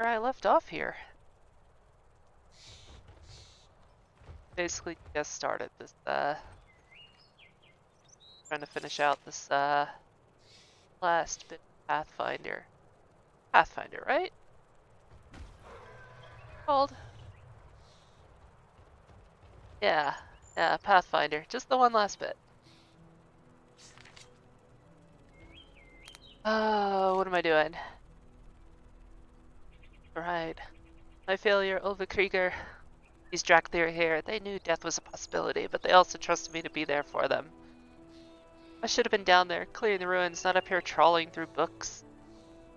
where I left off here. Basically just started this, trying to finish out this, last bit of Pathfinder. Pathfinder, right? Called? Yeah, Pathfinder. Just the one last bit. Oh, what am I doing? Right. My failure, Ulva Krieger. These Drakthir here, they knew death was a possibility, but they also trusted me to be there for them. I should have been down there, clearing the ruins, not up here trawling through books.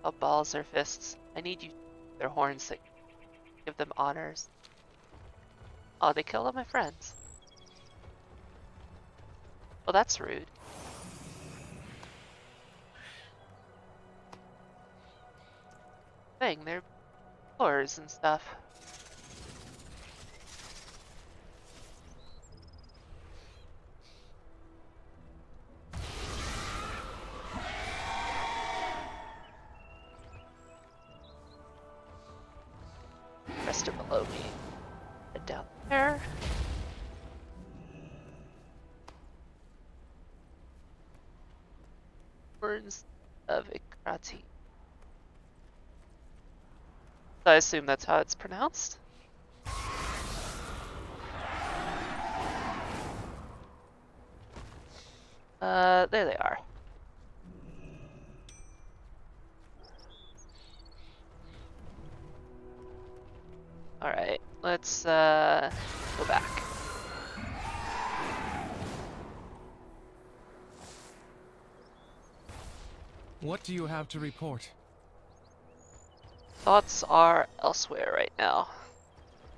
All balls or fists. I need you to their horns so give them honors. Oh, they killed all my friends. Well, that's rude. Dang, they're floors and stuff. Rest are below me. Head down there. Horns of Ikrati. I assume that's how it's pronounced. There they are. Alright, let's, go back. What do you have to report? Thoughts are elsewhere right now.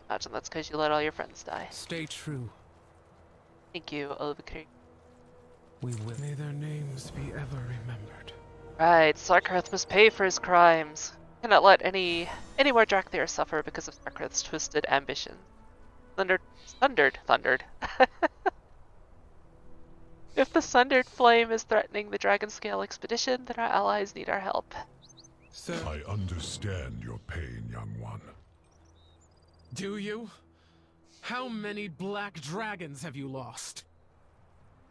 Imagine that's because you let all your friends die. Stay true. Thank you, Olvikri. We will. May their names be ever remembered. Right, Sarkarth must pay for his crimes. Cannot let any more Drakthir suffer because of Sarkarth's twisted ambition. Thundered. If the Sundered Flame is threatening the Dragonscale expedition, then our allies need our help. Sir, I understand your pain, young one. do you? How many black dragons have you lost?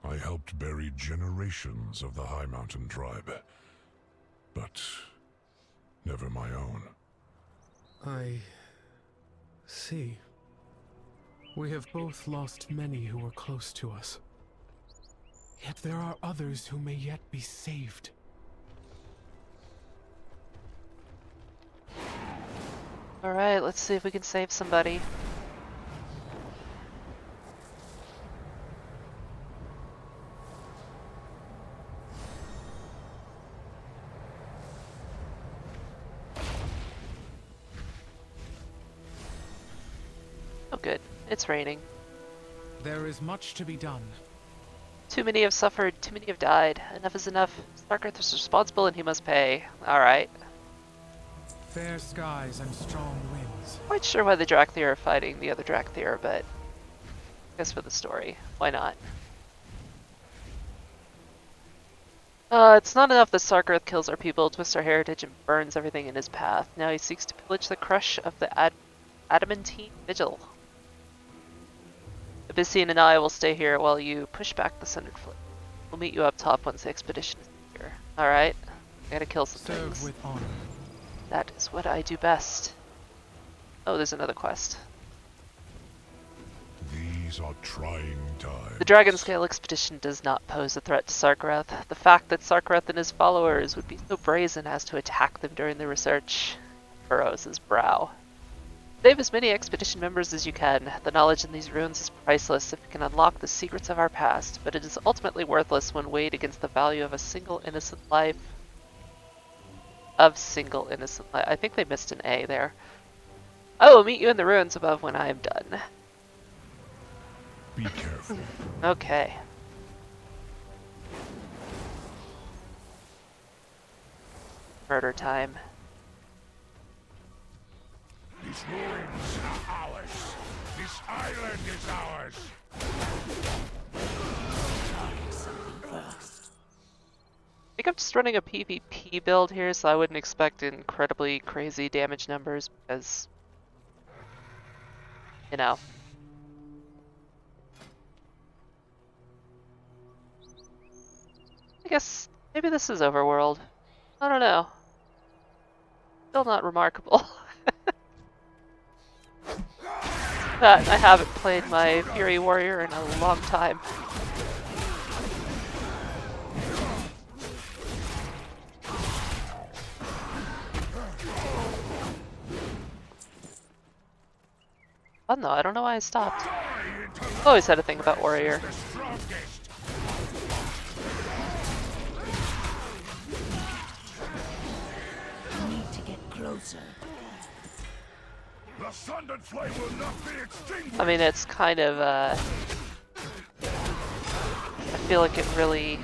I helped bury generations of the High Mountain tribe, but never my own. I see. We have both lost many who were close to us. Yet there are others who may yet be saved. Alright, let's see if we can save somebody. Oh good, it's raining. There is much to be done. Too many have suffered, too many have died. Enough is enough. Starkarth is responsible and he must pay. Alright. Fair skies and strong winds. Quite sure why the Drakthir are fighting the other Drakthir, but I guess for the story, why not? It's not enough that Sarkarth kills our people, twists our heritage, and burns everything in his path. Now he seeks to pillage the crush of the Adamantine Vigil. Abyssine and I will stay here while you push back the Sundered Flame. We'll meet you up top once the expedition is here. Alright, I gotta kill some Serve things. with honor. That is what I do best. Oh, there's another quest. These are trying times. The Dragonscale expedition does not pose a threat to Sarkarth. The fact that Sarkarth and his followers would be so brazen as to attack them during the research furrows his brow. Save as many expedition members as you can. The knowledge in these ruins is priceless if it can unlock the secrets of our past, but it is ultimately worthless when weighed against the value of a single innocent life. I think they missed an A there. I will meet you in the ruins above when I am done. Be careful. Okay. Murder time. These ruins are ours. This island is ours. think I'm just running a PvP build here, so I wouldn't expect incredibly crazy damage numbers because, you know. I guess maybe this is overworld. I don't know. Still not remarkable. But I haven't played my Fury Warrior in a long time. Fun though, I don't know why I stopped. I've always had a thing about Warrior. Need to get closer. The sundered flame will not be extinguished. I mean, it's kind of, I feel like it really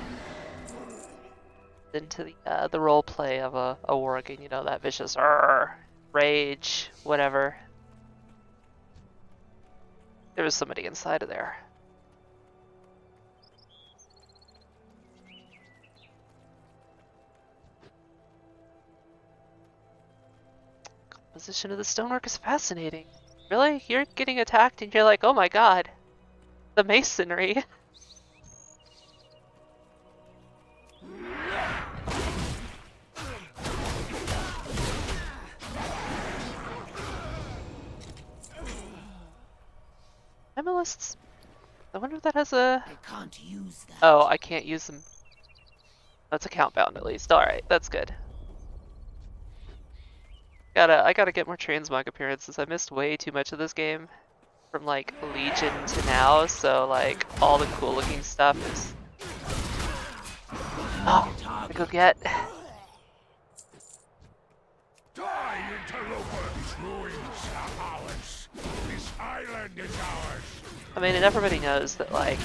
into the role play of a wargame, you know, that vicious rage, whatever. There was somebody inside of there. Composition of the stonework is fascinating. Really? You're getting attacked and you're like, oh my god. The masonry. Amulests? I wonder if that has a... I can't use that. Oh, I can't use them. That's account bound at least. Alright, that's good. I gotta get more transmog appearances. I missed way too much of this game. From like Legion to now, so like all the cool looking stuff is... Oh, I go get... Die, interloper! These ruins are ours. This island is ours. I mean, and everybody knows that like...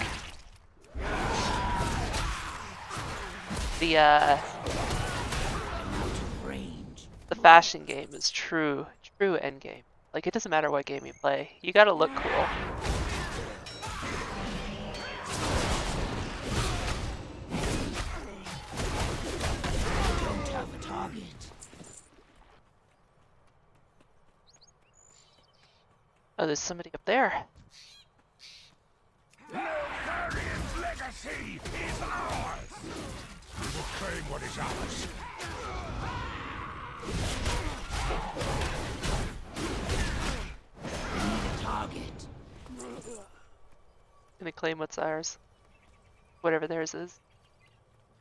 The fashion game is true endgame. Like, it doesn't matter what game you play. You gotta look cool. Don't have a target. Oh, there's somebody up there. Lotharion's legacy is ours. We will claim what is ours. I need a target. Gonna claim what's ours. Whatever theirs is.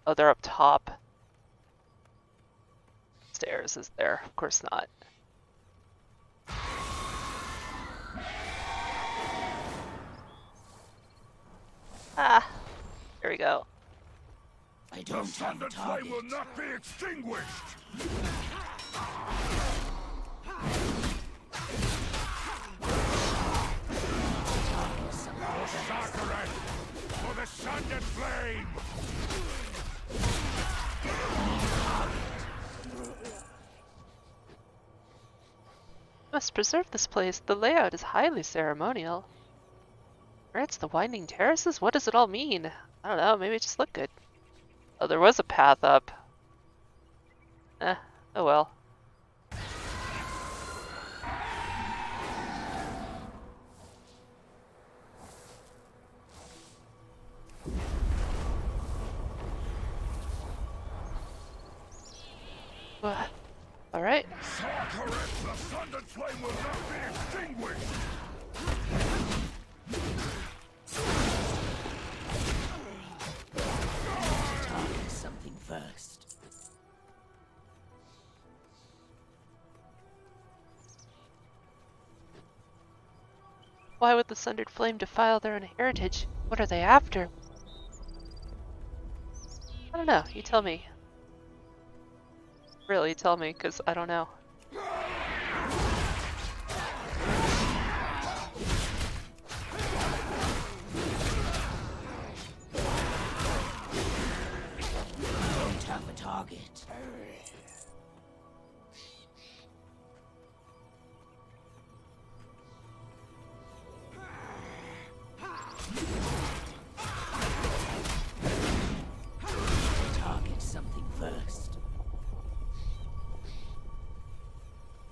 Oh, they're up top. Stairs is there. Of course not. Ah, there we go. I The don't have a sundered flame target. will not be extinguished. For Sakaret, for the sundered flame. Must preserve this place. The layout is highly ceremonial. Grants the winding terraces? What does it all mean? I don't know, maybe it just looked good. Oh, there was a path up. Oh well. Alright. Sakaret, the sundered flame will not be extinguished. Target something first. Why would the Sundered Flame defile their own heritage? What are they after? I don't know, you tell me. Really, tell me, because I don't know. Don't have a target. Target something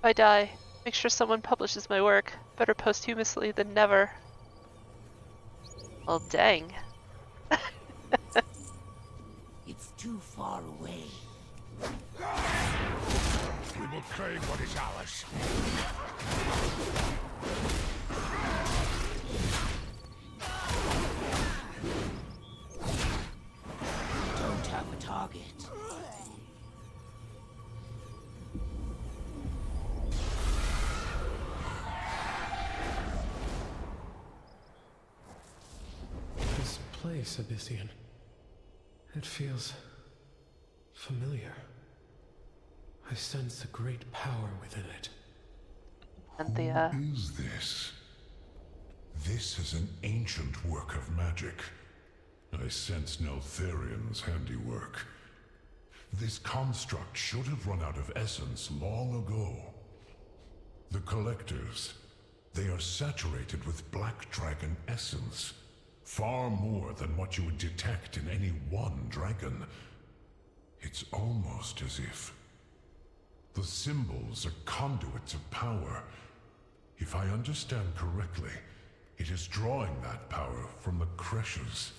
I die, make sure someone publishes my work. Better posthumously than never. Well, dang. It's too far away. We will claim what is ours. Don't have a target. This place, Abyssian. It feels familiar. I sense a great power within it. And the, Who is this? This is an ancient work of magic. I sense Neltharian's handiwork. This construct should have run out of essence long ago. The Collectors, they are saturated with Black Dragon essence. Far more than what you would detect in any one dragon. It's almost as if the symbols are conduits of power. If I understand correctly, it is drawing that power from the Creshes,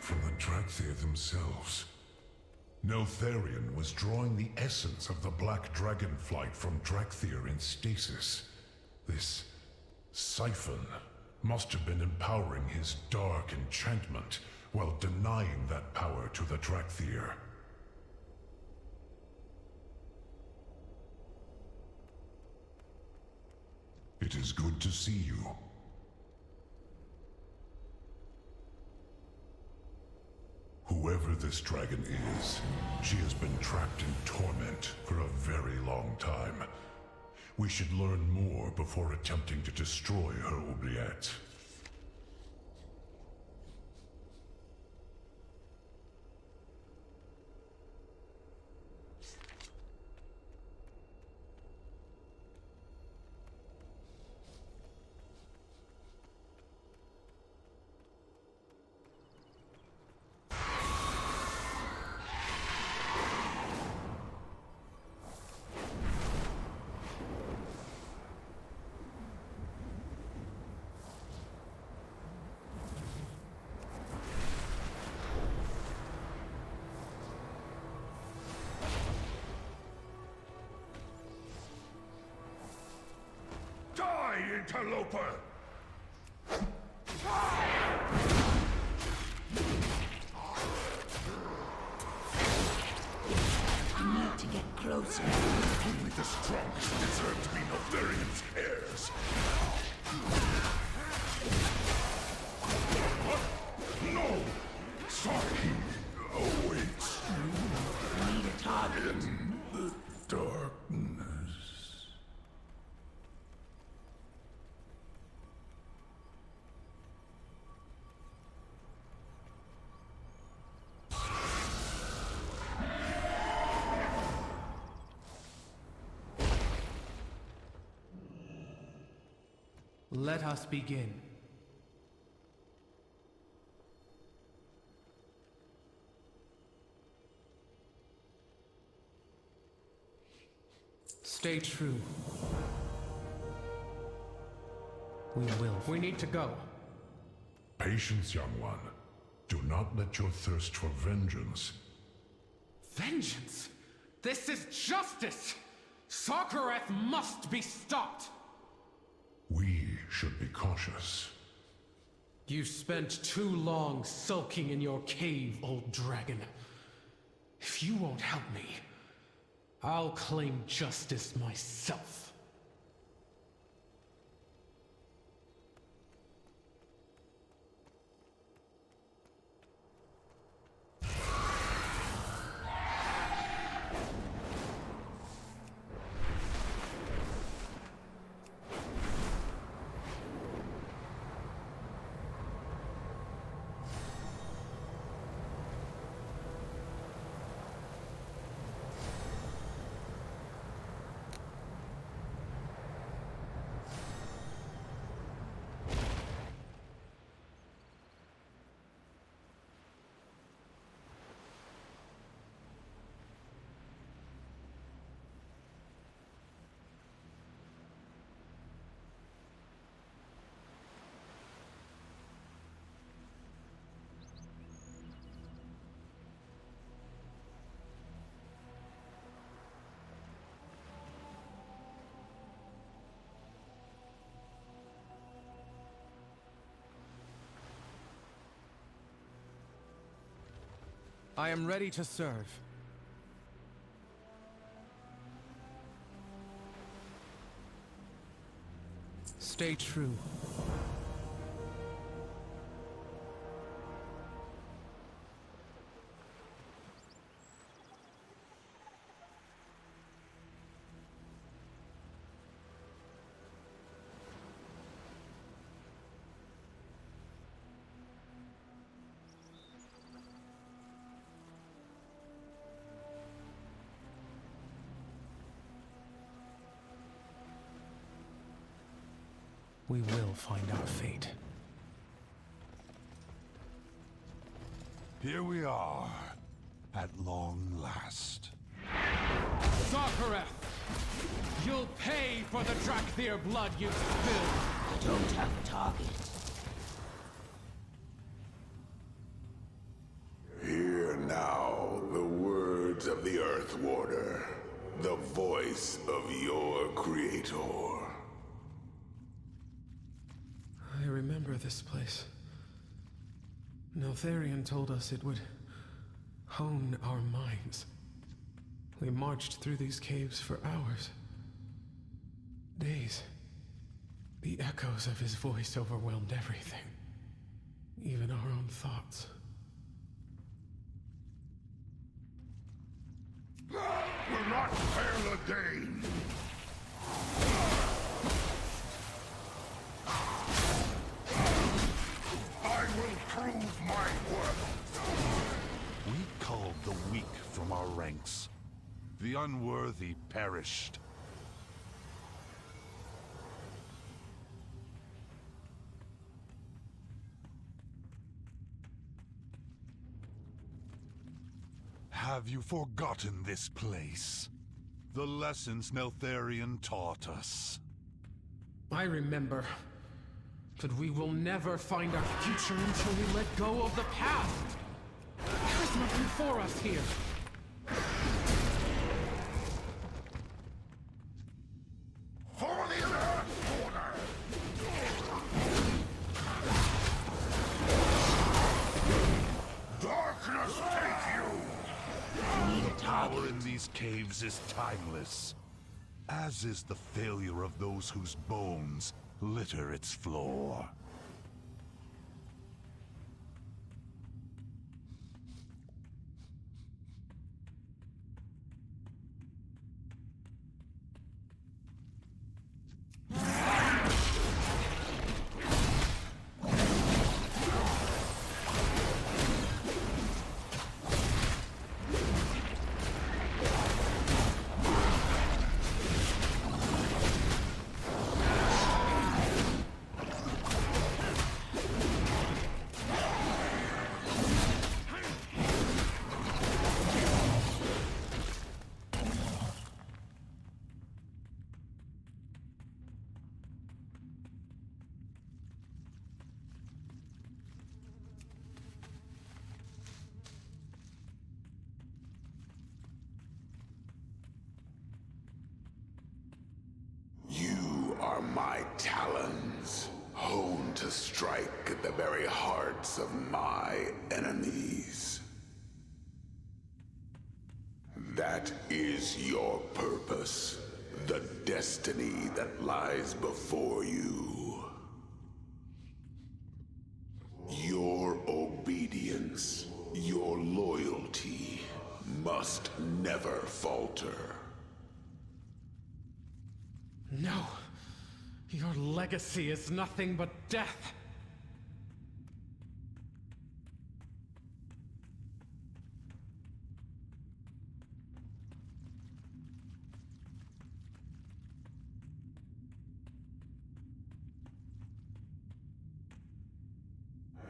from the Dracthir themselves. Neltharion was drawing the essence of the Black Dragon flight from Dracthir in stasis. This siphon must have been empowering his dark enchantment, while denying that power to the Dracthir. It is good to see you. Whoever this dragon is, she has been trapped in torment for a very long time. We should learn more before attempting to destroy her oubliette. Interloper! I need to get closer. Only the strongest deserve to be Neltharian's heirs. What? No! Sorry. Oh, wait. I need a target. In the darkness. Let us begin. Stay true. We will. We need to go. Patience, young one. Do not let your thirst for vengeance. Vengeance? This is justice! Sarkareth must be stopped! We should be cautious. You spent too long sulking in your cave, old dragon. If you won't help me, I'll claim justice myself. I am ready to serve. Stay true. We will find our fate. Here we are, at long last. Sarkareth! You'll pay for the Drakthir blood you've spilled! I don't have a target. Hear now the words of the Earth Warder, the voice of your creator. I remember this place. Neltharion told us it would hone our minds. We marched through these caves for hours. Days. The echoes of his voice overwhelmed everything. Even our own thoughts. Will not fail again. I will prove my worth. We culled the weak from our ranks. The unworthy perished. Have you forgotten this place? The lessons Neltharion taught us. I remember. But we will never find our future until we let go of the past! There is nothing for us here! For the Earth Warder! Darkness take you! I need a Power target. in these caves is timeless, as is the failure of those whose bones litter its floor. You are my talons, honed to strike at the very hearts of my enemies. That is your purpose, the destiny that lies before you. Your obedience, your loyalty, must never falter. No. Your legacy is nothing but death.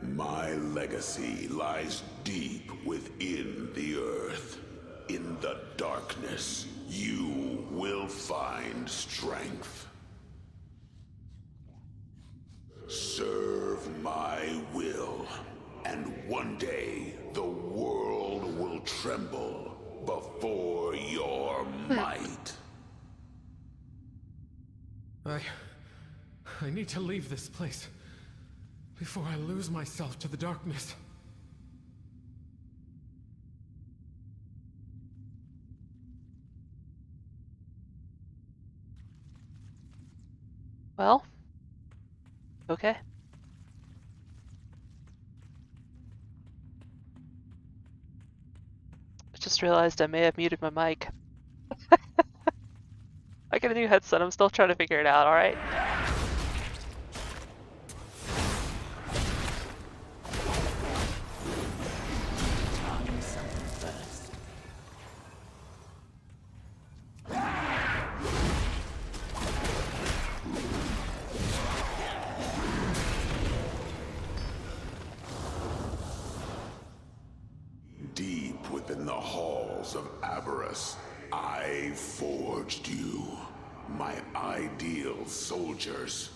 My legacy lies deep within the earth. In the darkness, you will find strength. Serve my will, and one day the world will tremble before your might. I need to leave this place before I lose myself to the darkness. Well, okay. I just realized I may have muted my mic. I get a new headset, I'm still trying to figure it out, alright? Target something first. Deep within the halls of avarice, I forged you. My ideal soldiers.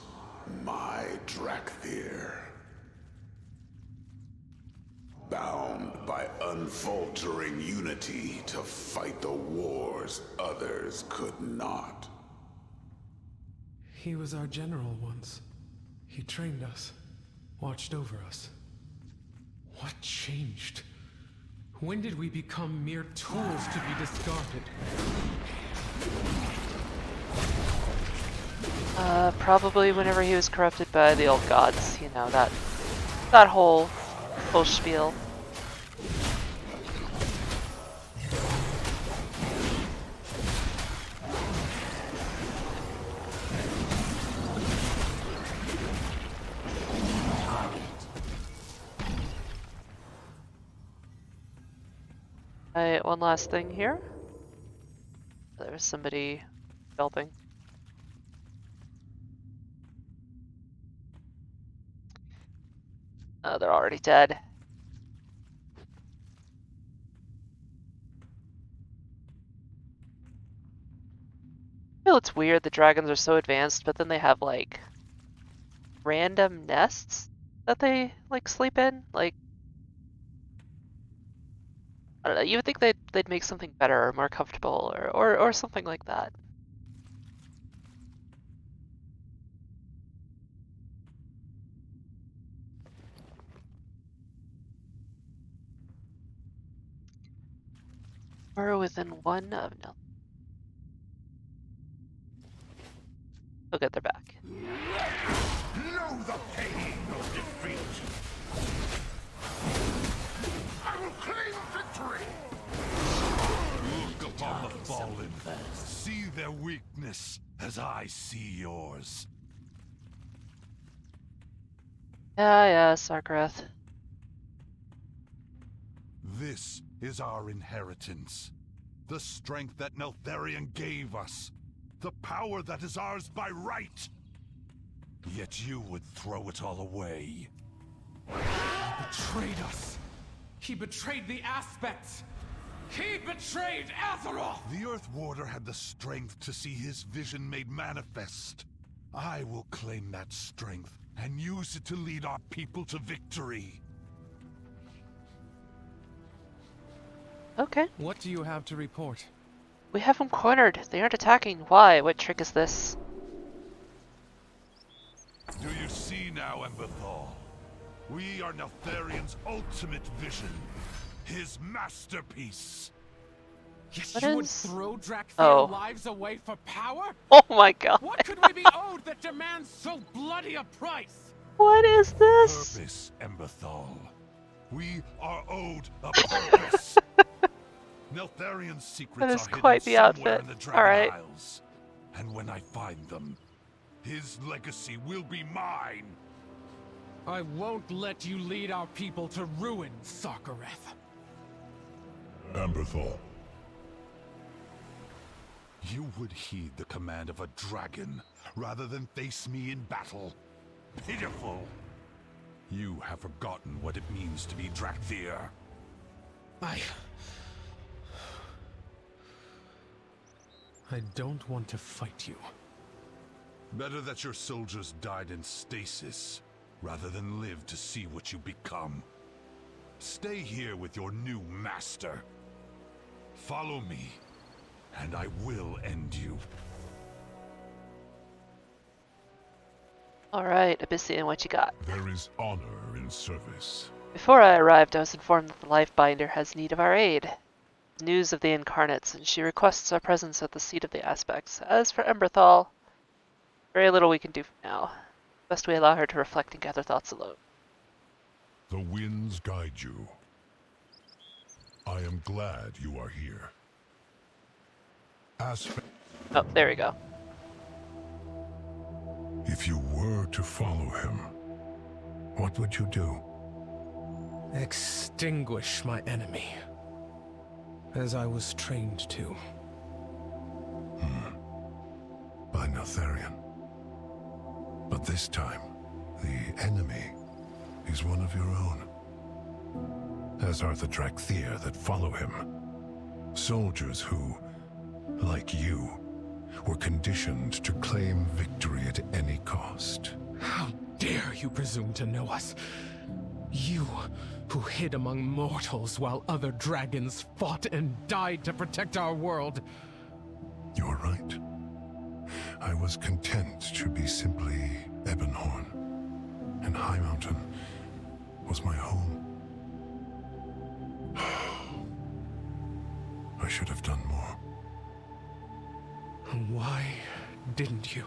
My Drakthir. Bound by unfaltering unity to fight the wars others could not. He was our general once. He trained us, watched over us. What changed? When did we become mere tools to be discarded? Probably whenever he was corrupted by the old gods, you know, that whole spiel. Alright, one last thing here. There was somebody building. Oh, they're already dead. I feel it's weird the dragons are so advanced, but then they have like random nests that they like sleep in. Like, I don't know, you would think they'd make something better or more comfortable or something like that. Or within one of no. Look at their back. Know the pain of defeat. I will claim victory. Look upon the fallen. See their weakness as I see yours. Yeah, Sarkareth. This is our inheritance. The strength that Neltharion gave us. The power that is ours by right. Yet you would throw it all away. He betrayed us. He betrayed the aspects. He betrayed Azeroth! The Earth Warder had the strength to see his vision made manifest. I will claim that strength and use it to lead our people to victory. Okay. What do you have to report? We have them cornered. They aren't attacking. Why? What trick is this? Do you see now, Emberthal? We are Neltharion's ultimate vision. His masterpiece. Yes, What you would is- throw Drakthir Oh. lives away for power? Oh my god. What could we be owed that demands so bloody a price? What is this? Purpose, Emberthal. We are owed a purpose. Neltharion's secrets That is are hidden quite the somewhere outfit. in the Dragon Alright. Isles. And when I find them, his legacy will be mine. I won't let you lead our people to ruin, Sarkareth. Emberthal. You would heed the command of a dragon rather than face me in battle. Pitiful. You have forgotten what it means to be Drakthir. I don't want to fight you. Better that your soldiers died in stasis, rather than live to see what you become. Stay here with your new master. Follow me, and I will end you. Alright, Abyssian, what you got? There is honor in service. Before I arrived, I was informed that the Lifebinder has need of our aid. News of the Incarnates, and she requests our presence at the seat of the Aspects. As for Emberthal, Very little we can do for now. Best we allow her to reflect and gather thoughts alone. The winds guide you. I am glad you are here. Oh, there we go. If you were to follow him, what would you do? Extinguish my enemy, as I was trained to. By Neltharion. But this time, the enemy is one of your own. As are the Drakthir that follow him. Soldiers who, like you, were conditioned to claim victory at any cost. How dare you presume to know us? You, who hid among mortals while other dragons fought and died to protect our world. You're right. I was content to be simply Ebonhorn, and High Mountain was my home. I should have done more. Why didn't you?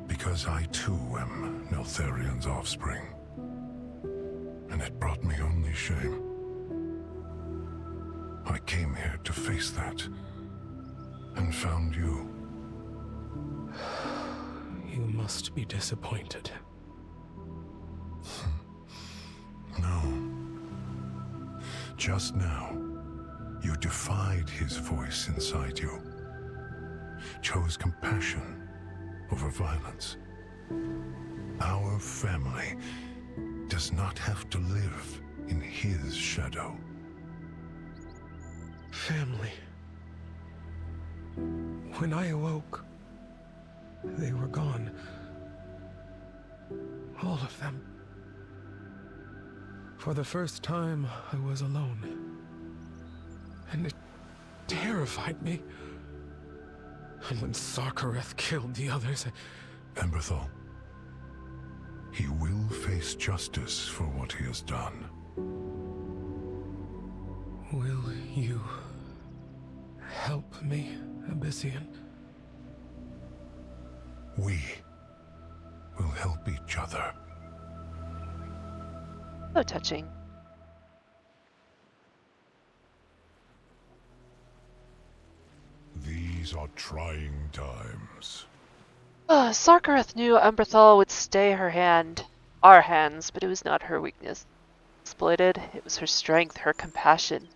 Because I too am Neltharion's offspring. And it brought me only shame. I came here to face that, and found you. You must be disappointed. No. Just now, you defied his voice inside you. Chose compassion over violence. Our family does not have to live in his shadow. Family. When I awoke, they were gone. All of them. For the first time, I was alone. And it terrified me. And when Sarkareth killed the others, Emberthal, he will face justice for what he has done. will you help me, Abyssian? We will help each other. So touching. These are trying times. Sarkareth knew Umberthal would stay our hands, but it was not her weakness. Exploited, it was her strength, her compassion.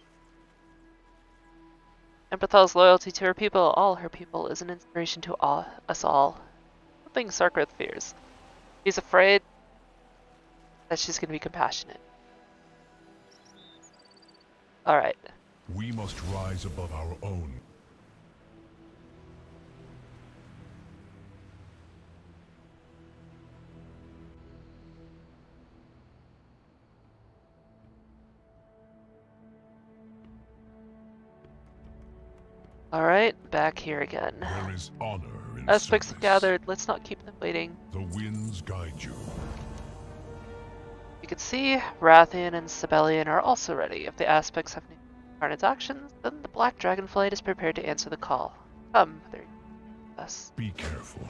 Umberthal's loyalty to her people, all her people, is an inspiration to us all. Something Sarkareth fears. He's afraid that she's going to be compassionate. Alright. We must rise above our own. Alright, back here again. There is honor in Aspects have service. gathered, let's not keep them waiting. The winds guide you. You can see Rathian and Sibelian are also ready. If the aspects have Incarnate's actions, then the Black Dragonflight is prepared to answer the call. Come, there us. Be careful.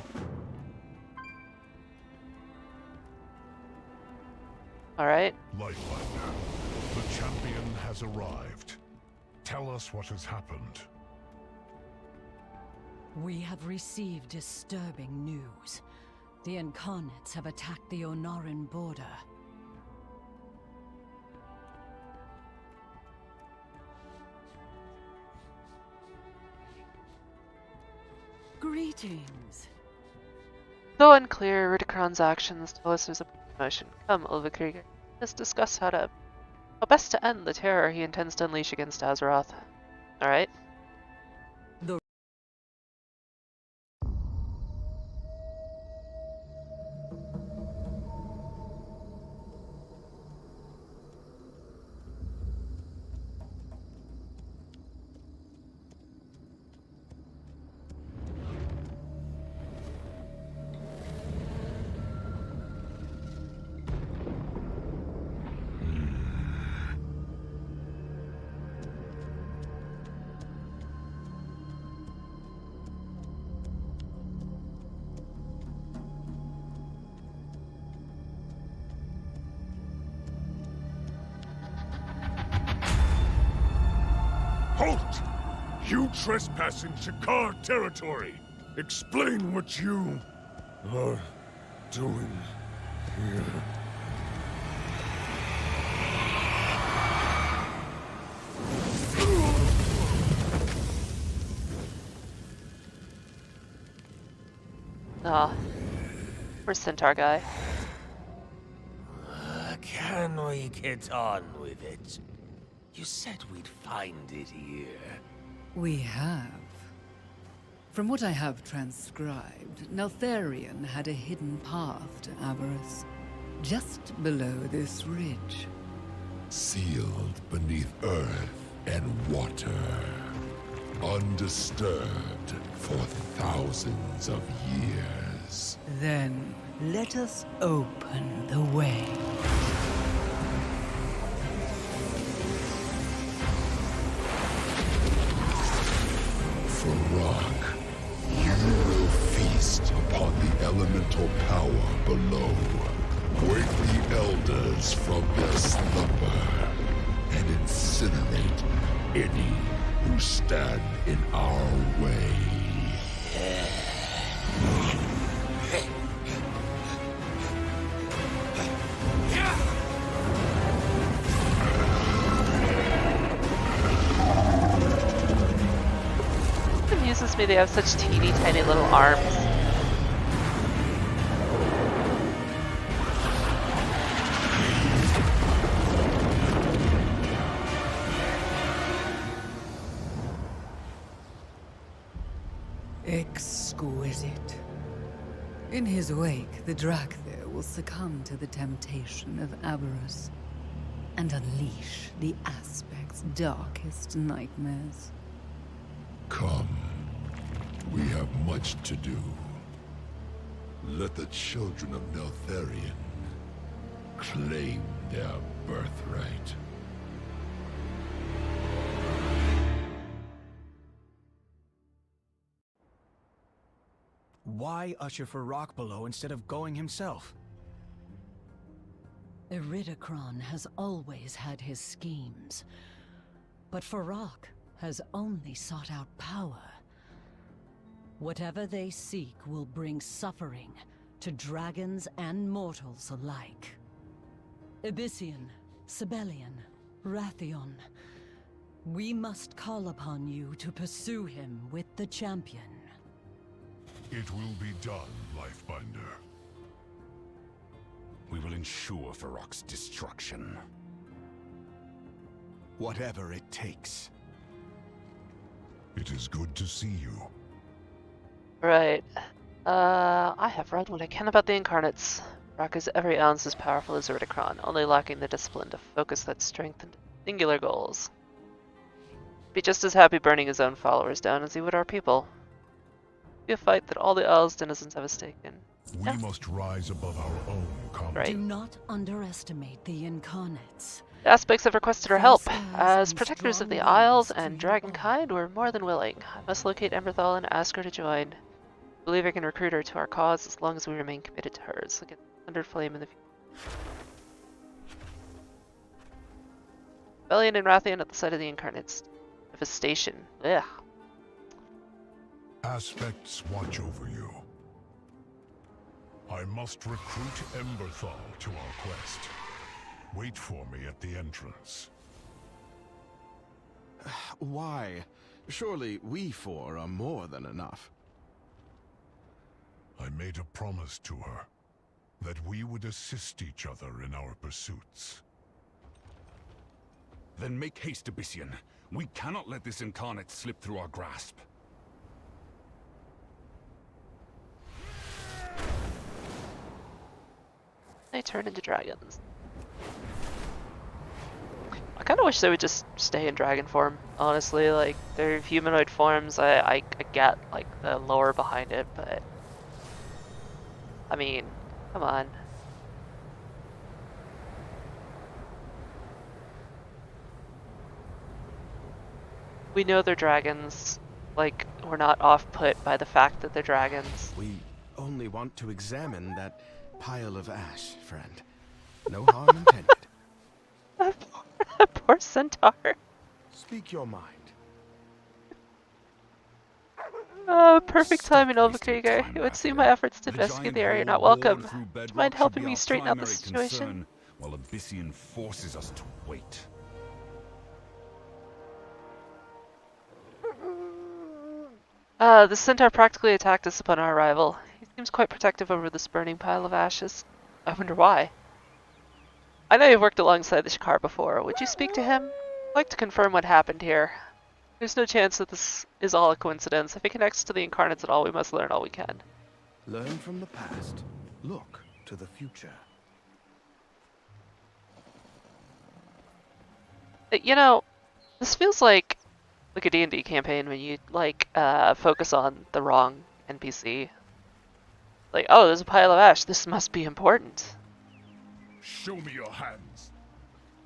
Alright. Lightfinder, the champion has arrived. Tell us what has happened. We have received disturbing news. The Incarnates have attacked the Onoran border. Greetings. Though unclear, Ridicron's actions tell us there's a promotion. Come, Ulvakrieger. Let's discuss how best to end the terror he intends to unleash against Azeroth. Alright. Halt! You trespass in Shakar territory! Explain what you are doing here. Ah, where's Centaur guy? Can we get on with it? You said we'd find it here. We have. From what I have transcribed, Neltharion had a hidden path to Avarice, just below this ridge. Sealed beneath earth and water. Undisturbed for thousands of years. Then let us open the way. For rock, you will feast upon the elemental power below. Wake the elders from their slumber and incinerate any who stand in our way. It amuses me they have such teeny tiny little arms. Exquisite. In his wake, the Drakthir will succumb to the temptation of avarice and unleash the aspect's darkest nightmares. Come. We have much to do. Let the children of Neltharion claim their birthright. Why usher for rock below instead of going himself? Iridikron has always had his schemes, but Farak has only sought out power. Whatever they seek will bring suffering to dragons and mortals alike. Abyssian, Sibelian, Rathion, we must call upon you to pursue him with the champion. It will be done, Lifebinder. We will ensure Farok's destruction. Whatever it takes. It is good to see you. Right. I have read what I can about the Incarnates. Rock is every ounce as powerful as Iridikron, only lacking the discipline to focus that strength into singular goals. Be just as happy burning his own followers down as he would our people. Be a fight that all the Isle's denizens have a stake in. We must rise above our own common. Right. Do not underestimate the Incarnates. The aspects have requested our help. Fast As and protectors of the strong Isles winds to and you all. Dragonkind, we're more than willing. I must locate Emberthal and ask her to join. I believe I can recruit her to our cause as long as we remain committed to hers. Look at Thunder Flame in the future. Rebellion and Rathian at the site of the Incarnates. Devastation. Ugh. Aspects watch over you. I must recruit Emberthal to our quest. Wait for me at the entrance. Why? Surely we four are more than enough. I made a promise to her that we would assist each other in our pursuits. Then make haste, Abyssian. We cannot let this incarnate slip through our grasp. They turn into dragons. I kind of wish they would just stay in dragon form, honestly. Like, their humanoid forms, I get, like, the lore behind it, but... I mean, come on. We know they're dragons. Like, we're not off-put by the fact that they're dragons. We only want to examine that pile of ash, friend. No harm intended. Poor centaur. Speak your mind. Perfect timing, Overkrieger. It would seem my efforts to investigate the area are not welcome. Would you mind helping me straighten out the situation? While Abyssian forces us to wait. The centaur practically attacked us upon our arrival. He seems quite protective over this burning pile of ashes. I wonder why. I know you've worked alongside the Shakar before. Would you speak to him? I'd like to confirm what happened here. There's no chance that this is all a coincidence. If he connects to the incarnates at all, we must learn all we can. Learn from the past. Look to the future. You know, this feels like a D&D campaign when you, like, focus on the wrong NPC. Like, oh, there's a pile of ash. This must be important. Show me your hands.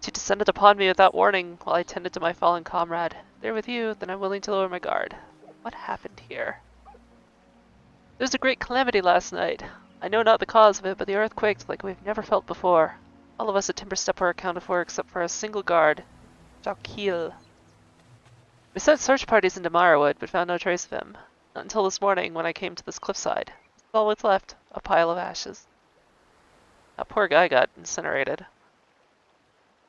She descended upon me without warning while I tended to my fallen comrade. There with you, then I'm willing to lower my guard. What happened here? There was a great calamity last night. I know not the cause of it, but the earth quaked like we've never felt before. All of us at Timberstep were accounted for except for a single guard, Jacques. We sent search parties into Mirewood, but found no trace of him. Not until this morning when I came to this cliffside. That's all that's left, a pile of ashes. That poor guy got incinerated.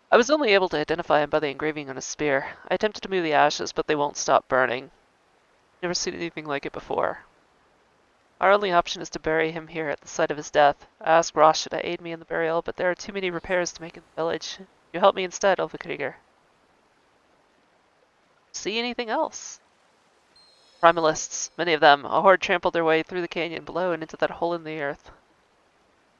I was only able to identify him by the engraving on his spear. I attempted to move the ashes, but they won't stop burning. Never seen anything like it before. Our only option is to bury him here at the site of his death. I asked Rosh to aid me in the burial, but there are too many repairs to make in the village. You help me instead, Ulfkrieger. See anything else? Primalists, many of them. A horde trampled their way through the canyon below and into that hole in the earth.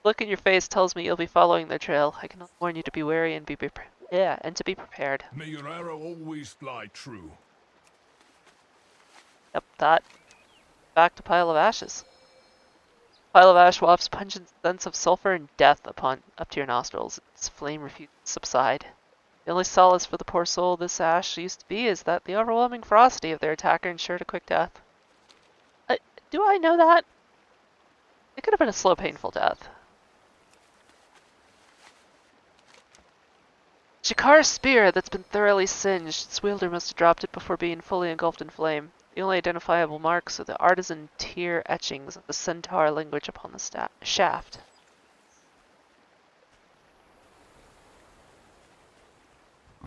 The look in your face tells me you'll be following their trail. I can only warn you to be wary and to be prepared. May your arrow always fly true. Yep, that. Back to pile of ashes. Pile of ash wafts pungent scents of sulfur and death up to your nostrils. Its flame refuses to subside. The only solace for the poor soul this ash used to be is that the overwhelming ferocity of their attacker ensured a quick death. Do I know that? It could have been a slow, painful death. Shakar's spear that's been thoroughly singed. Its wielder must have dropped it before being fully engulfed in flame. The only identifiable marks are the artisan tier etchings of the centaur language upon the shaft.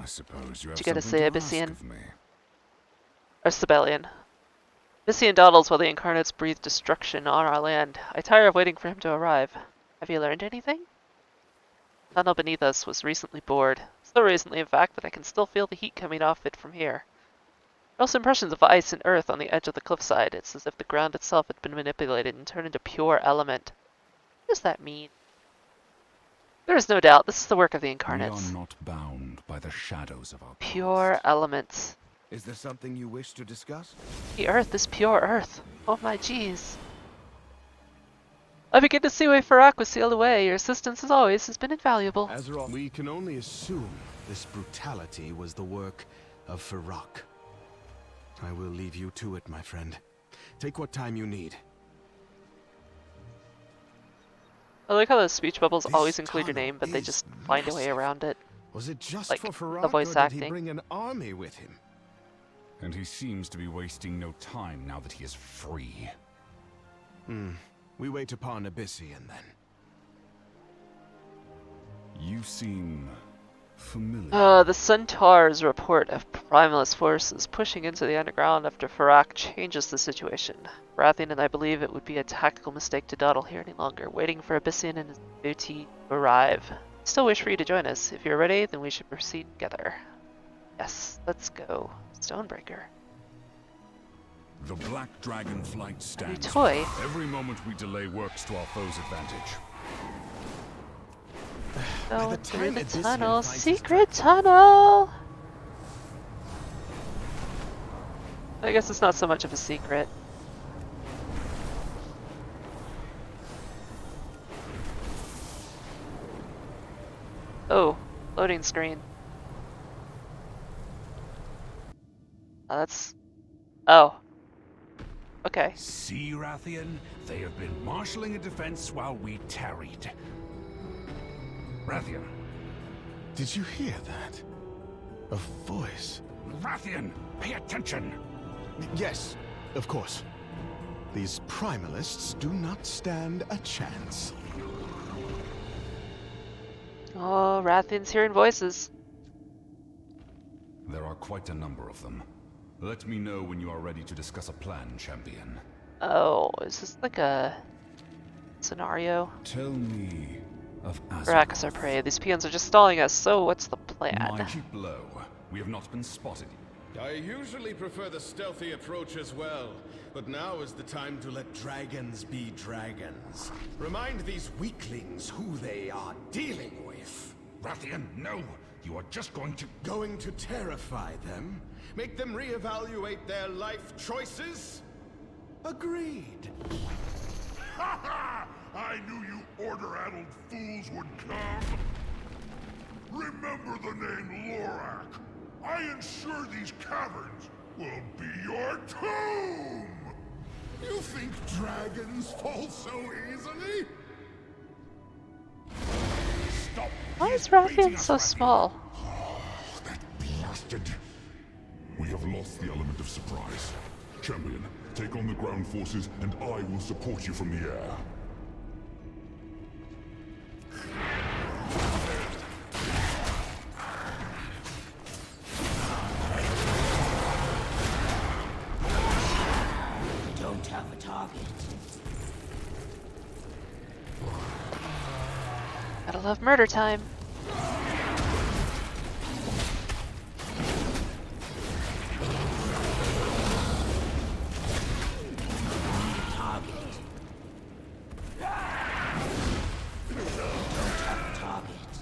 I suppose you have Did you get to something say to ask Abyssian? of me. Or Sibelian. Abyssian dawdles while the incarnates breathe destruction on our land. I tire of waiting for him to arrive. Have you learned anything? The tunnel beneath us was recently bored. So recently, in fact, that I can still feel the heat coming off it from here. There are also impressions of ice and earth on the edge of the cliffside. It's as if the ground itself had been manipulated and turned into pure element. What does that mean? There is no doubt this is the work of the incarnates. We are not bound by the shadows of our Pure past. elements. Is there something you wish to discuss? The earth is pure earth. Oh my jeez. I begin to see why Farak was sealed away. Your assistance, as always, has been invaluable. Azeroth, we can only assume this brutality was the work of Farak. I will leave you to it, my friend. Take what time you need. I like how those speech bubbles This always include your tunnel name, but they is just find a way massive. around it. Was it just Like, for Farak, the voice or did he acting. bring an army with him? And he seems to be wasting no time now that he is free. We wait upon Abyssian, then. You seem familiar. The Centaur's report of primalist forces pushing into the underground after Farak changes the situation. Rathian and I believe it would be a tactical mistake to dawdle here any longer, waiting for Abyssian and his booty to arrive. Still wish for you to join us. If you're ready, then we should proceed together. Yes, let's go. Stonebreaker. The Black Dragon flight stands. toy. Every moment we delay works to our foe's advantage. Go the through time the Abyssian tunnel. finds his Secret tunnel! I guess it's not so much of a secret. Oh, loading screen. That's... Oh. Okay. See, Rathian? They have been marshalling a defense while we tarried. Rathian! Did you hear that? A voice. Rathian! Pay attention! Yes, of course. These primalists do not stand a chance. Oh, Rathian's hearing voices. There are quite a number of them. Let me know when you are ready to discuss a plan, champion. Oh, is this like a scenario? Tell me of Arrakis our prey. These peons are just stalling us, so what's the plan? Mighty blow. We have not been spotted. I usually prefer the stealthy approach as well, but now is the time to let dragons be dragons. Remind these weaklings who they are dealing with. Rathian, no! You are just going to... Going to terrify them? Make them reevaluate their life choices? Agreed. Ha ha! I knew you order-addled fools would come! Remember the name Lorak! I ensure these caverns will be your tomb! You think dragons fall so easily? Stop! Why is Rathian so small? Oh, that blasted... We have lost the element of surprise. Champion, take on the ground forces and I will support you from the air. Don't have a target. Gotta love murder time. Target. Don't have a target.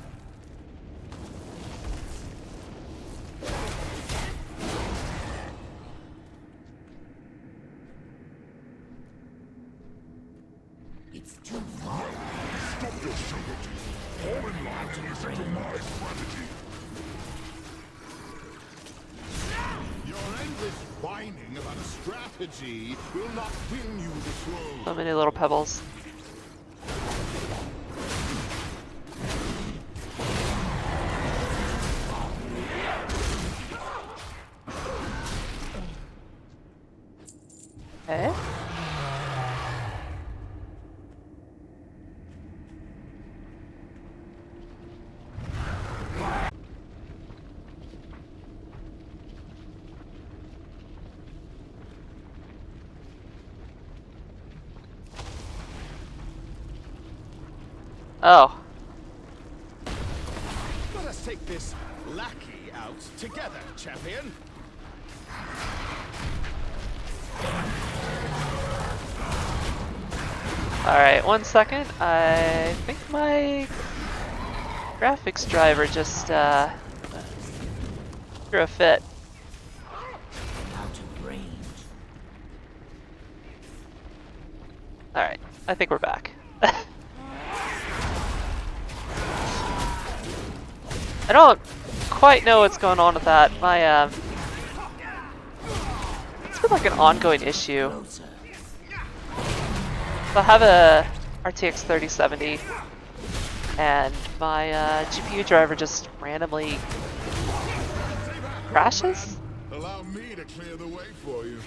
It's too far. Stop your showboating! Fall in line to listen to my strategy! Your endless whining about a strategy will not win you the throne. So many little pebbles. Okay. Oh. Let us take this lackey out together, champion. Alright, 1 second. I think my graphics driver just threw a fit. Out of range. Alright, I think we're back. I don't quite know what's going on with that. My it's been like an ongoing issue. Closer. So I have a RTX 3070 and my GPU driver just randomly crashes? Allow me to clear the way for you.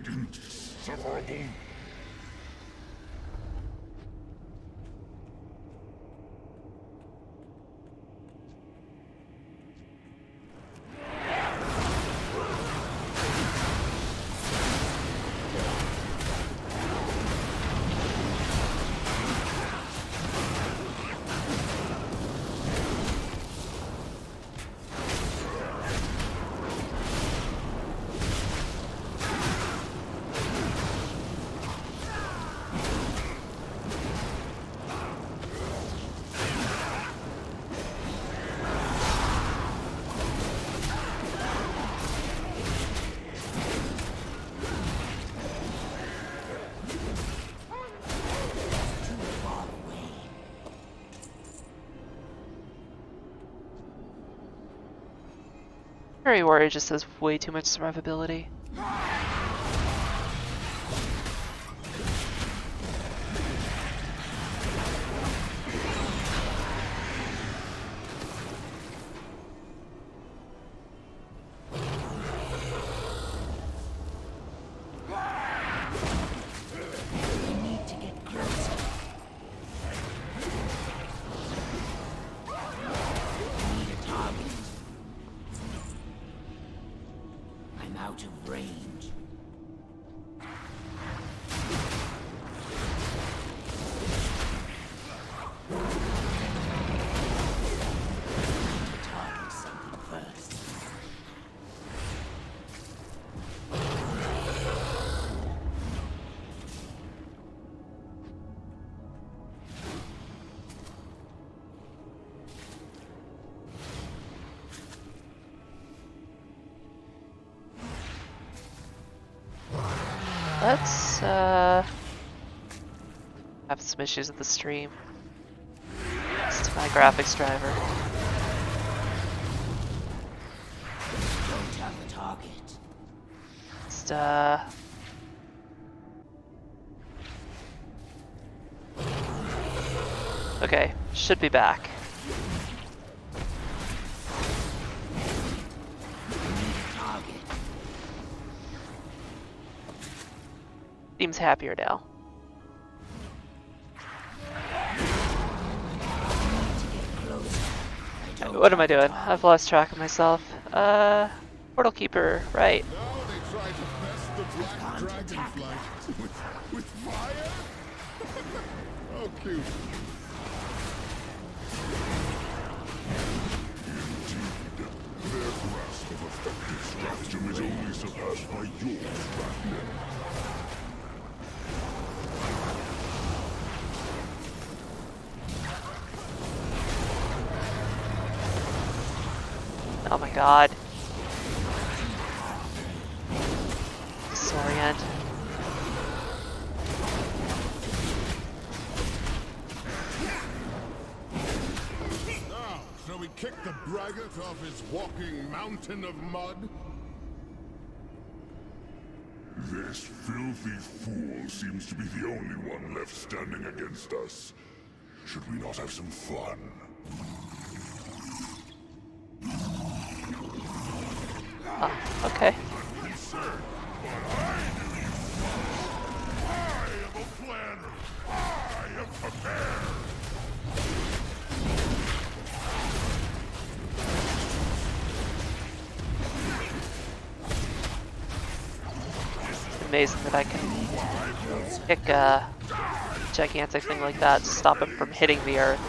Insufferable! Fairy Warrior just has way too much survivability. out of range. Target something first. Let's have some issues with the stream. It's my graphics driver. Don't have the target. Just okay, should be back. Target. Seems happier now. What am I doing? I've lost track of myself. Portal Keeper, right. Now they try to best the black dragonflight with fire? Oh, cute. Their grasp of effective stratagem is only surpassed by yours, Pathfinder. Oh my god. Disorient. Now, shall we kick the braggart off his walking mountain of mud? This filthy fool seems to be the only one left standing against us. Should we not have some fun? Oh, okay. I am a planner. I am prepared. It's amazing that I can pick a gigantic thing like that to stop him from hitting the earth.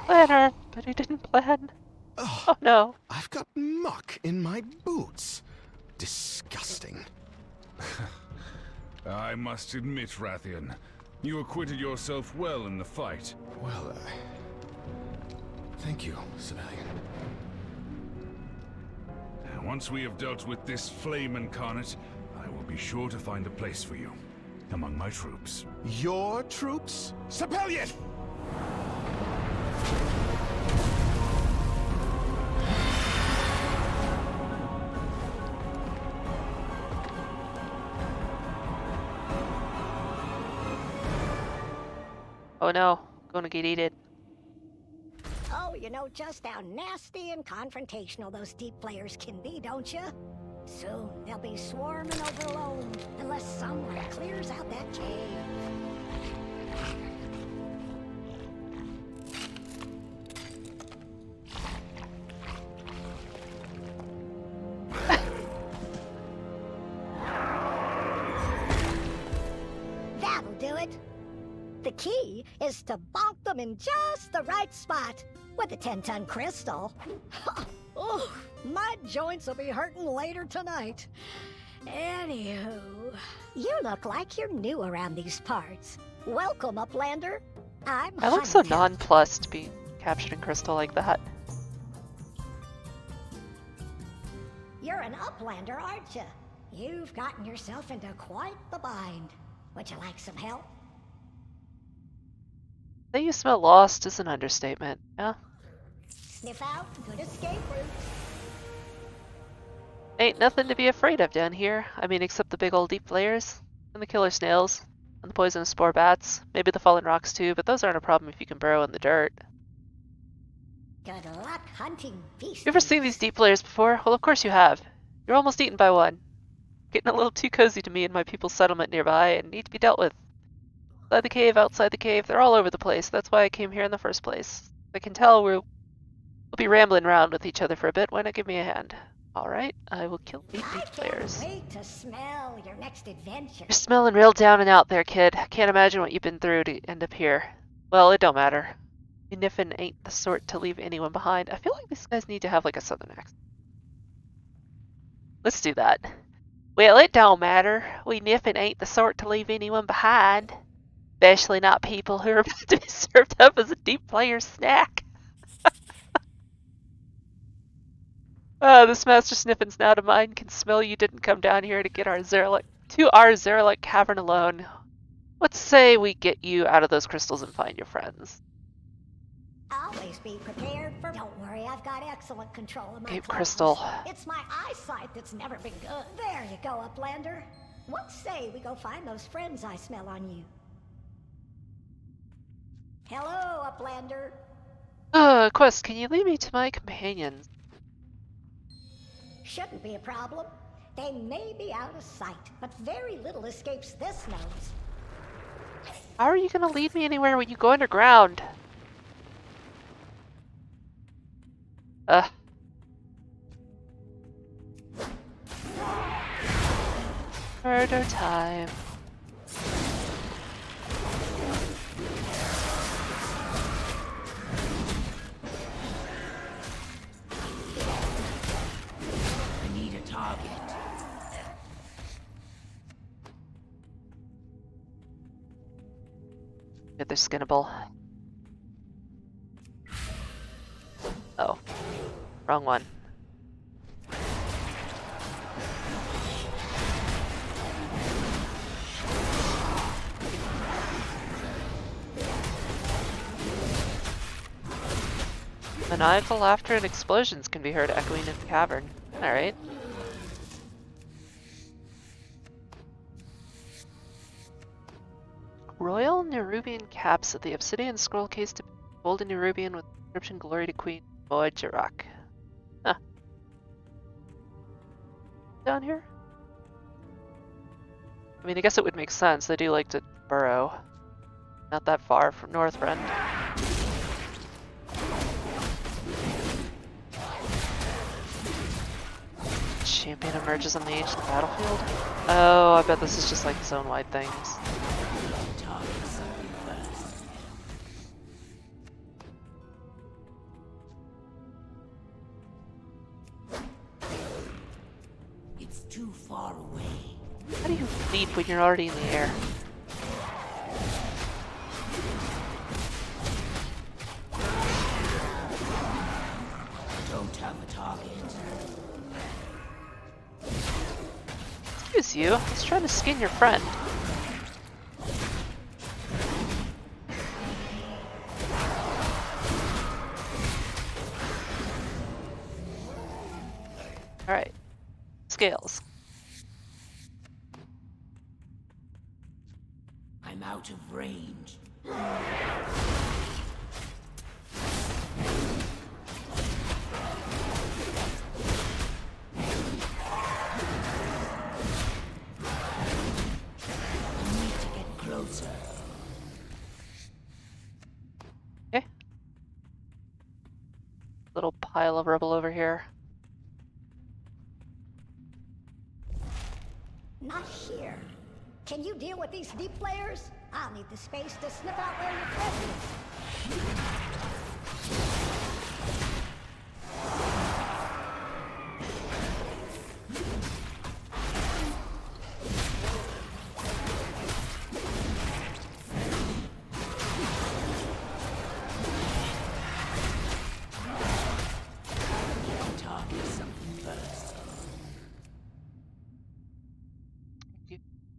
Planner, but he didn't plan. Oh no. I've got muck in my boots. Disgusting. I must admit, Rathian, you acquitted yourself well in the fight. Well, thank you, Civilian. Once we have dealt with this flame incarnate, I will be sure to find a place for you among my troops. Your troops? Civilian! Oh no, gonna get eaten. Oh, you know just how nasty and confrontational those deep players can be, don't you? Soon they'll be swarming over Loam unless someone clears out that cave. That'll do it. The key is to bonk them in just the right spot with a 10-ton crystal. Oh, my joints will be hurting later tonight. Anywho, you look like you're new around these parts. Welcome, Uplander. I look so nonplussed being captured in crystal like that. You're an Uplander, aren't you? You've gotten yourself into quite the bind. Would you like some help? Say you smell lost is an understatement, yeah? Sniff out good escape routes. Ain't nothing to be afraid of down here. I mean, except the big old deep layers, and the killer snails, and the poisonous spore bats, maybe the fallen rocks too, but those aren't a problem if you can burrow in the dirt. Good luck hunting beasts. You ever seen these deep layers before? Well, of course you have. You're almost eaten by one. Getting a little too cozy to me and my people's settlement nearby and need to be dealt with. Inside the cave, outside the cave, they're all over the place. That's why I came here in the first place. I can tell we'll be rambling around with each other for a bit. Why not give me a hand? Alright, I will kill 8 players. I can't wait to smell your next adventure. You're smelling real down and out there, kid. I can't imagine what you've been through to end up here. Well, it don't matter. Niffin ain't the sort to leave anyone behind. I feel like these guys need to have like a southern accent. Let's do that. Well, it don't matter. We Niffin ain't the sort to leave anyone behind. Especially not people who are about to be served up as a deep player snack. This Master Sniffins now to mine can smell you didn't come down here to our Zerlik cavern alone. Let's say we get you out of those crystals and find your friends. Always be prepared for. Don't worry, I've got excellent control of my Cape clubhouse. Crystal. It's my eyesight that's never been good. There you go, Uplander. What say we go find those friends I smell on you? Hello, Uplander. Quest, can you lead me to my companions? Shouldn't be a problem. They may be out of sight, but very little escapes this nose. How are you gonna lead me anywhere when you go underground? Murder time. I need a target. Good, they're skinnable. Oh. Wrong one. Maniacal laughter and explosions can be heard echoing in the cavern. Alright. Royal Nerubian caps of the obsidian scroll case to golden Nerubian with inscription glory to Queen Moajirak. Huh. Down here? I mean, I guess it would make sense. They do like to burrow. Not that far from Northrend. Champion emerges on the edge of the battlefield? Oh, I bet this is just like zone-wide things. It's too far away. How do you leap when you're already in the air? Don't have a target. Excuse you, he's trying to skin your friend. Alright. Scales. I'm out of range. Okay. Little pile of rubble over here. Not here. Can you deal with these deep players? I'll need the space to snip out where your friend is.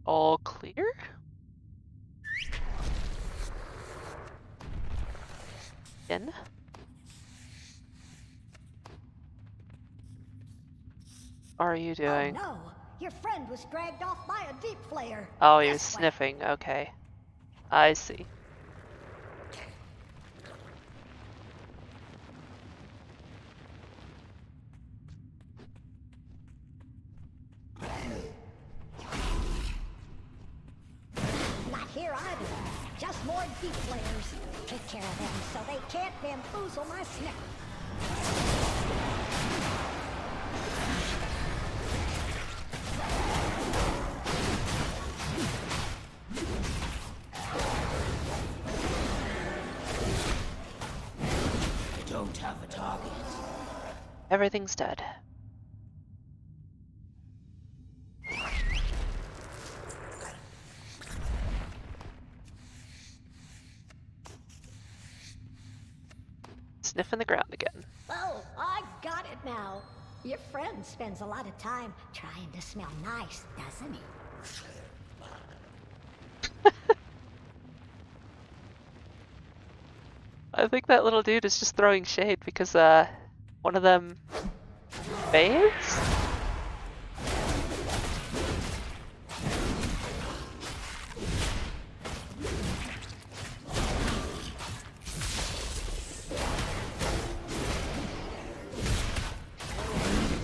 All clear? In. Are you doing? Oh no! Your friend was dragged off by a deep player. Oh, he was This way. sniffing. Okay. I see. here either. Just more deep players. Take care of them so they can't bamboozle my sniffer. I don't have a target. Everything's dead. Sniffing the ground again. Oh, I got it now. Your friend spends a lot of time trying to smell nice, doesn't he? I think that little dude is just throwing shade because one of them fades?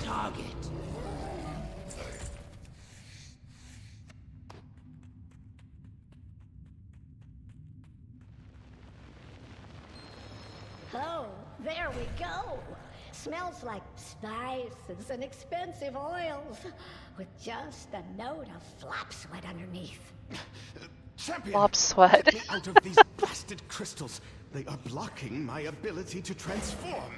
Target. Oh, there we go. Smells like spices and expensive oils, with just a note of flop sweat underneath. Champion! Flop sweat. Get me out of these blasted crystals. They are blocking my ability to transform.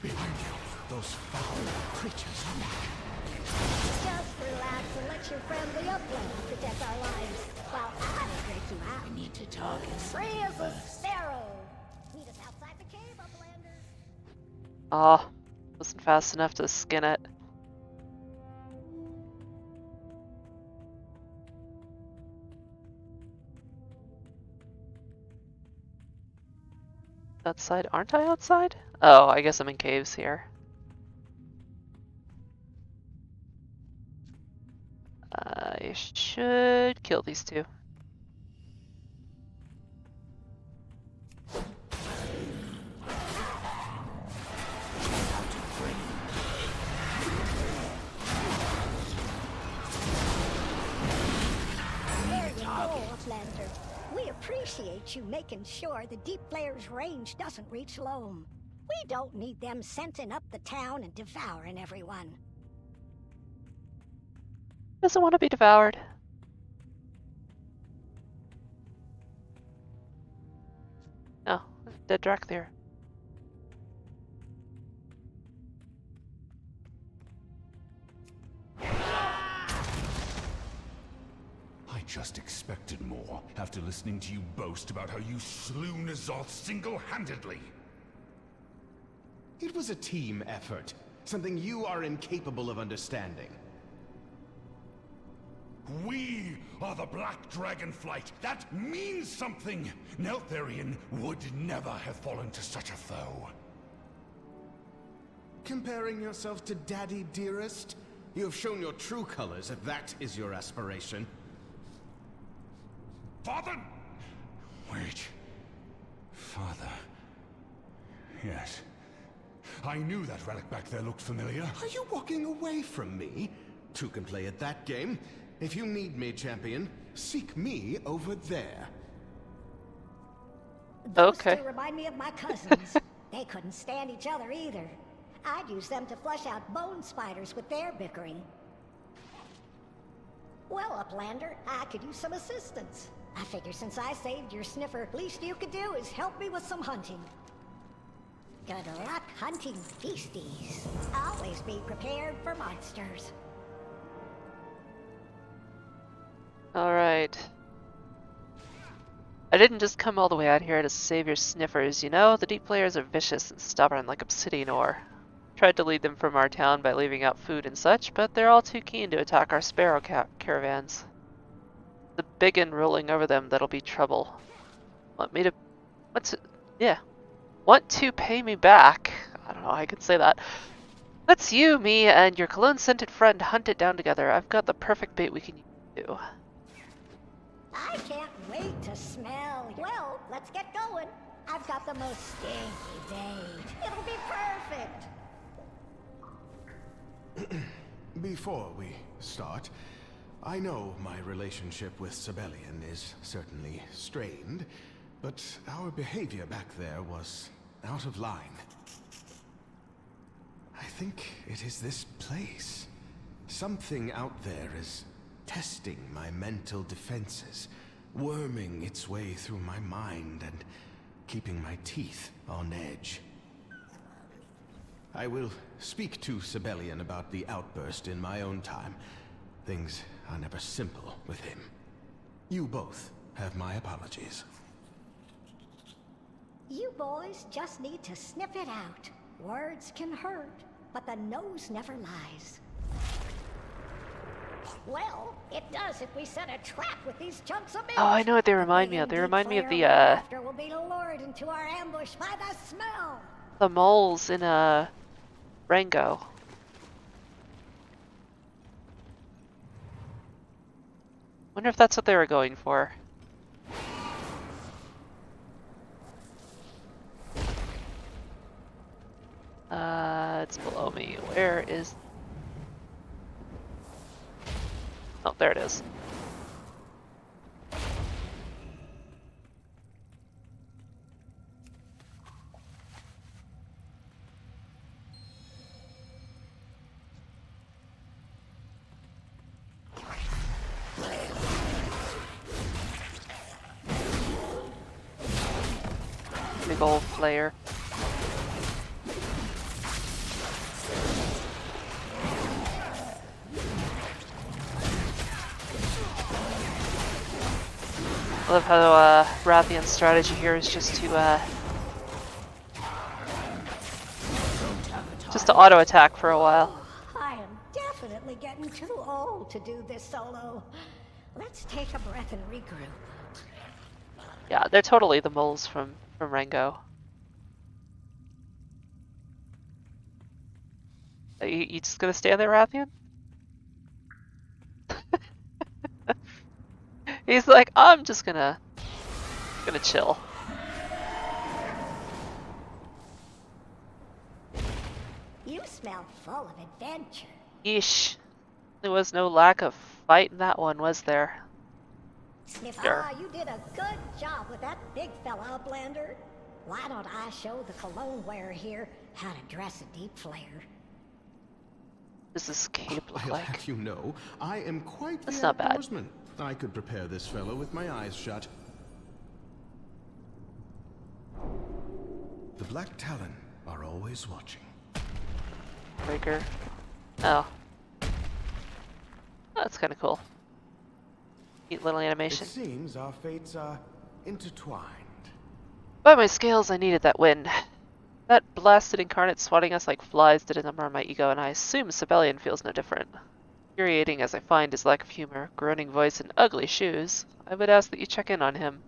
Behind you, those foul creatures are back. Just relax and let your friendly upland protect our lives, while I break you out. I need to target Free as a sparrow. Meet us outside the cave, uplander. Oh, wasn't fast enough to skin it. Outside? Aren't I outside? Oh, I guess I'm in caves here. I should kill these two. There you go, uplander. We appreciate you making sure the deep player's range doesn't reach Loam. We don't need them scenting up the town and devouring everyone. Doesn't want to be devoured. Oh, dead Drakthir. I just expected more after listening to you boast about how you slew N'Zoth single-handedly. It was a team effort, something you are incapable of understanding. We are the Black Dragonflight. That means something. Neltharion would never have fallen to such a foe. Comparing yourself to Daddy Dearest? You have shown your true colors if that is your aspiration. Father? Wait. Father. Yes. I knew that relic back there looked familiar. Are you walking away from me? Two can play at that game. If you need me, champion, seek me over there. Those Okay. two remind me of my cousins. They couldn't stand each other either. I'd use them to flush out bone spiders with their bickering. Well, Uplander, I could use some assistance. I figure since I saved your sniffer, least you could do is help me with some hunting. Good luck hunting beasties. Always be prepared for monsters. Alright. I didn't just come all the way out here to save your sniffers, you know? The deep players are vicious and stubborn like obsidian ore. Tried to lead them from our town by leaving out food and such, but they're all too keen to attack our sparrow caravans. The biggin rolling over them that'll be trouble. Want me to... Want to pay me back. I don't know how I can say that. Let's you, me, and your cologne-scented friend hunt it down together. I've got the perfect bait we can use. I can't wait to smell. Well, let's get going. I've got the most stinky bait. It'll be perfect. Before we start, I know my relationship with Sibelian is certainly strained, but our behavior back there was out of line. I think it is this place. Something out there is testing my mental defenses, worming its way through my mind and keeping my teeth on edge. I will speak to Sibelian about the outburst in my own time. Things are never simple with him. You both have my apologies. You boys just need to sniff it out. Words can hurt, but the nose never lies. Well, it does if we set a trap with these chunks of meat. Oh, I know what they remind me of. They remind me of the Will be lured into our ambush by the smell. The moles in Rango. Wonder if that's what they were going for. It's below me. Where is... Oh, there it is. Big old flare. I love how Rathian's strategy here is just to auto attack for a while. Oh, I am definitely getting too old to do this solo. Let's take a breath and regroup. Yeah, they're totally the moles from Rango. You just gonna stand there, Rathian? He's like, I'm just gonna chill. You smell full of adventure. Yeesh. There was no lack of fight in that one, was there? Sniffer, you did a good job with that big fella, Blender. Why don't I show the cologne wearer here how to dress a deep flare? Does this cape look I'll like? have you know, I am quite That's the not bad. outdoorsman. I could prepare this fellow with my eyes shut. The Black Talon are always watching. Breaker. Oh. That's kind of cool. Neat little animation. It seems our fates are intertwined. By my scales, I needed that win. That blasted incarnate swatting us like flies did a number on my ego, and I assume Sibelian feels no different. Infuriating as I find his lack of humor, groaning voice, and ugly shoes, I would ask that you check in on him.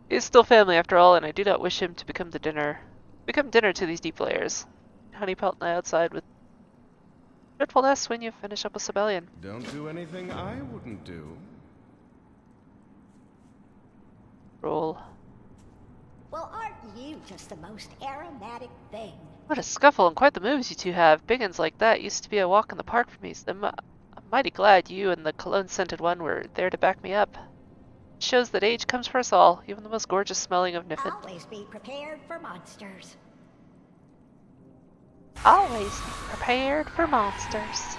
He is still family after all, and I do not wish him to become dinner to these deep layers. Honey pelt and I outside with dreadfulness when you finish up with Sibelian. Don't do anything I wouldn't do. Roll. Well, aren't you just the most aromatic thing? What a scuffle and quite the moves you two have. Big uns like that used to be a walk in the park for me, so I'm mighty glad you and the cologne-scented one were there to back me up. It shows that age comes for us all, even the most gorgeous smelling of Niffin. Always be prepared for monsters. Always be prepared for monsters.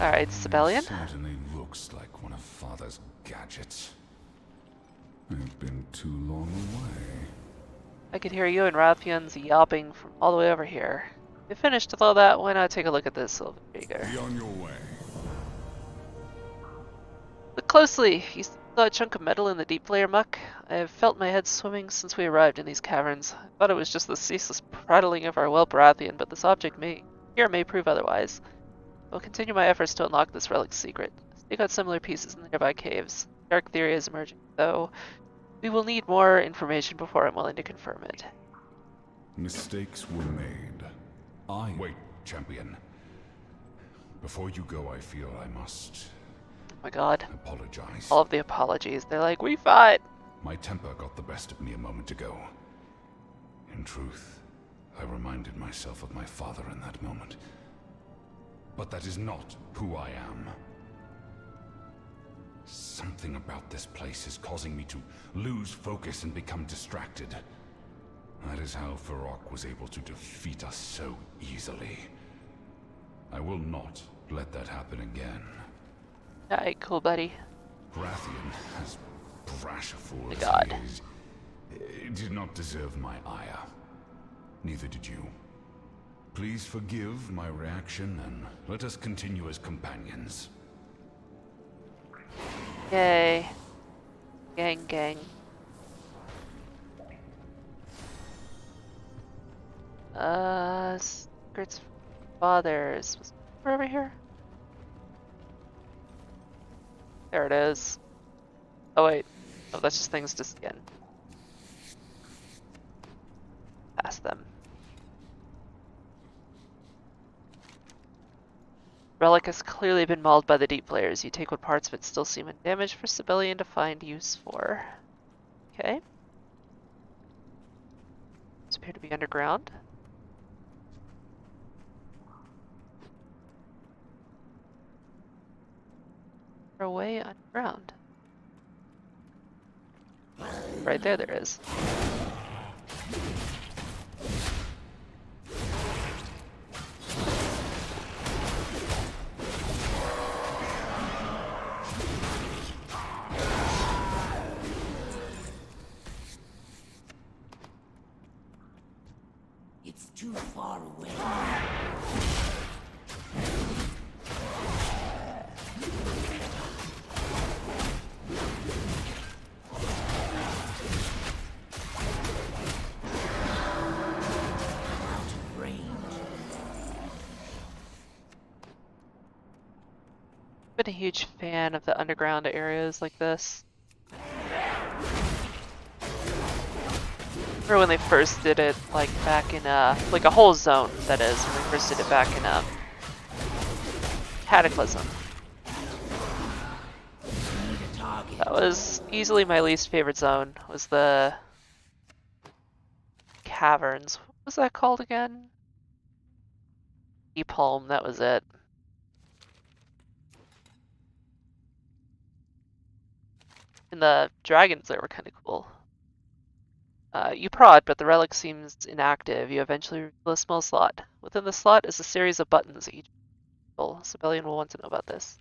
Alright, Sibelian. Certainly looks like one of Father's gadgets. I've been too long away. I could hear you and Rathian's yelping from all the way over here. If you finished with all that, why not take a look at this Silver Beaker? Be on your way. Look closely. You saw a chunk of metal in the deep layer muck? I have felt my head swimming since we arrived in these caverns. I thought it was just the ceaseless prattling of our whelp Rathian, but this object may prove otherwise. I will continue my efforts to unlock this relic's secret. Seek out similar pieces in the nearby caves. Dark theory is emerging, though we will need more information before I'm willing to confirm it. Mistakes were made. Wait, champion. Before you go, I feel I must Oh my god. apologize. All of the apologies. They're like, we fought! My temper got the best of me a moment ago. In truth, I reminded myself of my father in that moment. but that is not who I am. Something about this place is causing me to lose focus and become distracted. That is how Farok was able to defeat us so easily. I will not let that happen again. Alright, cool, buddy. Rathian, as brash a fool as God. he is, did not deserve my ire. Neither did you. Please forgive my reaction, and let us continue as companions. Yay. Gang, gang. Secrets Fathers. Was it over here? There it is. Oh wait. Oh, that's just things to skin. Past them. Relic has clearly been mauled by the deep layers. You take what parts of it still seem undamaged for Civilian to find use for. Okay. These appear to be underground. Away underground. Right there, there is. It's too far away. Been a huge fan of the underground areas like this. Remember when they first did it, like back in like a whole zone, that is, when they first did it back in Cataclysm. That was easily my least favorite zone, was the caverns. What was that called again? Epalm, that was it. And the dragons there were kind of cool. You prod, but the relic seems inactive. You eventually reveal a small slot. Within the slot is a series of buttons. Each civilian will want to know about this.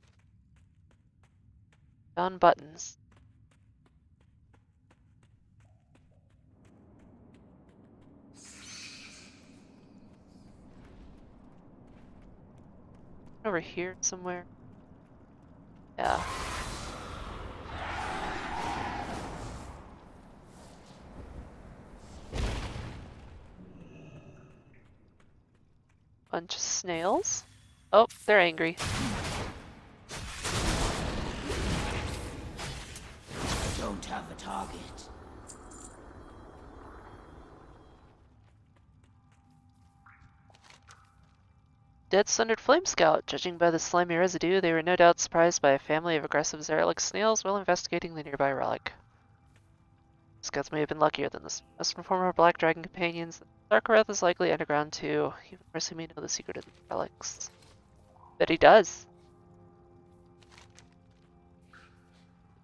Found buttons. Over here somewhere. Yeah. Bunch of snails. Oh, they're angry. Don't have a target. Dead Sundered Flame Scout. Judging by the slimy residue, they were no doubt surprised by a family of aggressive Zerlich snails while investigating the nearby relic. Scouts may have been luckier than this. As from former Black Dragon companions, Sarkareth is likely underground too, even worse who may know the secret of the relics. Bet he does.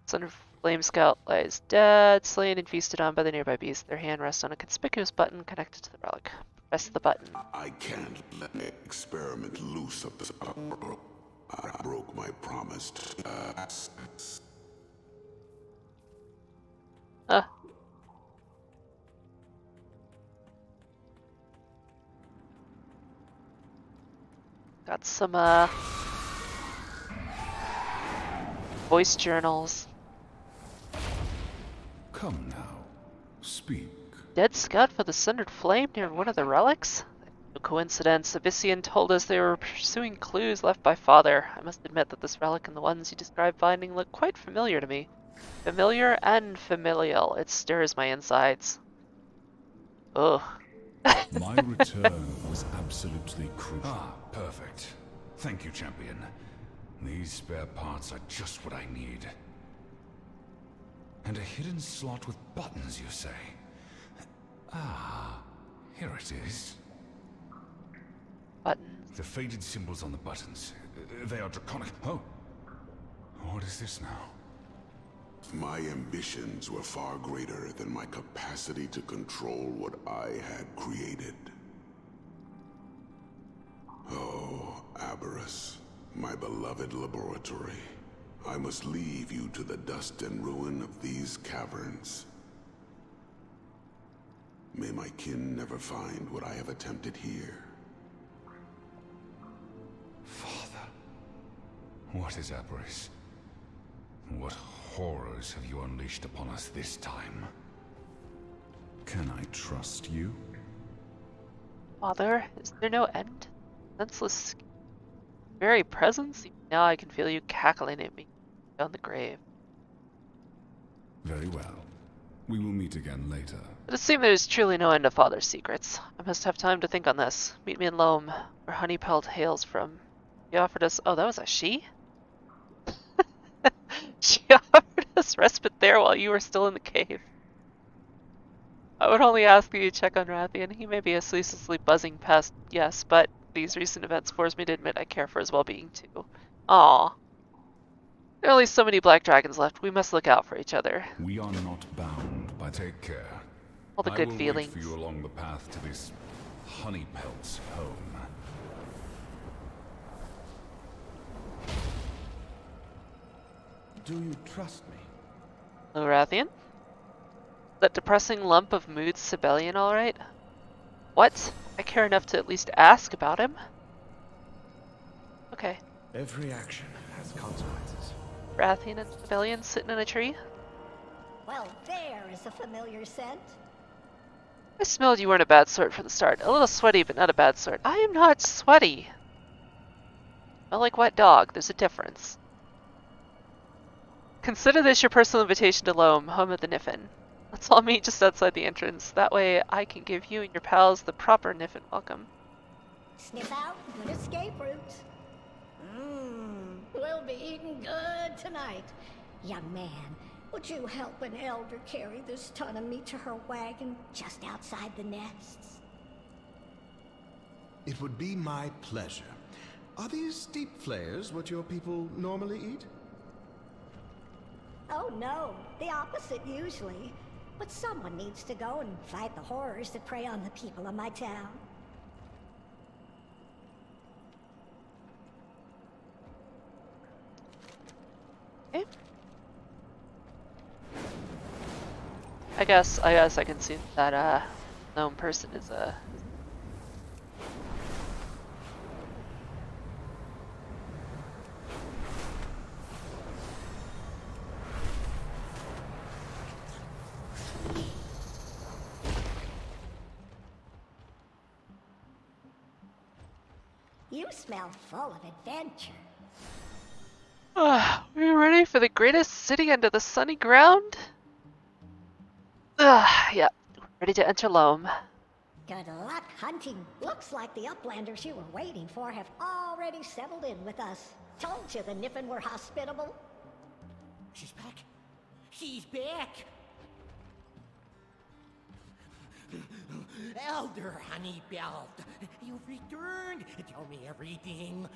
Sundered Flame Scout lies dead, slain and feasted on by the nearby beast. Their hand rests on a conspicuous button connected to the relic. Press the button. I can't let me experiment loose up this power. I broke my promise to Huh. Got some voice journals. Come now, speak. Dead scout for the Sundered Flame near one of the relics? No coincidence. Abyssian told us they were pursuing clues left by Father. I must admit that this relic and the ones you described finding look quite familiar to me. Familiar and familial. It stirs my insides. Ugh. My return was absolutely crucial. Ah, perfect. Thank you, champion. These spare parts are just what I need. And a hidden slot with buttons, you say? Ah, here it is. Buttons. The faded symbols on the buttons. They are draconic. Oh. What is this now? My ambitions were far greater than my capacity to control what I had created. Oh, Aberrus, my beloved laboratory. I must leave you to the dust and ruin of these caverns. May my kin never find what I have attempted here. Father. What is Aberrus? What horrors have you unleashed upon us this time? Can I trust you? Father, is there no end? Senseless, very presence? Now I can feel you cackling at me down the grave. Very well. We will meet again later. It seems there is truly no end to Father's secrets. I must have time to think on this. Meet me in Loam, where Honeypelt hails from. He offered us... Oh, that was a she? She offered us respite there while you were still in the cave. I would only ask you to check on Rathian. He may be ceaselessly buzzing past, yes, but these recent events force me to admit I care for his well-being too. Aww. There are only so many black dragons left. We must look out for each other. We are not bound, but take care. All the good I will feelings. wait for you along the path to this Honeypelt's home. Do you trust me? Hello, Rathian? That depressing lump of mood Sibelian alright? What? I care enough to at least ask about him? Okay. Every action has consequences. Rathian and Sibelian sitting in a tree? Well, there is a familiar scent. I smelled you weren't a bad sort from the start. A little sweaty, but not a bad sort. I am not sweaty. Smell like wet dog. There's a difference. Consider this your personal invitation to Loam, home of the Niffin. Let's all meet just outside the entrance. That way I can give you and your pals the proper Niffin welcome. Sniff out, good escape route. We'll be eating good tonight. Young man, would you help an elder carry this ton of meat to her wagon just outside the nests? It would be my pleasure. Are these deep flayers what your people normally eat? Oh no, the opposite usually. But someone needs to go and fight the horrors that prey on the people of my town. Okay. I guess I can see that known person is a You smell full of adventure. We're ready for the greatest city under the sunny ground? Yeah, ready to enter Loam. Good luck hunting. Looks like the uplanders you were waiting for have already settled in with us. Told you the Niffin were hospitable. She's back. She's back. Elder Honeybelt, you've returned. Tell me everything.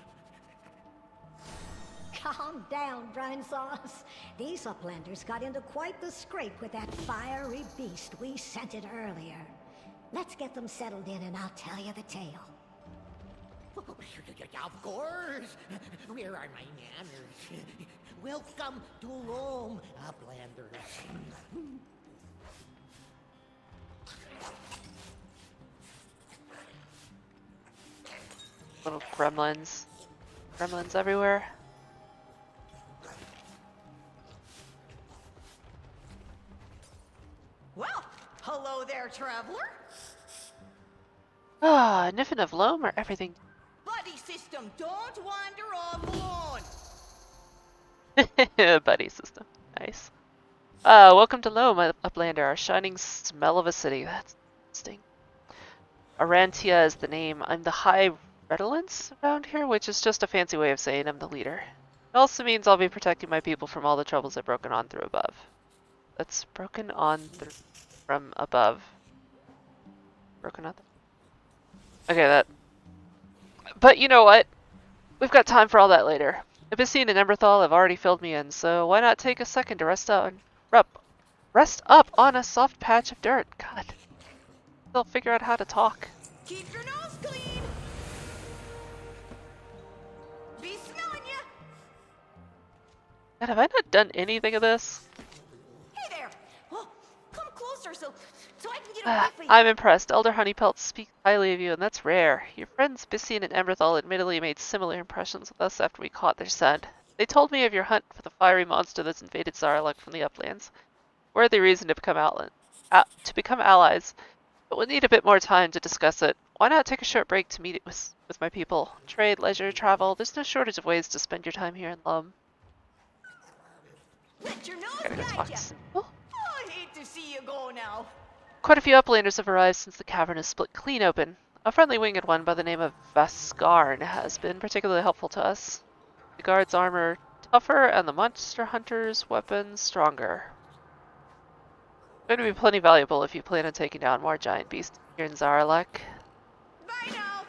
Calm down, Brine Sauce. These uplanders got into quite the scrape with that fiery beast we scented earlier. Let's get them settled in and I'll tell you the tale. Of course. Where are my manners? Welcome to Loam, uplanders. Little gremlins. Gremlins everywhere. Well, hello there, traveler. Niffin of Loam or everything. Buddy system, don't wander all alone. Buddy system. Nice. Welcome to Loam, Uplander, our shining smell of a city. That's interesting. Arantia is the name. I'm the High Redolence around here, which is just a fancy way of saying I'm the leader. It also means I'll be protecting my people from all the troubles I've broken on through above. That's broken on from above. Broken on. Okay, But you know what? We've got time for all that later. Abyssine and Emberthal have already filled me in, so why not take a second to rest up on a soft patch of dirt? God, they'll figure out how to talk. Keep your nose clean. Be smelling ya. God, have I not done anything of this? Hey there. Oh, come closer so I can get a whiff of you. I'm impressed. Elder Honeypelt speaks highly of you, and that's rare. Your friends Bissine and Emberthal admittedly made similar impressions with us after we caught their scent. They told me of your hunt for the fiery monster that's invaded Zaralek from the uplands. Worthy reason to become allies, but we'll need a bit more time to discuss it. Why not take a short break to meet with my people? Trade, leisure, travel, there's no shortage of ways to spend your time here in Lum. Let your nose Gotta go guide talk ya. to Simple. Oh, I hate to see you go now. Quite a few uplanders have arrived since the cavern is split clean open. A friendly winged one by the name of Vaskarn has been particularly helpful to us. The guard's armor tougher and the monster hunter's weapons stronger. Going to be plenty valuable if you plan on taking down more giant beasts here in Zaralek. Bye now.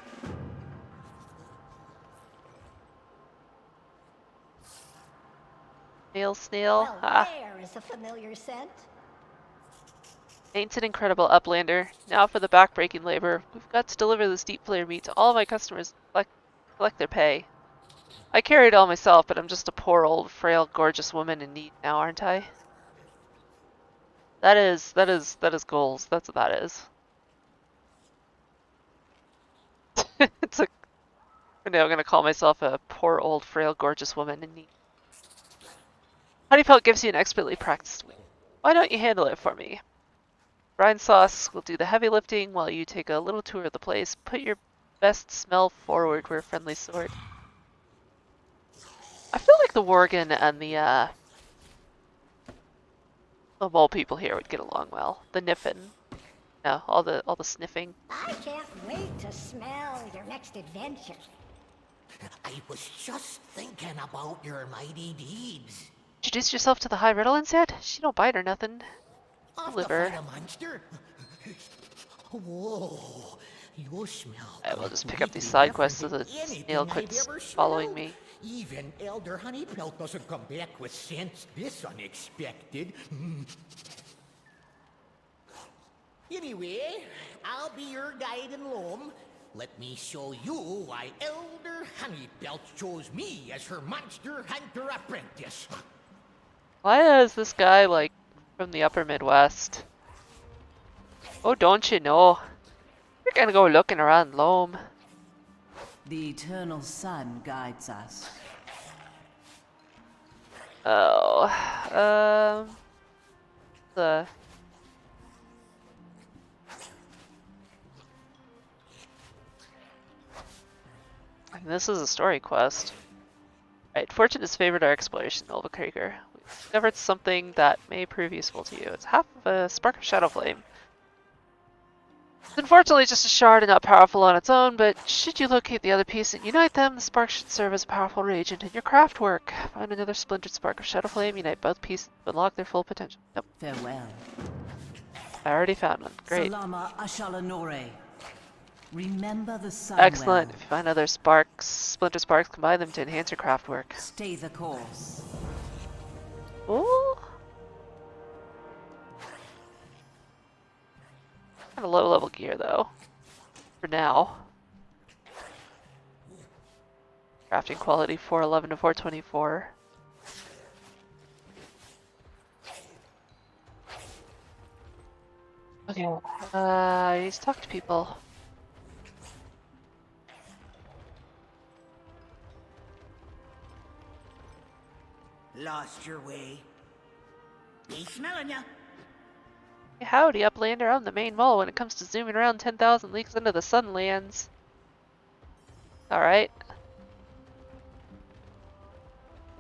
Snail. Well, there is a familiar scent. Ain't an incredible uplander. Now for the backbreaking labor. We've got to deliver this deep flare meat to all my customers and collect their pay. I carry it all myself, but I'm just a poor old, frail, gorgeous woman in need now, aren't I? That is goals. That's what that is. It's like, I'm gonna call myself a poor old, frail, gorgeous woman in need. Honeypelt gives you an expertly practiced wing. Why don't you handle it for me? Brine Sauce will do the heavy lifting while you take a little tour of the place. Put your best smell forward, we're a friendly sort. I feel like the Worgen and the mole people here would get along well. The Niffin. No, all the sniffing. I can't wait to smell your next adventure. I was just thinking about your mighty deeds. Introduce yourself to the High Riddlins yet? She don't bite or nothing. Liver. A monster? Whoa, you smell. I will just pick up these side quests so the snail quits following me. Even Elder Honeypelt doesn't come back with scents this unexpected. Anyway, I'll be your guide in Loam. Let me show you why Elder Honeypelt chose me as her monster hunter apprentice. Why is this guy, like, from the upper Midwest? Oh, don't you know? We're gonna go looking around Loam. The eternal sun guides us. Oh, this is a story quest. Right, fortune has favored our exploration, Nova Krieger. We've discovered something that may prove useful to you. It's half of a spark of shadow flame. It's unfortunately just a shard and not powerful on its own, but should you locate the other piece and unite them, the spark should serve as a powerful reagent in your craft work. Find another splintered spark of shadow flame, unite both pieces to unlock their full potential. Nope. Farewell. I already found one. Great. Salama Ashalanore. Remember the sun. Excellent. Well. If you find other sparks, splinter sparks, combine them to enhance your craft work. Stay the course. Ooh. Kind of low level gear though. For now. Crafting quality 411 to 424. Okay. I need to talk to people. Lost your way. Be smelling ya. Hey, howdy, Uplander. I'm the main mole when it comes to zooming around 10,000 leagues into the Sunlands. Alright.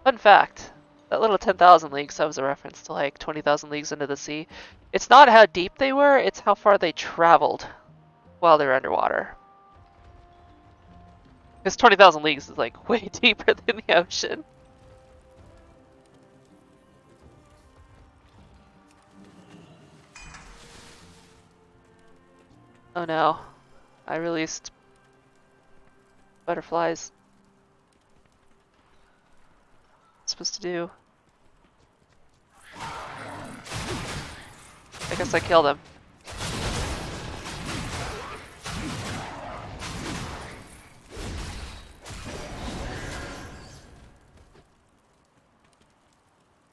Fun fact. That little 10,000 leagues, that was a reference to like 20,000 leagues into the sea. It's not how deep they were, it's how far they traveled while they're underwater. Because 20,000 leagues is like way deeper than the ocean. Oh no. I released butterflies. What's supposed to do? I guess I killed him.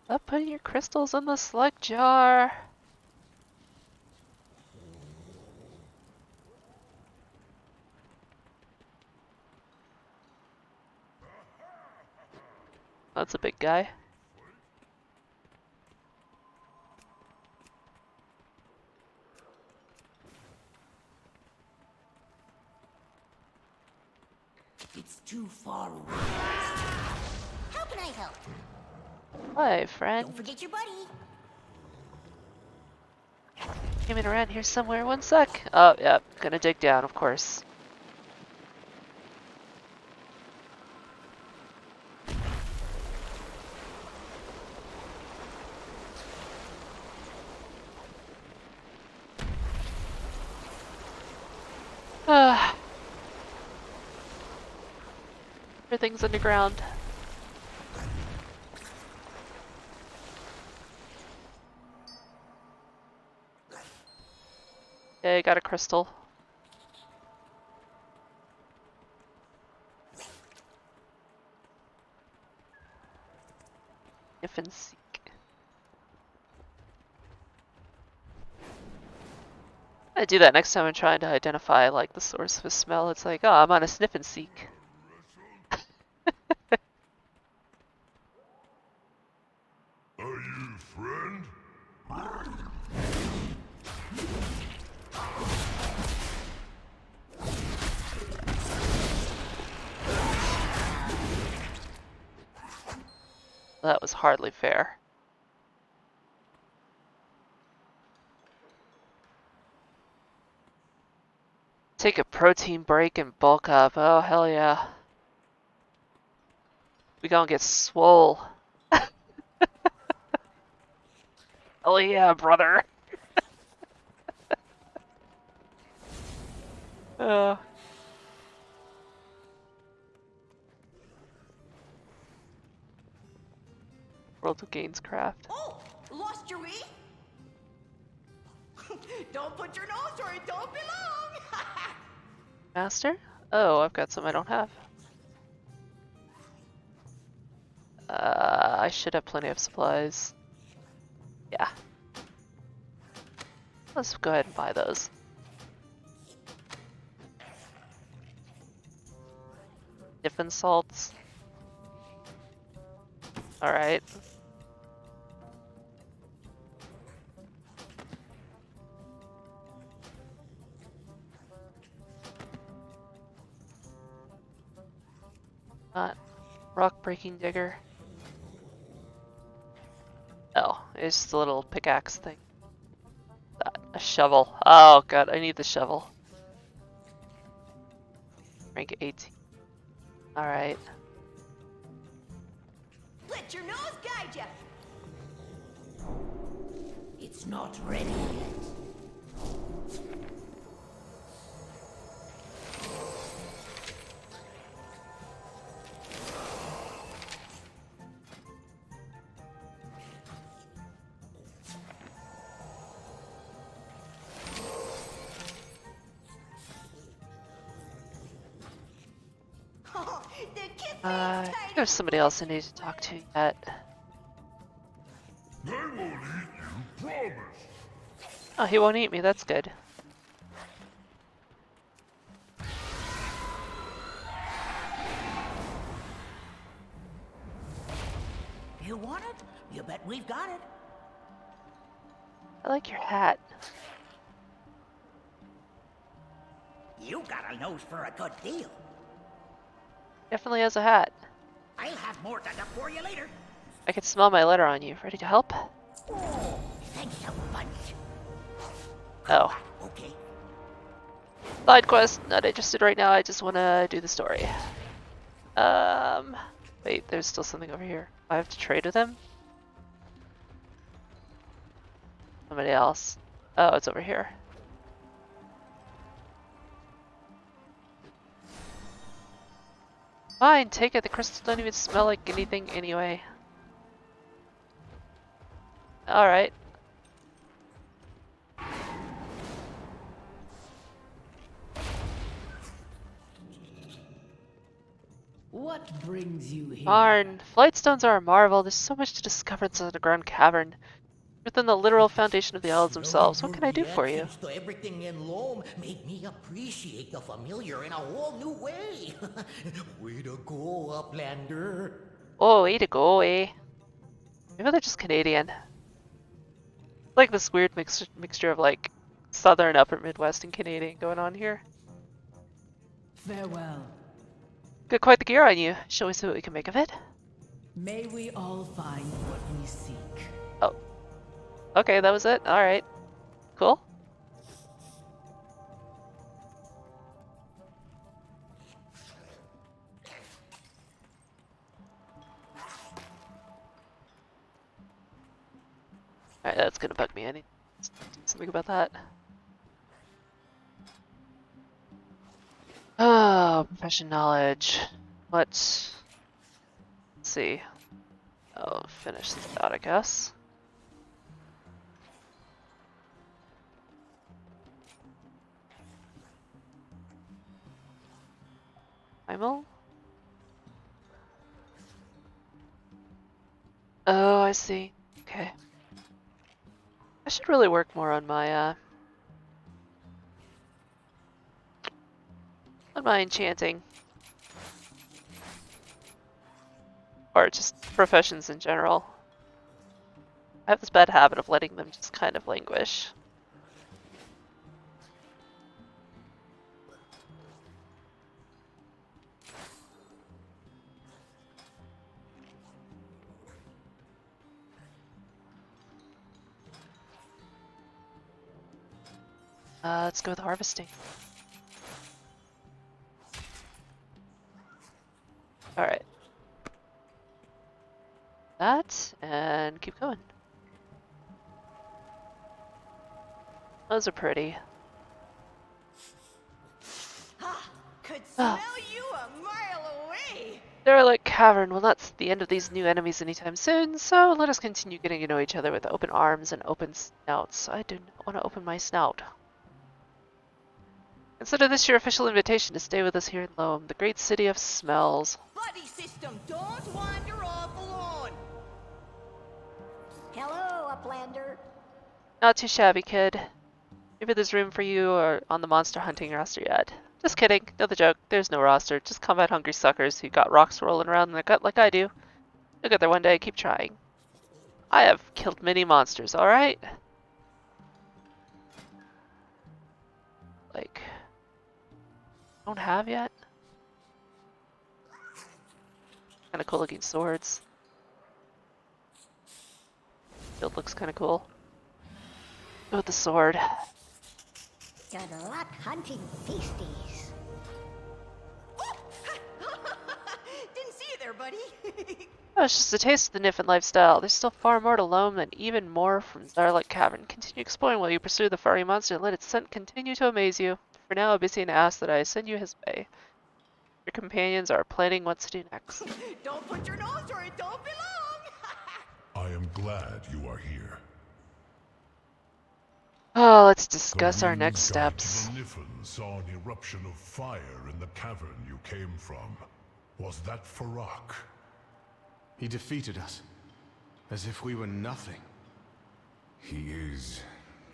Stop putting your crystals in the slug jar. That's a big guy. It's too far away. How can I help? Hi, friend. Don't forget your buddy. Coming around here somewhere. One sec. Oh, yeah. Gonna dig down, of course. Everything's underground. Okay, got a crystal. If and seek. I do that next time I'm trying to identify like the source of a smell. It's like, oh, I'm on a sniff and seek. Are you friend? That was hardly fair. Take a protein break and bulk up. Oh, hell yeah. We gonna get swole. Hell yeah, brother. World of Gainscraft. Oh, lost your way? Don't put your nose where it don't belong. Master? Oh, I've got some I don't have. I should have plenty of supplies. Yeah. Let's go ahead and buy those. Dippin' salts. Alright. Rock breaking digger. Oh, it's just a little pickaxe thing. A shovel. Oh god, I need the shovel. Rank 18. Alright. Let your nose guide ya. It's not ready yet. I think there's somebody else I need to talk to yet. I won't eat you, promise. Oh, he won't eat me, that's good. You want it? You bet we've got it. I like your hat. You got a nose for a good deal. Definitely has a hat. I'll have more done up for you later. I can smell my letter on you. Ready to help? Oh, thanks a bunch. Oh. Okay. Side quest, not interested right now. I just want to do the story. Wait, there's still something over here. I have to trade with him? Somebody else. Oh, it's over here. Fine, take it. The crystals don't even smell like anything anyway. Alright. What brings you here? Darn. Flight stones are a marvel. There's so much to discover inside the ground cavern. Within the literal foundation of the elves themselves. What can I do for you? Reactions to everything in Loam made me appreciate the familiar in a whole new way. Way to go, Uplander. Oh, way to go, eh? Maybe they're just Canadian. Like this weird mixture of like Southern, Upper Midwest, and Canadian going on here. Farewell. Got quite the gear on you. Shall we see what we can make of it? May we all find what we seek. Oh. Okay, that was it? Alright. Cool. Alright, that's gonna bug me. I need to do something about that. Oh, profession knowledge. Let's see. Oh, finish this out, I guess. Primal? Oh, I see. Okay. I should really work more on my enchanting. Or just professions in general. I have this bad habit of letting them just kind of languish. Let's go with harvesting. Alright. That, and keep going. Those are pretty. Could smell you a mile away. Derelict Cavern. Well, that's the end of these new enemies anytime soon, so let us continue getting to know each other with open arms and open snouts. I do not want to open my snout. Consider this your official invitation to stay with us here in Loam, the great city of smells. Buddy system, don't wander off alone. Hello, Uplander. Not too shabby, kid. Maybe there's room for you or on the monster hunting roster yet. Just kidding. Know the joke. There's no roster. Just combat hungry suckers who got rocks rolling around in their gut like I do. You'll get there one day. Keep trying. I have killed many monsters, alright? Like... don't have yet? Kinda cool looking swords. Build looks kinda cool. Go with the sword. Good luck hunting beasties. Didn't see you there, buddy. Oh, it's just a taste of the Niffin lifestyle. There's still far more to Loam and even more from Zarlek Cavern. Continue exploring while you pursue the furry monster and let its scent continue to amaze you. For now, Abyssian asks that I send you his way. Your companions are planning what to do next. Don't put your nose where it don't belong. I am glad you are here. Oh, let's discuss our next The guide to steps. the Niffin saw an eruption of fire in the cavern you came from. Was that Farak? He defeated us, as if we were nothing. He is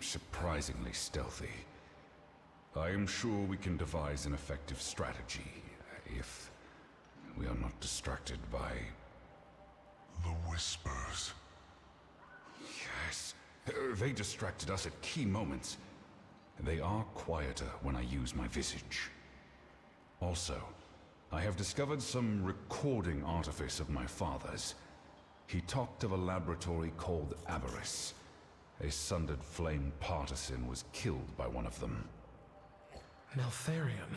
surprisingly stealthy. I am sure we can devise an effective strategy, if we are not distracted by... the Whispers. Yes, they distracted us at key moments. They are quieter when I use my visage. Also, I have discovered some recording artifice of my father's. He talked of a laboratory called Avarice. A sundered flame partisan was killed by one of them. Neltharion.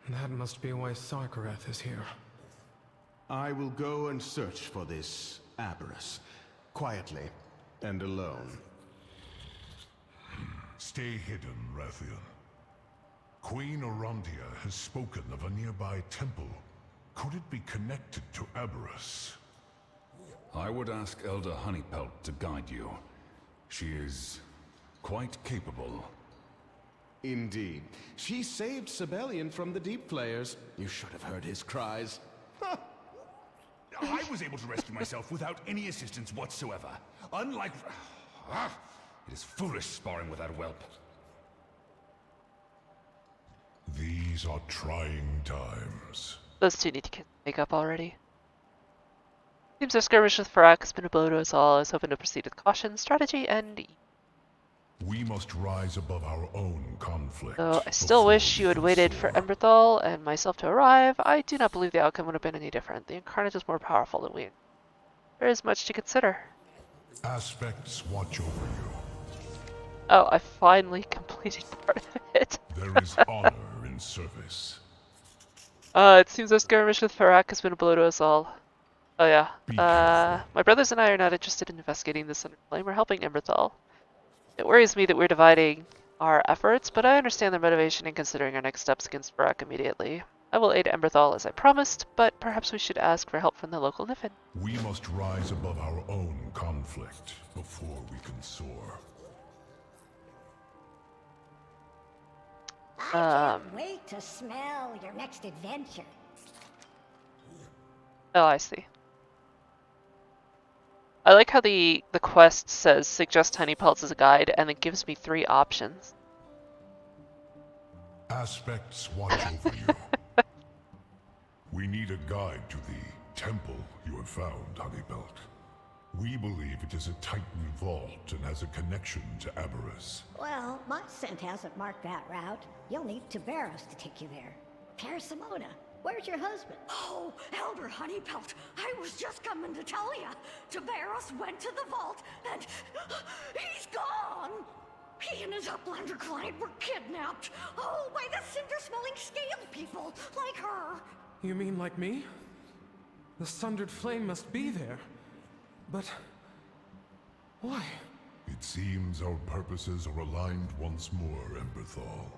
That must be why Sarkareth is here. I will go and search for this Avarice, quietly and alone. Stay hidden, Rathian. Queen Orontia has spoken of a nearby temple Could it be connected to Aberrus? I would ask Elder Honeypelt to guide you. She is quite capable. Indeed. She saved Sibelian from the Deep Flayers. You should have heard his cries. I was able to rescue myself without any assistance whatsoever. Unlike... It is foolish sparring with that whelp. These are trying times. Those two need to make up already. Seems our skirmish with Farak has been a blow to us all. I was hoping to proceed with caution, strategy, and... We must rise above our own conflict. Though I still wish you had waited for Emberthal and myself to arrive, I do not believe the outcome would have been any different. The Incarnate is more powerful than we. There is much to consider. Aspects watch over you. Oh, I finally completed part of it. There is honor in service. It seems our skirmish with Farak has been a blow to us all. Oh yeah. My brothers and I are not interested in investigating this under flame or helping Emberthal. It worries me that we're dividing our efforts, but I understand their motivation in considering our next steps against Farak immediately. I will aid Emberthal as I promised, but perhaps we should ask for help from the local Niffin. We must rise above our own conflict before we can soar. I can't wait to smell your next adventure. Oh, I see. I like how the quest says suggest tiny pelts as a guide and it gives me 3 options. Aspects watch over you. We need a guide to the temple you have found, Honeybelt. We believe it is a Titan vault and has a connection to Aberrus. Well, my scent hasn't marked that route. You'll need Tiberos to take you there. Parasimona, where's your husband? Oh, Elder Honeypelt, I was just coming to tell ya. Tiberos went to the vault, and he's gone! He and his Uplander client were kidnapped. Oh, by the cinder-smelling scale people, like her. You mean like me? The Sundered Flame must be there. But... why? It seems our purposes are aligned once more, Emberthal.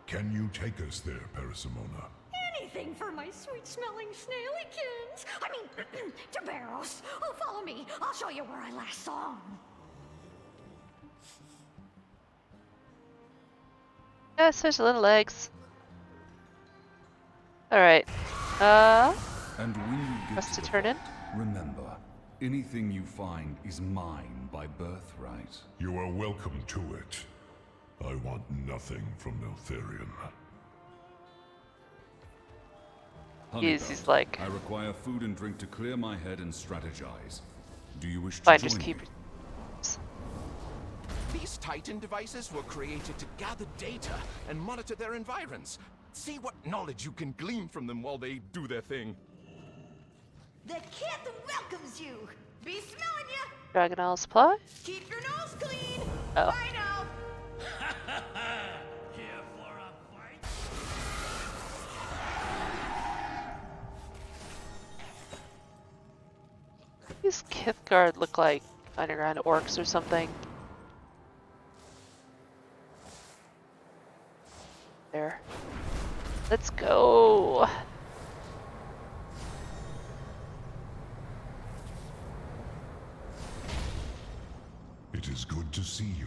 Can you take us there, Parasimona? Anything for my sweet-smelling snailykins. I mean, Tiberos. Oh, follow me. I'll show you where I last saw him. Yeah, such little legs. Alright. And when you get Press to the turn in. vault, remember, anything you find is mine by birthright. You are welcome to it. I want nothing from Neltharion. He's like... I require food and drink to clear my head and strategize. Do you wish to Finders join keepers. me? These Titan devices were created to gather data and monitor their environs. See what knowledge you can glean from them while they do their thing. The kid welcomes you. Be smelling ya. Dragon Isle supply? Keep your nose clean. Oh. Bye now. Here for a fight? These Kithgard look like underground orcs or something. There. Let's go. It is good to see you.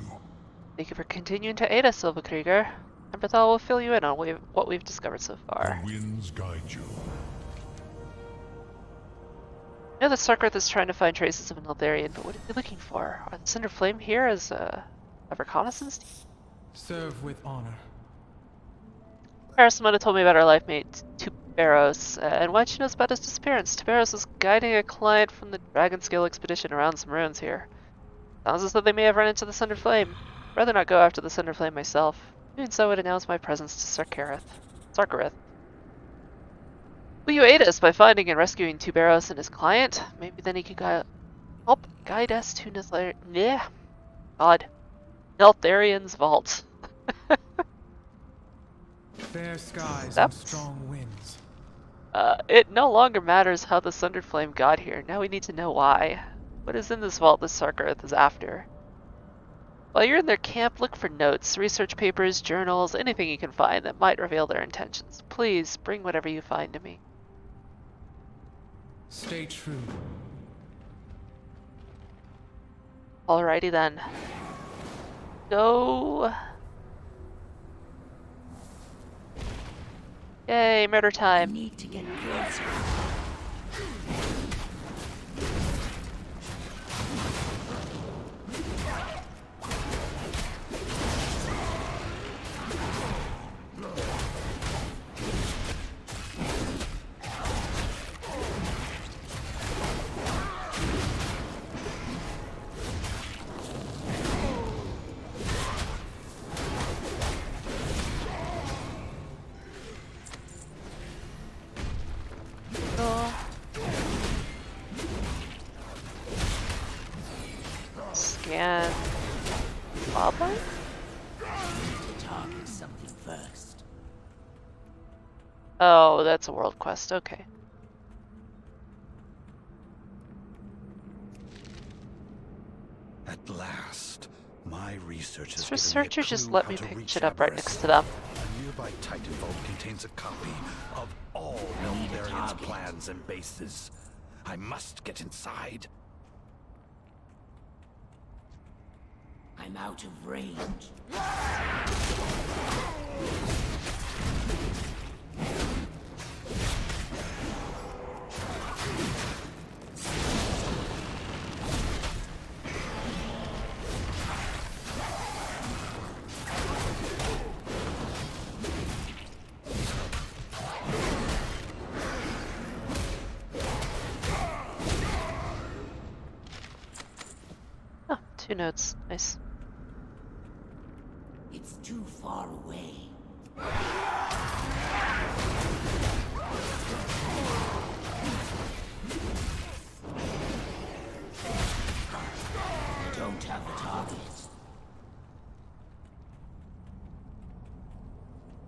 Thank you for continuing to aid us, Silva Krieger. Emberthal will fill you in on what we've discovered so far. The winds guide you. I know that Sarkarth is trying to find traces of an Eltharion, but what is he looking for? Are the Cinder Flame here as a reconnaissance team? Serve with honor. Parasimona told me about our life mate, Tiberos, and what she knows about his disappearance. Tiberos was guiding a client from the Dragon Scale expedition around some ruins here. Sounds as though they may have run into the Cinder Flame. I'd rather not go after the Cinder Flame myself. Doing so would announce my presence to Sarkarth. Will you aid us by finding and rescuing Tiberos and his client? Maybe then he could help guide us to Neltharion's vault. Fair skies and That's... strong winds. It no longer matters how the Sundered Flame got here. Now we need to know why. What is in this vault that Sarkarth is after? While you're in their camp, look for notes, research papers, journals, anything you can find that might reveal their intentions. Please, bring whatever you find to me. Stay true. Alrighty then. Go. Yay, murder I time. need to get closer. Scan wildlife? Target something first. Oh, that's a world quest. Okay. At last, my research has This given me a researcher just clue let how me to pick reach shit up right Everest. next to them. A nearby Titan Vault contains a copy of all Neltharian's plans and bases. I must get inside. I'm out of range. Oh, 2 notes. Nice. It's too far away. I don't have a target.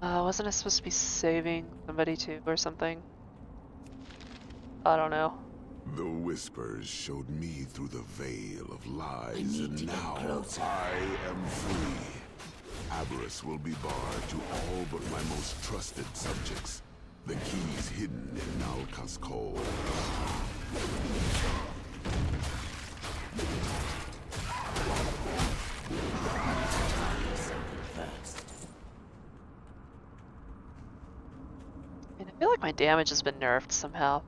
Wasn't I supposed to be saving somebody too or something? I don't know. The whispers showed me through the veil of lies, need to and get now closer. I am free. Avarice will be barred to all but my most trusted subjects. The key's hidden in Nalka's Call. And I feel like my damage has been nerfed somehow.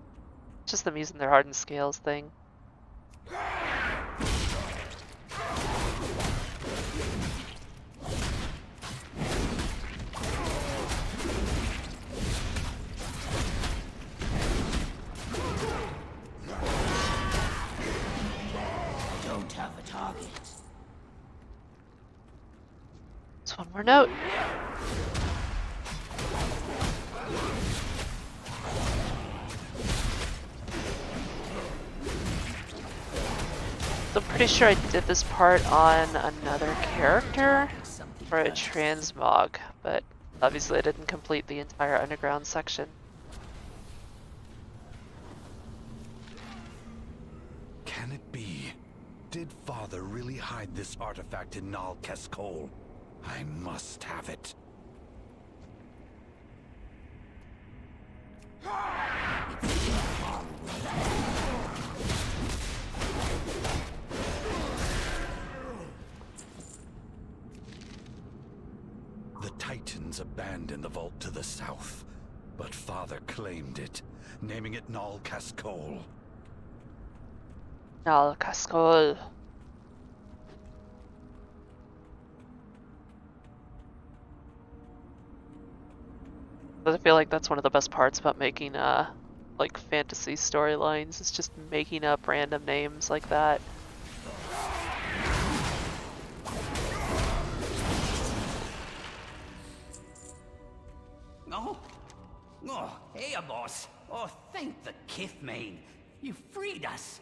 It's just them using their hardened scales thing. I don't have a target. Just one more note. So I'm pretty sure I did this part on another character for a transmog, but obviously I didn't complete the entire underground section. Can it be? Did Father really hide this artifact in Nal Keskol? I must have it. The Titans abandoned the vault to the south, but Father claimed it, naming it Nal Keskol. Nal Cascol. I feel like that's one of the best parts about making like fantasy storylines, is just making up random names like that. Oh? Oh, hey, boss. Oh, thank the Kithmane. You freed us.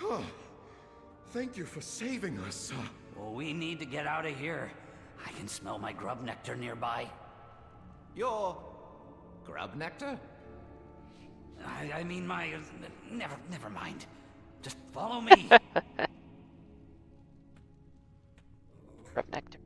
Oh, thank you for saving us. Well, we need to get out of here. I can smell my grub nectar nearby. Your grub nectar? I mean my... never mind. Just follow me. Grub nectar.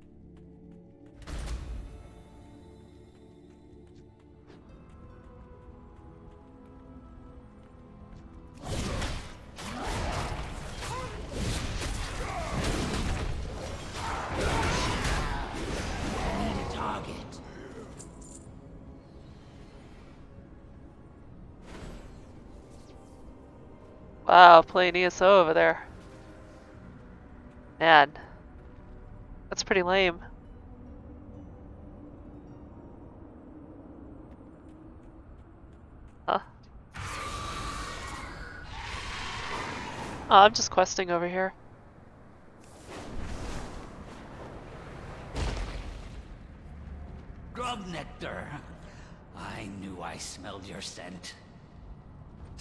Wow, playing ESO over there. Man, that's pretty lame. Huh? Oh, I'm just questing over here. Grub nectar. I knew I smelled your scent.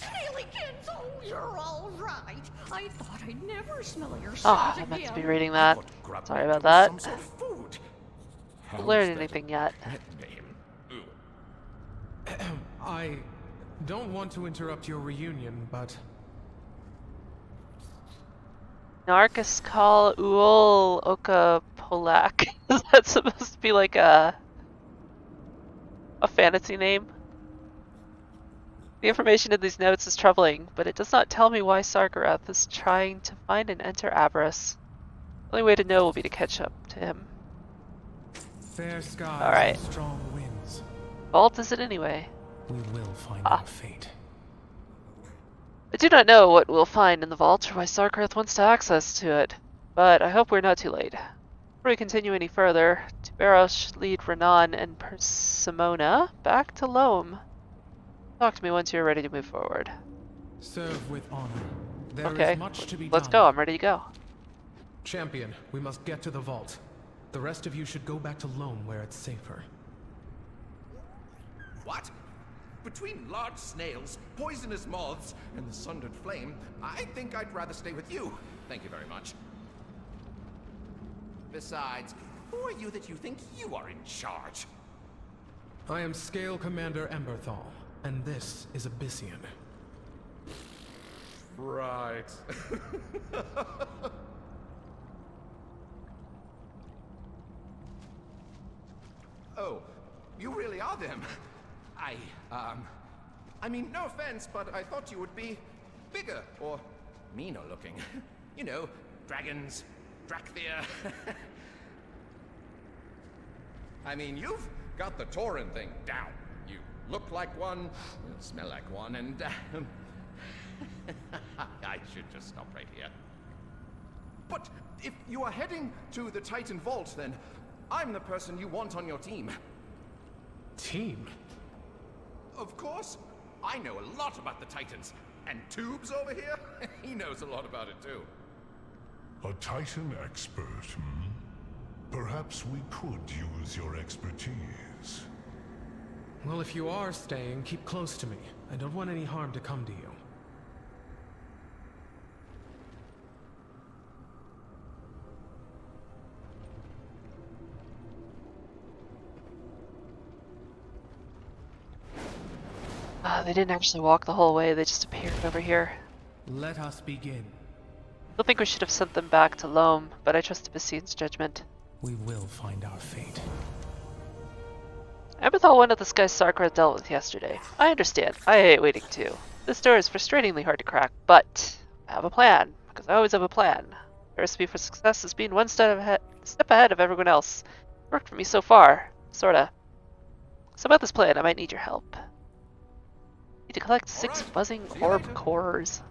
Haley-kins, oh, you're all right. I thought I'd never smell your scent Oh, I meant to be reading that. Sorry about that. Some sort of food. Haven't learned anything yet. I don't want to interrupt your reunion, but Narcus call Uol Oka Polak. Is that supposed to be like a fantasy name? The information in these notes is troubling, but it does not tell me why Sargarath is trying to find and enter Aberrus. The only way to know will be to catch up to him. fair skies Alright. and strong winds. Vault is it anyway? We will find our fate. I do not know what we'll find in the vault or why Sargarath wants to access to it, but I hope we're not too late. Before we continue any further, Tiberos should lead Renan and Persimona back to Loam. Talk to me once you're ready to move forward. Serve with honor. There Okay, is much to be let's done. go. I'm ready to go. Champion, we must get to the vault. The rest of you should go back to Loam where it's safer. What? Between large snails, poisonous moths, and the sundered flame, I think I'd rather stay with you. Thank you very much. Besides, who are you that you think you are in charge? I am Scale Commander Emberthal, and this is Abyssian. Right. Oh, you really are them. I mean, no offense, but I thought you would be bigger or meaner looking. You know, dragons, Drakthir. I mean, you've got the Tauren thing down. You look like one, you smell like one, and I should just stop right here. But if you are heading to the Titan Vault, then I'm the person you want on your team. Team? Of course. I know a lot about the Titans. And Tubes over here, he knows a lot about it too. A Titan expert, hmm? Perhaps we could use your expertise. Well, if you are staying, keep close to me. I don't want any harm to come to you. They didn't actually walk the whole way, they just appeared over here. Let us begin. I don't think we should have sent them back to Loam, but I trust Abyssian's judgment. We will find our fate. Aberthal wanted this guy Sarkarath dealt with yesterday. I understand. I hate waiting too. This door is frustratingly hard to crack, but I have a plan, because I always have a plan. The recipe for success is being one step ahead of everyone else. It worked for me so far, sorta. So about this plan, I might need your help. Need to collect 6 buzzing orb cores.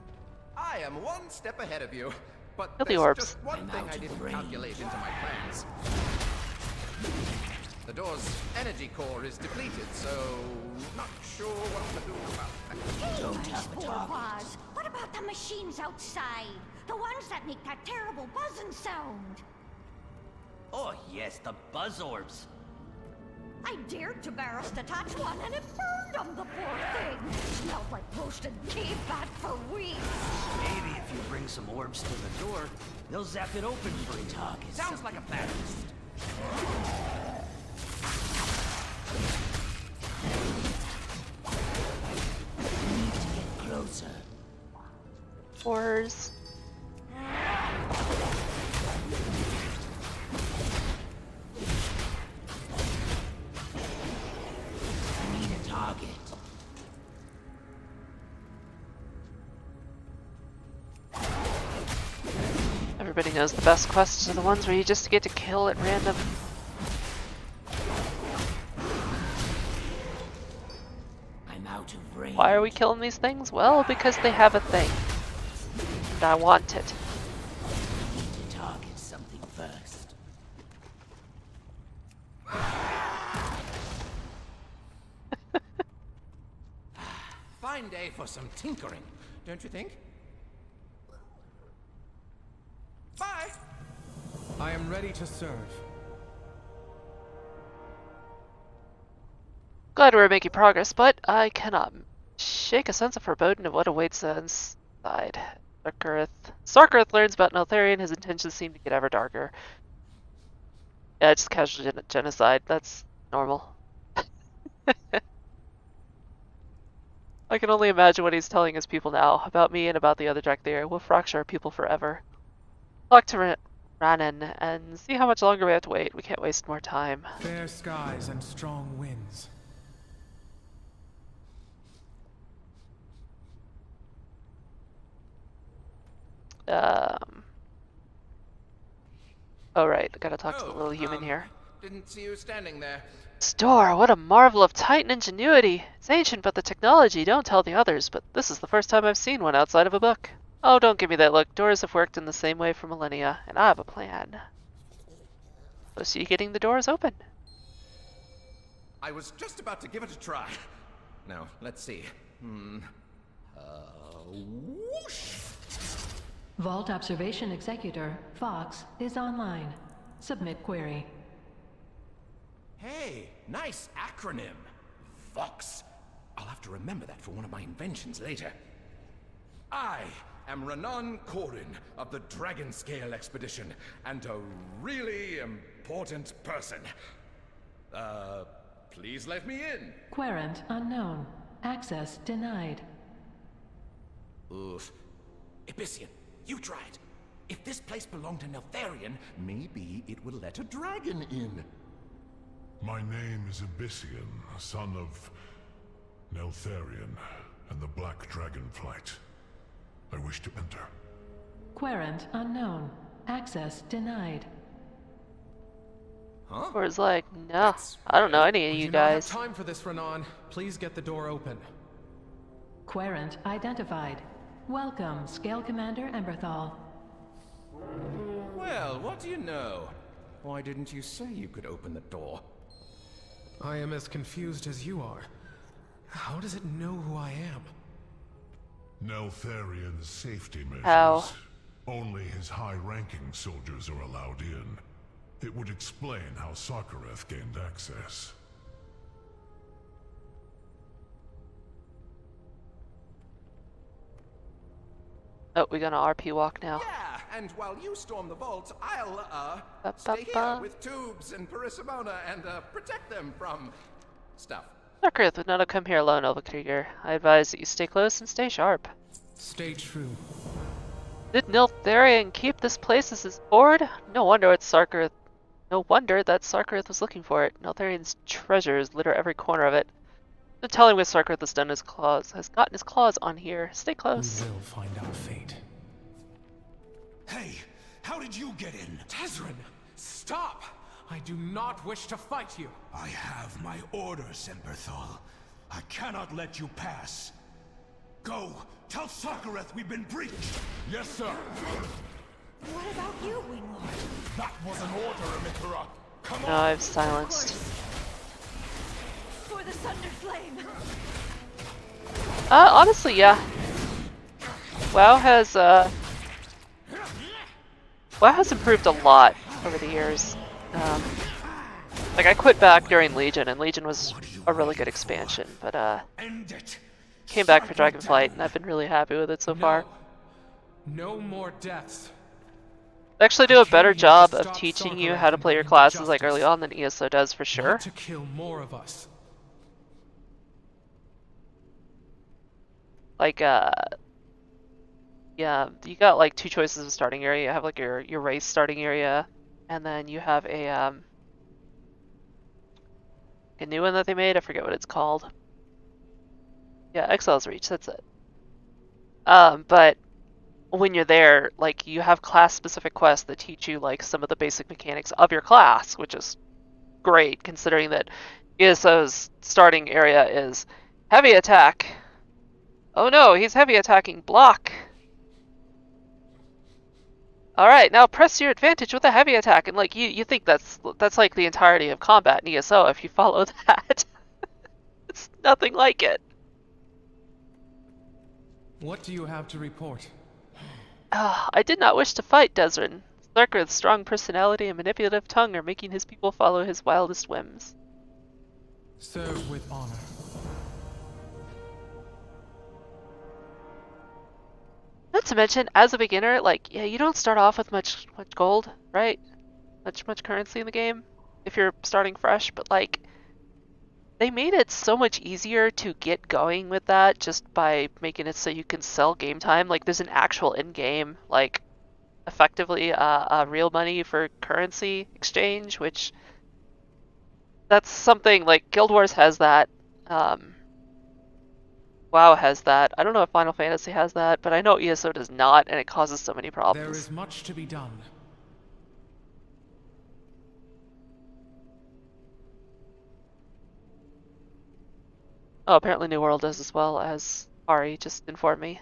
I am one step ahead of you, but Kill the there's orbs. just one thing I didn't calculate into my plans. The door's energy core is depleted, so not sure what to do about that. Hey, nice bourgeois. What about the machines outside? The ones that make that terrible buzzing sound? Oh yes, the buzz orbs. I dared Tiberos to touch one and it burned him, the poor thing. Smelled like roasted cave fat for weeks. Maybe if you bring some orbs to the door, they'll zap it open for you. Sounds like a plan. Need to get closer. Ores. Need a target. Everybody knows the best quests are the ones where you just get to kill at random. I'm out of range. Why are we killing these things? Well, because they have a thing. and I want it. Target something first. Fine day for some tinkering, don't you think? Bye! I am ready to serve. Glad we're making progress, but I cannot shake a sense of foreboding of what awaits us inside. Sarkareth learns about Neltharion, his intentions seem to get ever darker. Yeah, just casual genocide. That's normal. I can only imagine what he's telling his people now, about me and about the other Drakthir. We'll fracture our people forever. Talk to Ranen and see how much longer we have to wait. We can't waste more time. Fair skies and strong winds. Oh right, I gotta talk to the little human here. Didn't see you standing there. This door, what a marvel of Titan ingenuity! It's ancient, but the technology, don't tell the others, but this is the first time I've seen one outside of a book. Oh, don't give me that look. Doors have worked in the same way for millennia, and I have a plan. So see you getting the doors open. I was just about to give it a try. Now, let's see. Whoosh! Vault Observation Executor, Fox, is online. Submit query. Hey, nice acronym. Vox. I'll have to remember that for one of my inventions later. I am Renan Corin of the Dragon Scale Expedition, and a really important person. Please let me in. Querent unknown. Access denied. Oof. Abyssian, you try it. If this place belonged to Neltharion, maybe it would let a dragon in. My name is Abyssian, son of Neltharion and the Black Dragonflight. I wish to enter. Querent unknown. Access denied. Huh? Or it's like, no, I don't know any of you guys. We do not have time for this, Renan. Please get the door open. Querent identified. Welcome, Scale Commander Emberthal. Well, what do you know? Why didn't you say you could open the door? I am as confused as you are. How does it know who I am? Neltharion's safety measures. How? Only his high-ranking soldiers are allowed in. It would explain how Sarkareth gained access. Oh, we gonna RP walk now. Yeah, and while you storm the vault, I'll, stay here with Tubes and Parissimona and, protect them from stuff. Sarkareth would not have come here alone, Elvakrieger. I advise that you stay close and stay sharp. Stay true. Did Neltharion keep this place as his hoard? No wonder that Sarkareth was looking for it. Neltharion's treasures litter every corner of it. No telling what Sarkareth has gotten his claws on here. Stay close. We will find our fate. Hey, how did you get in? Tezrin, stop! I do not wish to fight you. I have my orders, Emberthal. I cannot let you pass. Go, tell Sarkareth we've been breached. Yes, sir. What about you, Winglord? That was an order, Emithra. Come No, on. I've silenced. For the Thunder Flame. Honestly, yeah. WoW has improved a lot over the years. Like I quit back during Legion, and Legion was a really good expansion, but came back for Dragonflight, and I've been really happy with it so far. No more deaths. They actually do a better job of teaching you how to play your classes like early on than ESO does for sure. To kill more of us. Like yeah, you got like two choices of starting area. You have like your race starting area, and then you have a new one that they made. I forget what it's called. Yeah, Exile's Reach. That's it. But when you're there, like you have class-specific quests that teach you like some of the basic mechanics of your class, which is great considering that ESO's starting area is heavy attack. Oh no, he's heavy attacking block. All right, now press your advantage with a heavy attack, and like you think that's like the entirety of combat in ESO. If you follow that, it's nothing like it. What do you have to report? I did not wish to fight Desrin. Sarkareth's strong personality and manipulative tongue are making his people follow his wildest whims. Serve with honor. Not to mention, as a beginner, like, yeah, you don't start off with much gold, right? Much currency in the game if you're starting fresh, but like, they made it so much easier to get going with that just by making it so you can sell game time. Like, there's an actual in-game, like, effectively real money for currency exchange, which that's something like Guild Wars has that. WoW has that. I don't know if Final Fantasy has that, but I know ESO does not, and it causes so many problems. There is much to be done. Oh, apparently New World does as well, as Ari just informed me.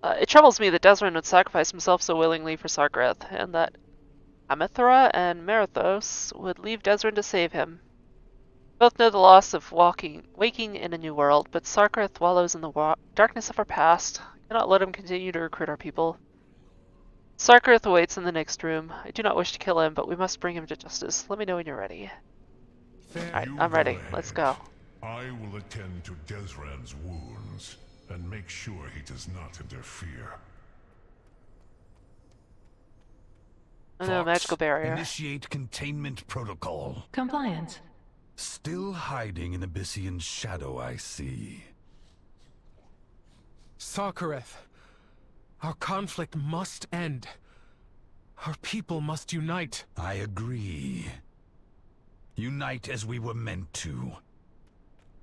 It troubles me that Desrin would sacrifice himself so willingly for Sarkareth, and that Amithra and Merathos would leave Desrin to save him. Both know the loss of waking in a new world, but Sarkareth wallows in the darkness of our past. I cannot let him continue to recruit our people. Sarkareth awaits in the next room. I do not wish to kill him, but we must bring him to justice. Let me know when you're ready. Alright, I'm ready. Let's go. I will attend to Desran's wounds and make sure he does not interfere. Oh no, magical barrier. Initiate containment protocol. Compliance. Still hiding in Abyssian's shadow, I see. Sarkareth, our conflict must end. Our people must unite. I agree. Unite as we were meant to.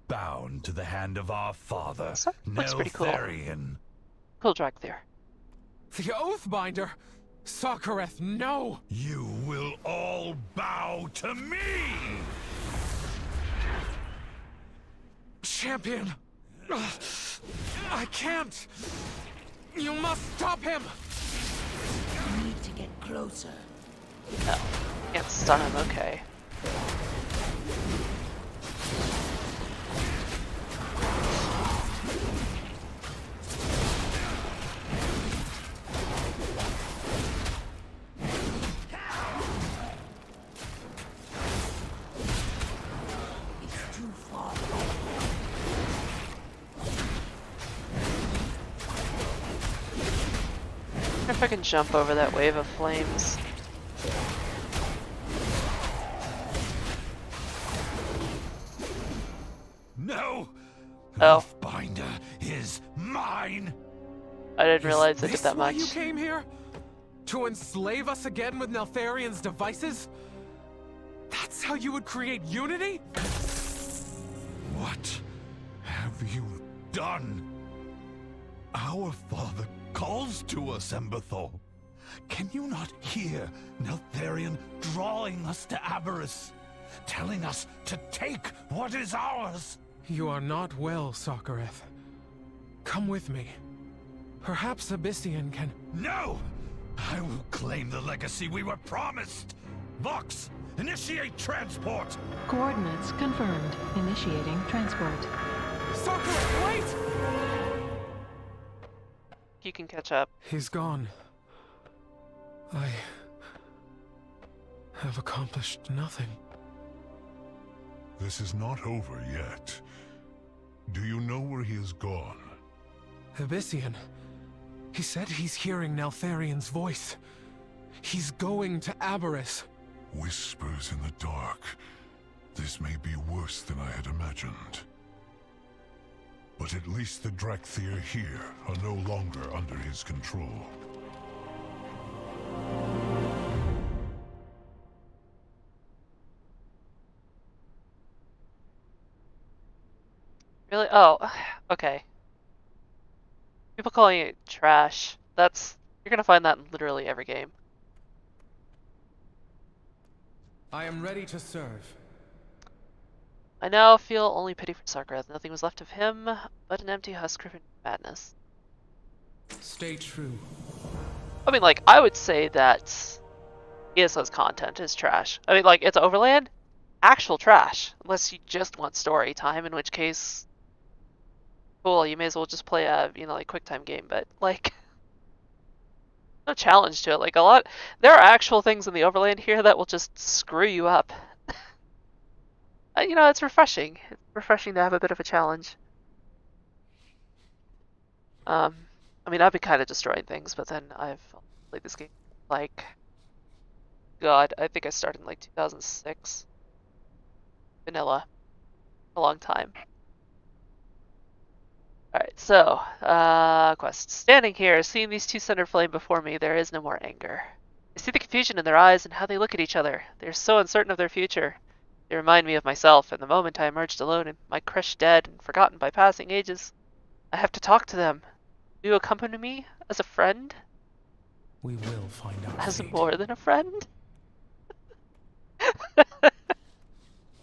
Bound to the hand of our father, Looks pretty cool. Neltharion. Cool drag there. The Oathbinder! Sarkareth, no! You will all bow to me! Champion! I can't! You must stop him! You need to get closer. No. Can't stun him, okay. It's too far. I wonder if I can jump over that wave of flames. No! Oh. Pathfinder is mine! I didn't realize it did This that why much. you came here? To enslave us again with Neltharion's devices? That's how you would create unity? What have you done? Our father calls to us, Emberthor. Can you not hear Neltharion drawing us to Aberys? Telling us to take what is ours? You are not well, Sarkareth. Come with me. Perhaps Abyssian can... No! I will claim the legacy we were promised! Vox, initiate transport! Coordinates confirmed. Initiating transport. Sarkareth, wait! You can catch up. He's gone. I... have accomplished nothing. This is not over yet. Do you know where he has gone? Abyssian. He said he's hearing Neltharion's voice. He's going to Aberys. Whispers in the dark. This may be worse than I had imagined. But at least the Drakthir here are no longer under his control. Really? Oh, okay. People calling it trash. You're gonna find that in literally every game. I am ready to serve. I now feel only pity for Sarkareth. Nothing was left of him but an empty husk of madness. Stay true. I mean, like, I would say that ESO's content is trash. I mean, like, it's Overland, actual trash. Unless you just want story time, in which case, cool, you may as well just play a, like, quick time game. But, like, no challenge to it. Like, there are actual things in the Overland here that will just screw you up. It's refreshing. It's refreshing to have a bit of a challenge. I mean, I've been kind of destroying things, but then I've played this game, like, God, I think I started in, like, 2006. Vanilla. A long time. Alright, so, quest. Standing here, seeing these two center flame before me, there is no more anger. I see the confusion in their eyes and how they look at each other. They are so uncertain of their future. They remind me of myself, and the moment I emerged alone and my crush dead and forgotten by passing ages. I have to talk to them. Will you accompany me as a friend? We will find out. As more than a friend?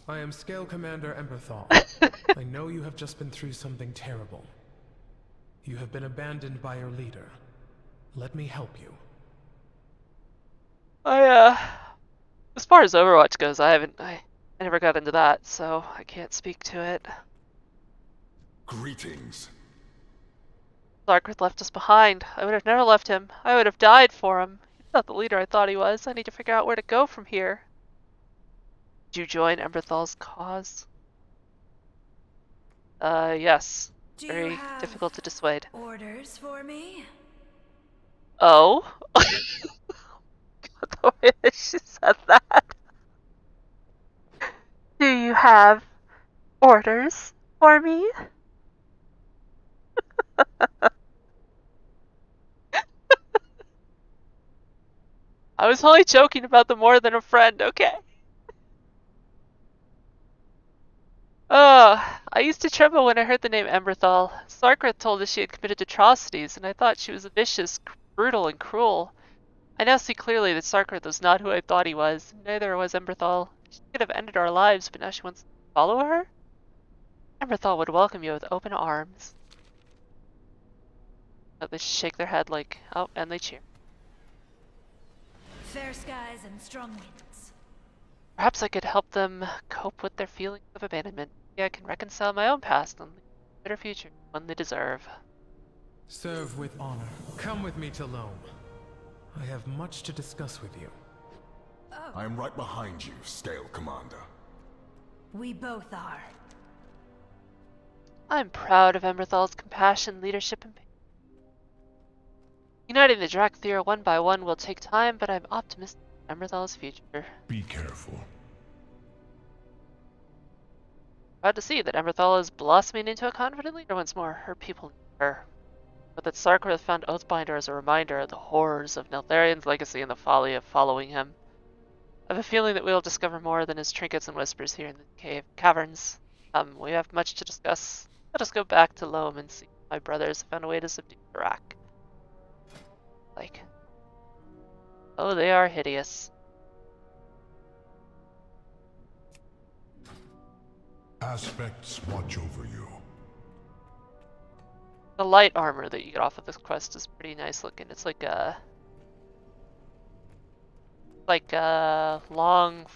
I am Scale Commander Emberthal. I know you have just been through something terrible. You have been abandoned by your leader. Let me help you. As far as Overwatch goes, I never got into that, so I can't speak to it. Greetings. Sarkith left us behind. I would have never left him. I would have died for him. He's not the leader I thought he was. I need to figure out where to go from here. Did you join Emberthal's cause? Yes. Very difficult to dissuade. Orders for me? Oh? The way that she said that. Do you have orders for me? I was only joking about the more than a friend, okay? I used to tremble when I heard the name Emberthal. Sarkith told us she had committed atrocities, and I thought she was vicious, brutal, and cruel. I now see clearly that Sarkith was not who I thought he was. Neither was Emberthal. She could have ended our lives, but now she wants to follow her? Emberthal would welcome you with open arms. Oh, they shake their head like, oh, and they cheer. Fair skies and strong winds. Perhaps I could help them cope with their feelings of abandonment. Maybe I can reconcile my own past and lead a better future, one they deserve. Serve with honor. Come with me to Loam. I have much to discuss with you. I am right behind you, Scale Commander. We both are. I'm proud of Emberthal's compassion, leadership, and patience. Uniting the Drakthir one by one will take time, but I'm optimistic about Emberthal's future. Be careful. Proud to see that Emberthal is blossoming into a confident leader once more. Her people need her. But that Sarkith found Oathbinder as a reminder of the horrors of Neltharion's legacy and the folly of following him. I have a feeling that we will discover more than his trinkets and whispers here in the caverns. We have much to discuss. Let us go back to Loam and see if my brothers have found a way to subdue Iraq. Like, oh, they are hideous. Aspects watch over you. The light armor that you get off of this quest is pretty nice looking. It's like a long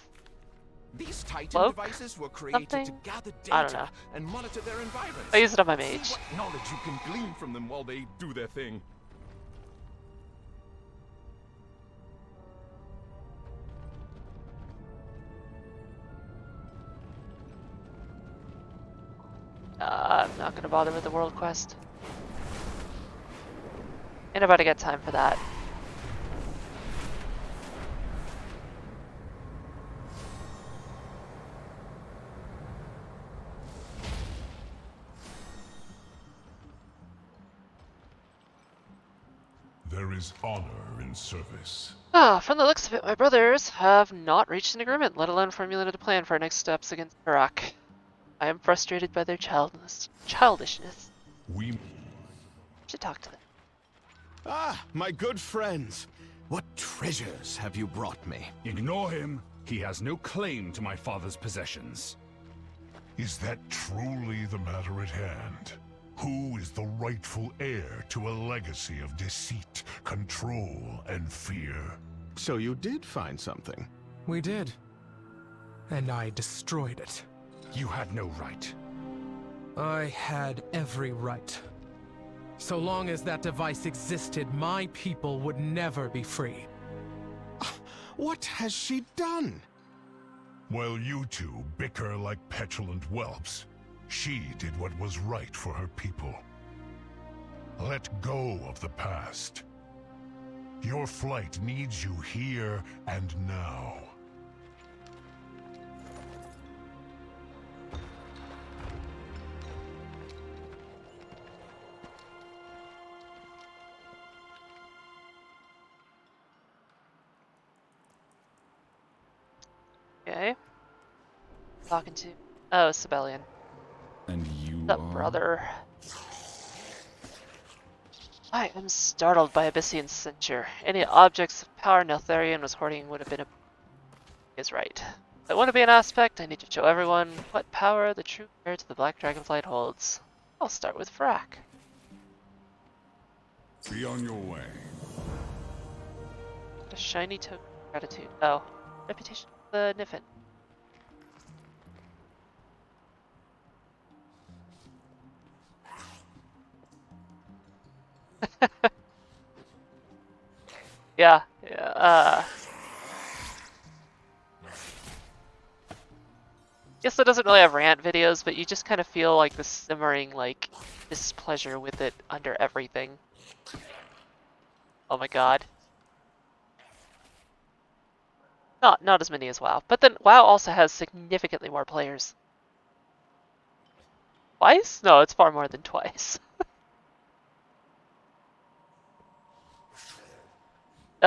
These Titan cloak? devices were created Something? to gather I don't know. data and monitor their environments. I use it on my See mage. what knowledge you can glean from them while they do their thing. I'm not gonna bother with the world quest. Ain't about to get time for that. There is honor in service. From the looks of it, my brothers have not reached an agreement, let alone formulated a plan for our next steps against Iraq. I am frustrated by their childishness. We should talk to them. Ah, my good friends. What treasures have you brought me? Ignore him. He has no claim to my father's possessions. Is that truly the matter at hand? Who is the rightful heir to a legacy of deceit, control, and fear? So you did find something. We did. And I destroyed it. You had no right. I had every right. So long as that device existed, my people would never be free. What has she done? While you two bicker like petulant whelps, she did what was right for her people. Let go of the past. Your flight needs you here and now. Okay. Talking to... Oh, Sibelian. And you What's up, brother? I am startled by Abyssian censure. Any objects of power Neltharion was hoarding would have been a... is right. If I want to be an aspect, I need to show everyone what power the true heir to the Black Dragonflight holds. I'll start with Frak. Be on your way. A shiny token of gratitude. Oh. Reputation of the Niffin. Yeah, guess it doesn't really have rant videos, but you just kind of feel like the simmering, like, displeasure with it under everything. Oh my god. Not as many as WoW. But then WoW also has significantly more players. Twice? No, it's far more than twice.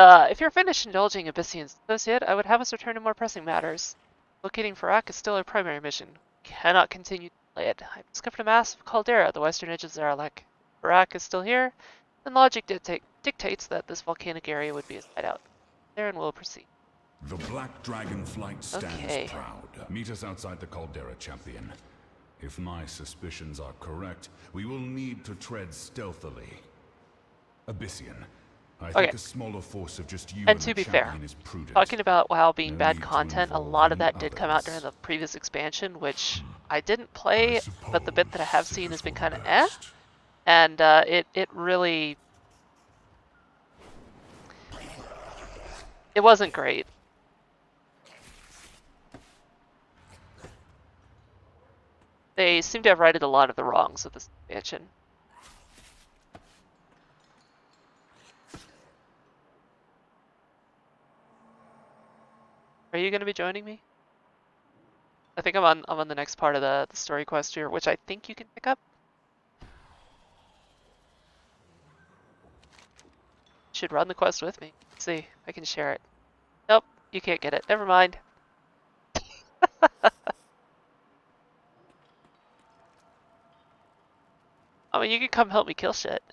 If you're finished indulging Abyssian's associate, I would have us return to more pressing matters. Locating Farak is still our primary mission. We cannot continue to play it. I've discovered a massive caldera at the western edge of Zaralek. Farak is still here, and logic dictates that this volcanic area would be his hideout. Therein we'll proceed. The Black Dragon Flight stands proud. Meet us outside the caldera, champion. If my suspicions are correct, we will need to tread stealthily. Abyssian, I think a smaller force of just you and to be fair, is prudent. Talking about WoW being bad content, a lot of that did come out during the previous expansion, which I didn't play, but the bit that I have seen has been kind of eh. And it really... It wasn't great. They seem to have righted a lot of the wrongs of this expansion. Are you going to be joining me? I think I'm on the next part of the story quest here, which I think you can pick up. Should run the quest with me. Let's see if I can share it. Nope, you can't get it. Never mind. I mean, you can come help me kill shit.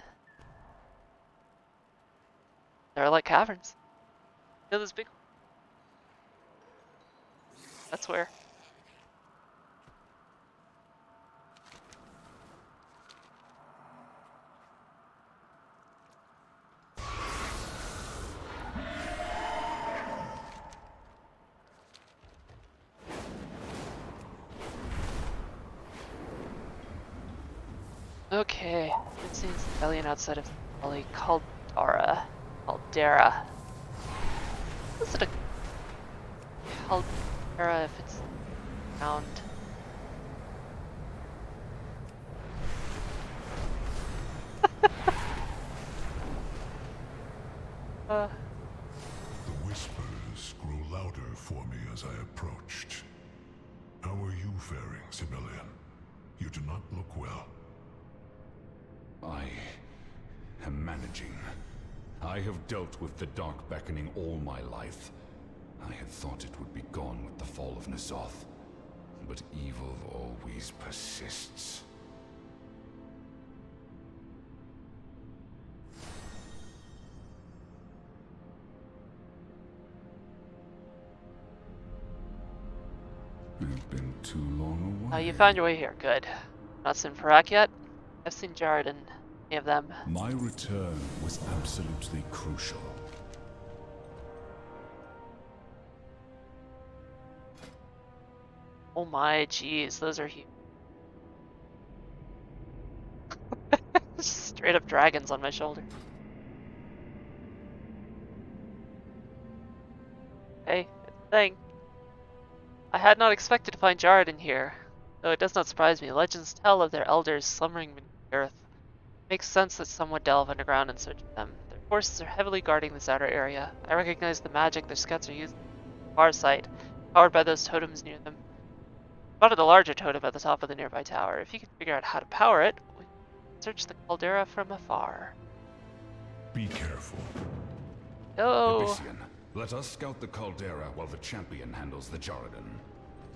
They're like caverns. You know this big... That's where. Okay, it seems the alien outside of the valley Caldera. Is it a Caldera if it's round? The whispers grew louder for me as I approached. How are you faring, Sibelian? You do not look well. I am managing. I have dealt with the Dark Beckoning all my life. I had thought it would be gone with the fall of N'Zoth, but evil always persists. I've been too long away. You found your way here. Good. Not seen Farak yet? I've seen Jared in any of them. My return was absolutely crucial. Oh my, jeez, those are huge. Straight up dragons on my shoulder. Hey, it's a thing. I had not expected to find Jared in here, though it does not surprise me. Legends tell of their elders slumbering beneath the earth. It makes sense that some would delve underground in search of them. Their forces are heavily guarding this outer area. I recognize the magic their scouts are using from far sight, powered by those totems near them. Spotted the larger totem at the top of the nearby tower. If you can figure out how to power it, we can search the caldera from afar. Be careful. Oh. Ibisian, let us scout the caldera while the champion handles the Jordan.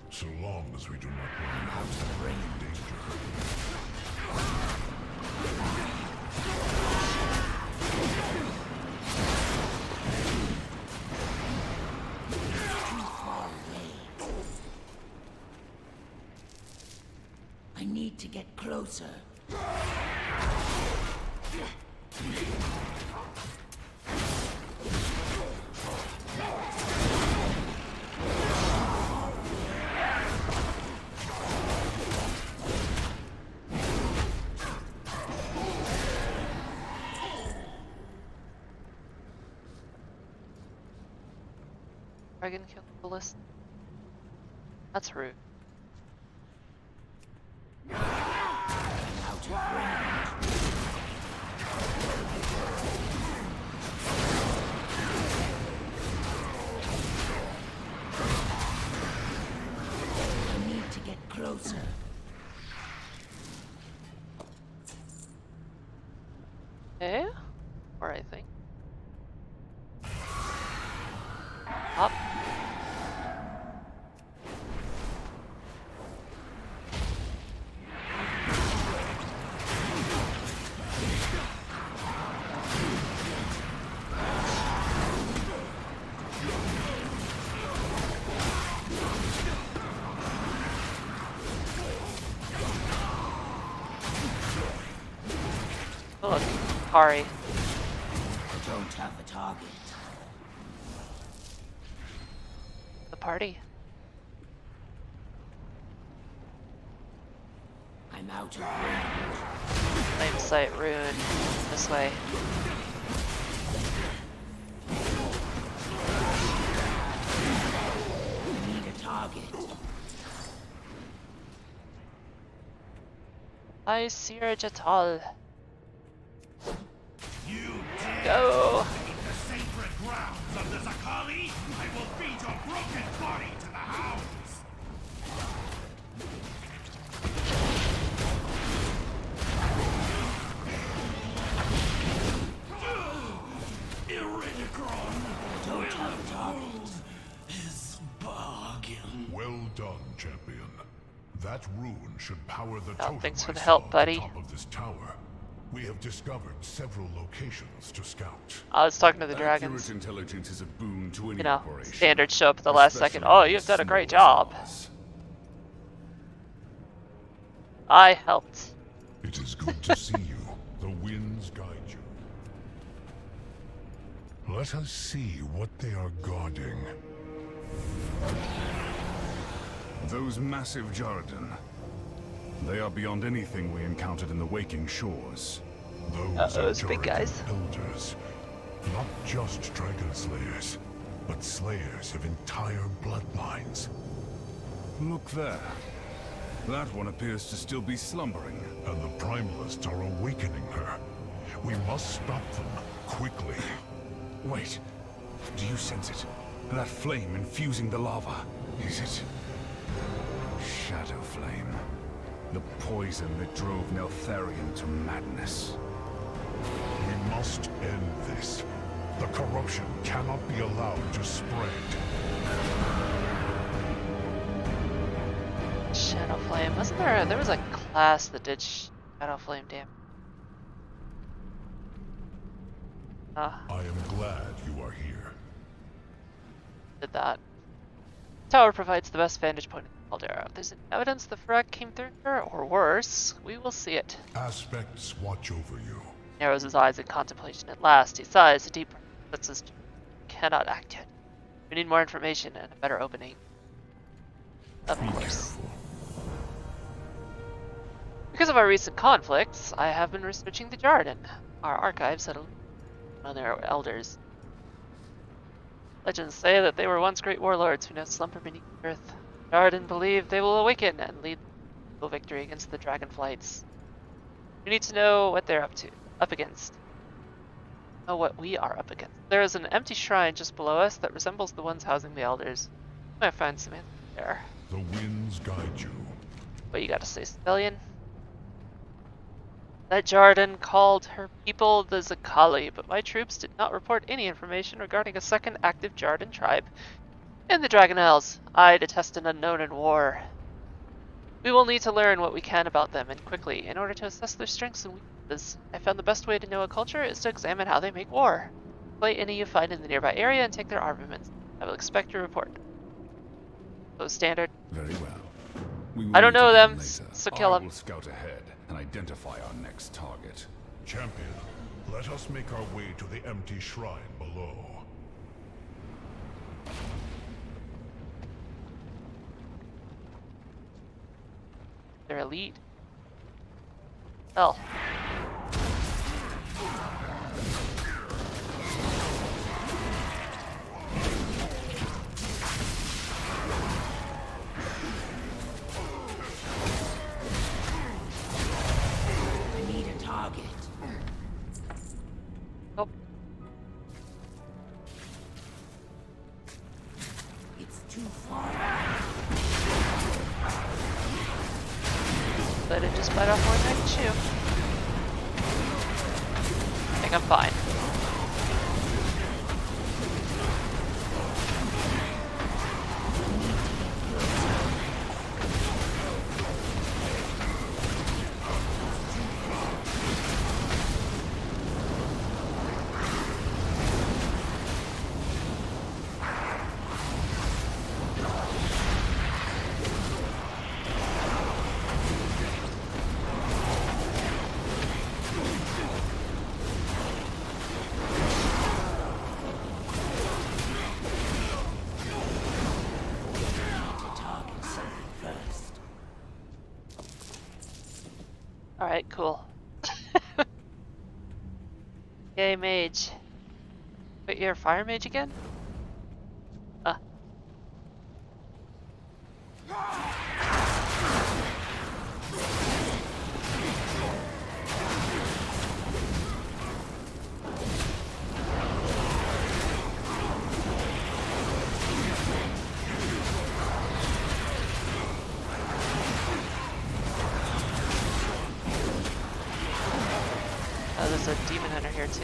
So long as we do not run out of rain danger. I need to get closer. Dragon killed the list. That's rude. Out of range. I need to get closer. Eh? Or I think. Up. Oh, look, Kari. I don't have a target. The party. I'm out of range. Flame sight rune. This way. I need a target. I see her Jatal. You Go! the sacred grounds of the Zakali, I will feed your broken body to the hounds! Iridicron! Don't have a target. His bargain. Well done, champion. That rune should power the Oh, totem thanks for I the saw help, at buddy. the top of this tower. We have discovered several locations to scout. I was talking to the Accurate dragons. intelligence is a boon to any You know, operation. standard show up at the last second. especially Oh, you've done a great small job. stars. I helped. It is good to see you. The winds guide you. Let us see what they are guarding. Those massive Jordan. They are beyond anything we encountered in the Waking Shores. Those are big guys. Elders. Not just dragon slayers, but slayers of entire bloodlines. Look there. That one appears to still be slumbering. And the Primalists are awakening her. We must stop them, quickly. Wait. Do you sense it? That flame infusing the lava. Is it... Shadow Flame? The poison that drove Neltharion to madness. We must end this. The corruption cannot be allowed to spread. Shadow Flame. Wasn't there was a class that did Shadow Flame damage? I am glad you are here. Did that. Tower provides the best vantage point. Caldera, if there's any evidence the Frag came through her, or worse, we will see it. Aspects watch over you. Narrows his eyes in contemplation at last. He sighs, a deep breath, but says, cannot act yet. We need more information and a better opening. Of course. Because of our recent conflicts, I have been researching the Jarden. Our archives had on their elders. Legends say that they were once great warlords who now slumber beneath the earth. Jarden believe they will awaken and lead to victory against the Dragonflights. We need to know what they're up against. Know what we are up against. There is an empty shrine just below us that resembles the ones housing the elders. We might find some answers there. The winds guide you. What you gotta say, civilian? That Jarden called her people the Zakali, but my troops did not report any information regarding a second active Jarden tribe in the Dragon Isles. I detest an unknown in war. We will need to learn what we can about them, and quickly, in order to assess their strengths and weaknesses. I found the best way to know a culture is to examine how they make war. Play any you find in the nearby area and take their armaments. I will expect your report. So standard. Very well. I don't know them, so kill I them. will scout ahead and identify our next target. Champion, let us make our way to the empty shrine below. They're elite. Hell. I need a target. Oh. It's too far. Let it just bite off more than I can chew. I think I'm fine. Alright, cool. Yay, mage. Wait, you're a fire mage again? Ah. Oh, there's a demon hunter here too.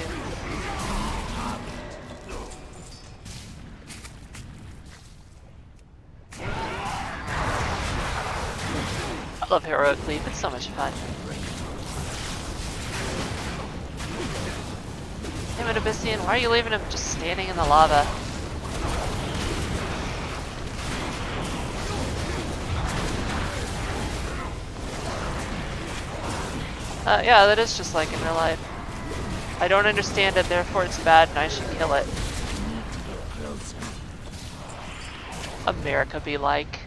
I love heroic leap, it's so much fun. Damn it, Abyssian, why are you leaving him just standing in the lava? Yeah, that is just like in real life. I don't understand it, therefore it's bad and I should kill it. America be like.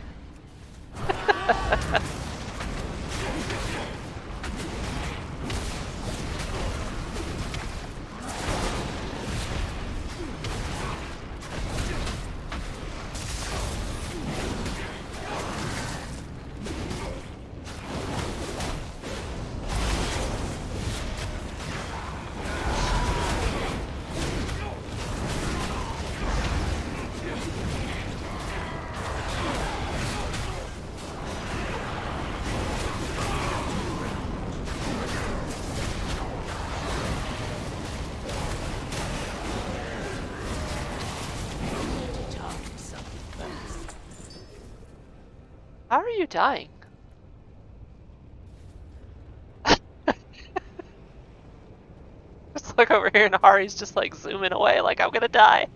How are you dying? Just look over here and Hari's just like zooming away like I'm gonna die.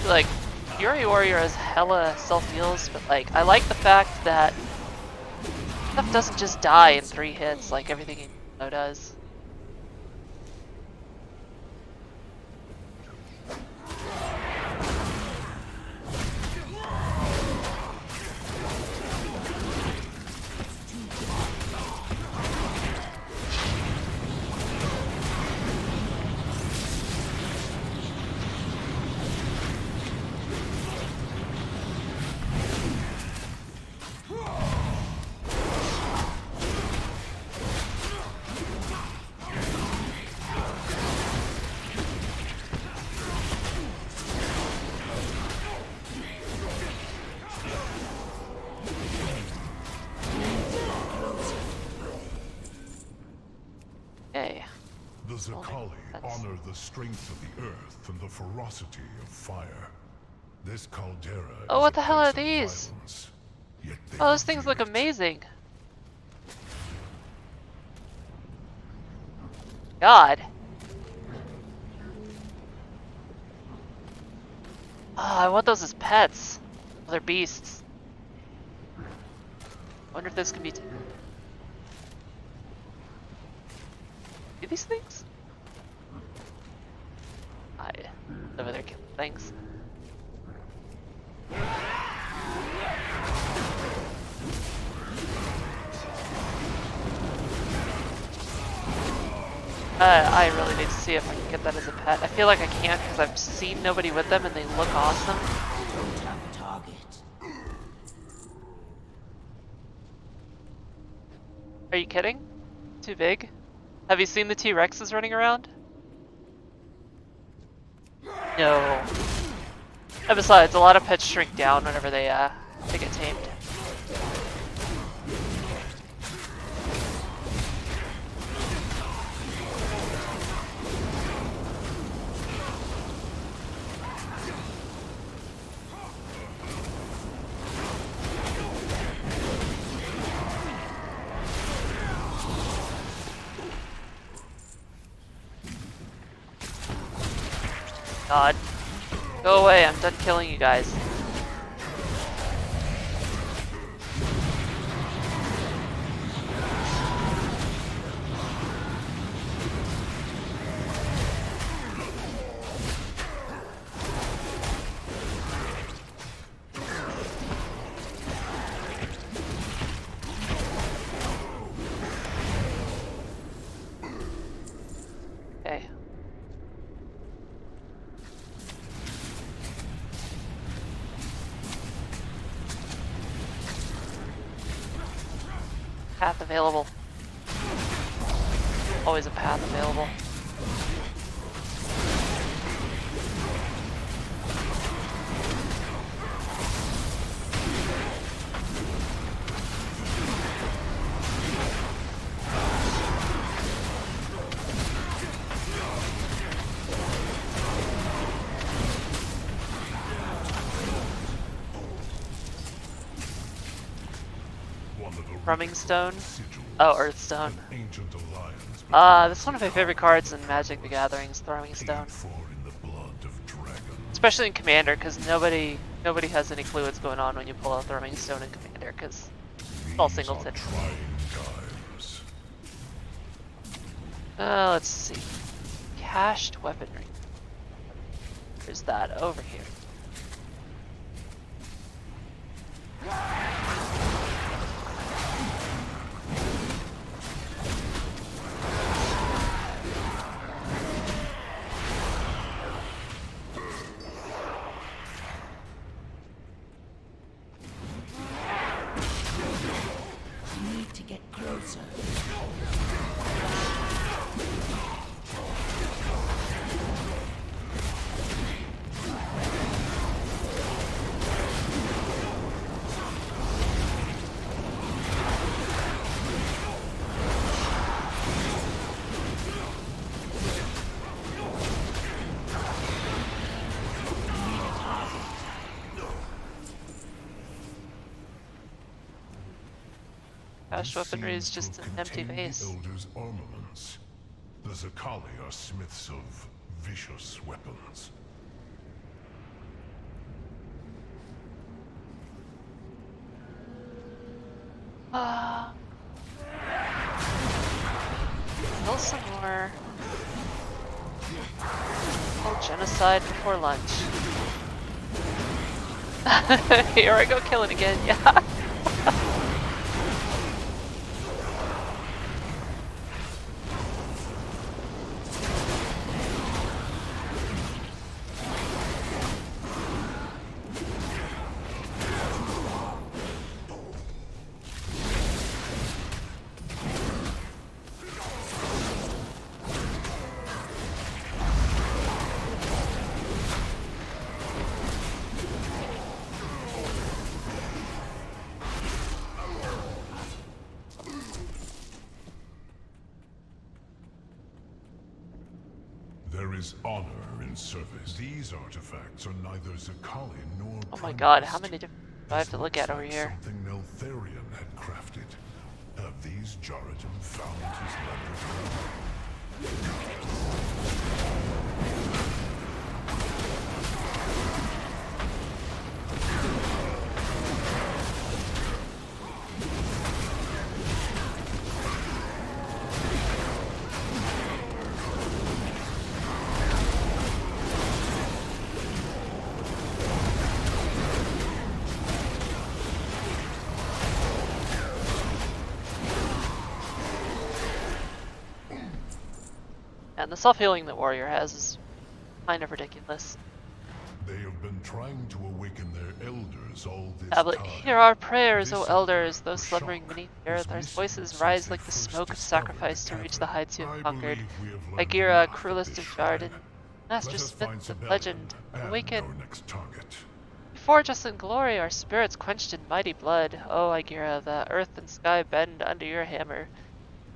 like, Fury Warrior has hella self-heals, but like, I like the fact that stuff doesn't just die in 3 hits like everything in WoW does. The Zakali honor the strength of the earth and the ferocity of fire. This caldera Oh, is what a the hell are place of these? violence, yet they Oh, those things revere look it. amazing. God. Oh, I want those as pets. Oh, they're beasts. I wonder if this can be... See these things? Over there killing things. I really need to see if I can get that as a pet. I feel like I can't because I've seen nobody with them and they look awesome. Are you kidding? Too big? Have you seen the T-Rexes running around? No. And besides, a lot of pets shrink down whenever they get tamed. God. Go away, I'm done killing you guys. Okay. Path available. Always a path available. Thrumming Stone? Oh, Earth Stone. That's one of my favorite cards in Magic the Gathering's Thrumming Stone. Especially in Commander, because nobody has any clue what's going on when you pull out Thrumming Stone in Commander, because it's all singleton. Let's see. Cached weaponry. There's that over here. Need to get closer. Cached weaponry is just an empty vase. The Elder's armaments. The Zakali are smiths of vicious weapons. Kill some more. Oh, genocide before lunch. Here I go killing again, yeah. There is honor in service. These artifacts are neither Zakali nor Oh my god, how many different do I have to look at over here? something Neltharion had crafted. Have these Jaradan found his laboratory? And the self-healing that Warrior has is kind of ridiculous. They have been trying to awaken their elders all this But time. hear our prayers, O elders, those slumbering beneath the earth. Our voices rise like the smoke of sacrifice to reach the heights you have conquered. Agira, cruelest of Jarden, Master Smith of legend, awaken. You forge us in glory, our spirits quenched in mighty blood. O Agira, the earth and sky bend under your hammer.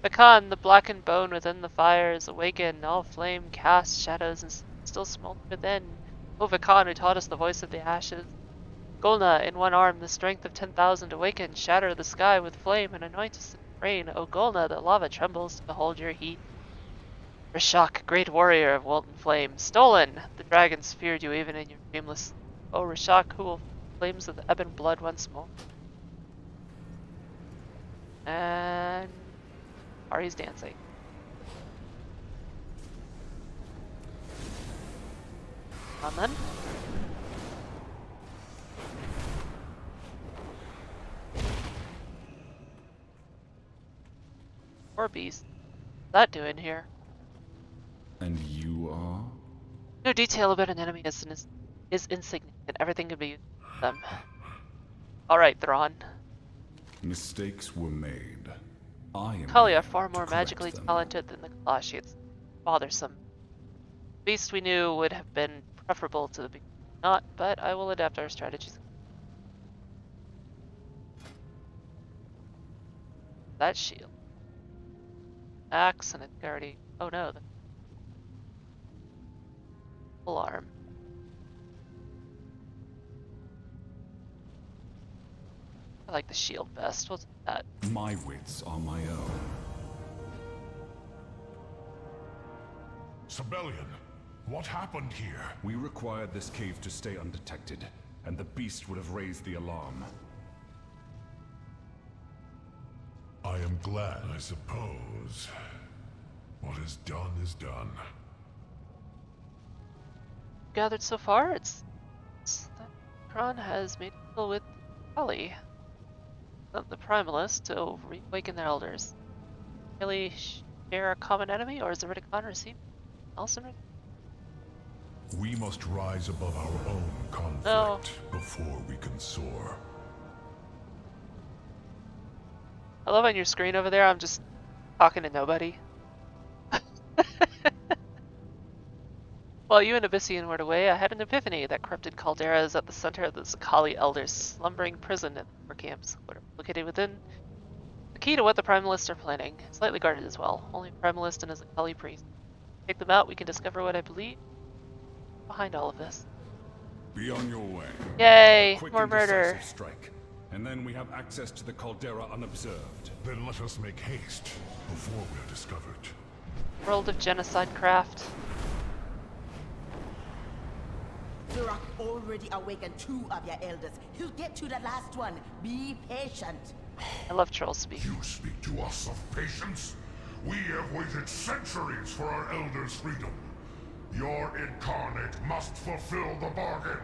Bakan, the blackened bone within the fires, awaken, all flame cast shadows and still smoke within. O Vakan, who taught us the voice of the ashes. Golna, in one arm, the strength of 10,000, awaken, shatter the sky with flame and anoint us in rain. O Golna, the lava trembles to behold your heat. Rashak, great warrior of molten flame, stolen! The dragons feared you even in your dreamless. O Rashak, who will flames of the ebon blood once more. And Ari's dancing. On then. Or beast. What's that doing here? And you are? No detail about an enemy is insignificant. Everything can be used for them. Alright, Thrawn. Mistakes were made. I am Kali here are far to more correct magically them. talented than the Kalashi. It's bothersome. Beast we knew would have been preferable to the beast not, but I will adapt our strategies. That shield. Axe and it's already. Oh no, the full arm. I like the shield best. What's that? My wits are my own. Sibelian, what happened here? We required this cave to stay undetected, and the beast would have raised the alarm. I am glad, I suppose. What is done is done. Gathered so far, it's that Kron has made a deal with Kali, the Primalist, to reawaken their elders. Really share a common enemy, or is the Ridicon receive Nelson? We must rise above our own conflict No. before we can soar. I love on your screen over there, I'm just talking to nobody. While you and Abyssian were away, I had an epiphany. That corrupted caldera is at the center of the Zakali Elders' slumbering prison at the camps. Located within the key to what the Primalists are planning. Slightly guarded as well. Only a Primalist and a Zakali priest. Take them out, we can discover what I believe behind all of this. Be on your way. Yay! A quick More and murder. decisive strike, and then we have access to the caldera unobserved. Then let us make haste before we're discovered. World of Genocide Craft. Durak already awakened 2 of your elders. He'll get to the last one. Be patient. I love troll speak. You speak to us of patience? We have waited centuries for our elders' freedom. Your incarnate must fulfill the bargain.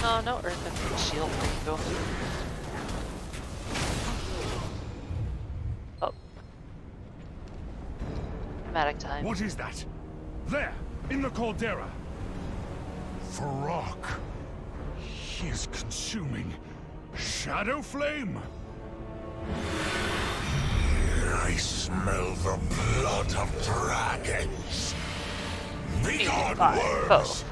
Oh, no earth and shield for you. Oh. Dramatic time. What is that? There, in the caldera. Farak. He is consuming shadow flame. I smell the blood of dragons. Begone, worms!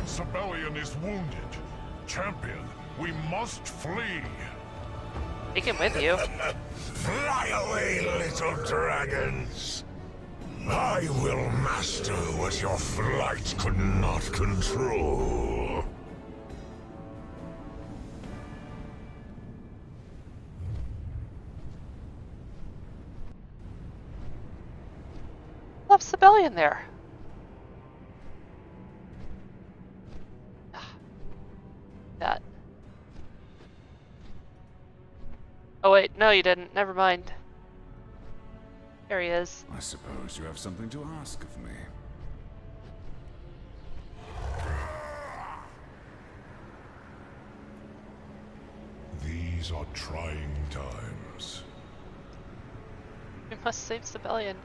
Sibelian is wounded. Champion, we must flee. Take him with you. Fly away, little dragons. I will master what your flight could not control. Left Sibelian there. That. Oh wait, no you didn't. Never mind. There he is. I suppose you have something to ask of me. These are trying times. We must save Sibelian.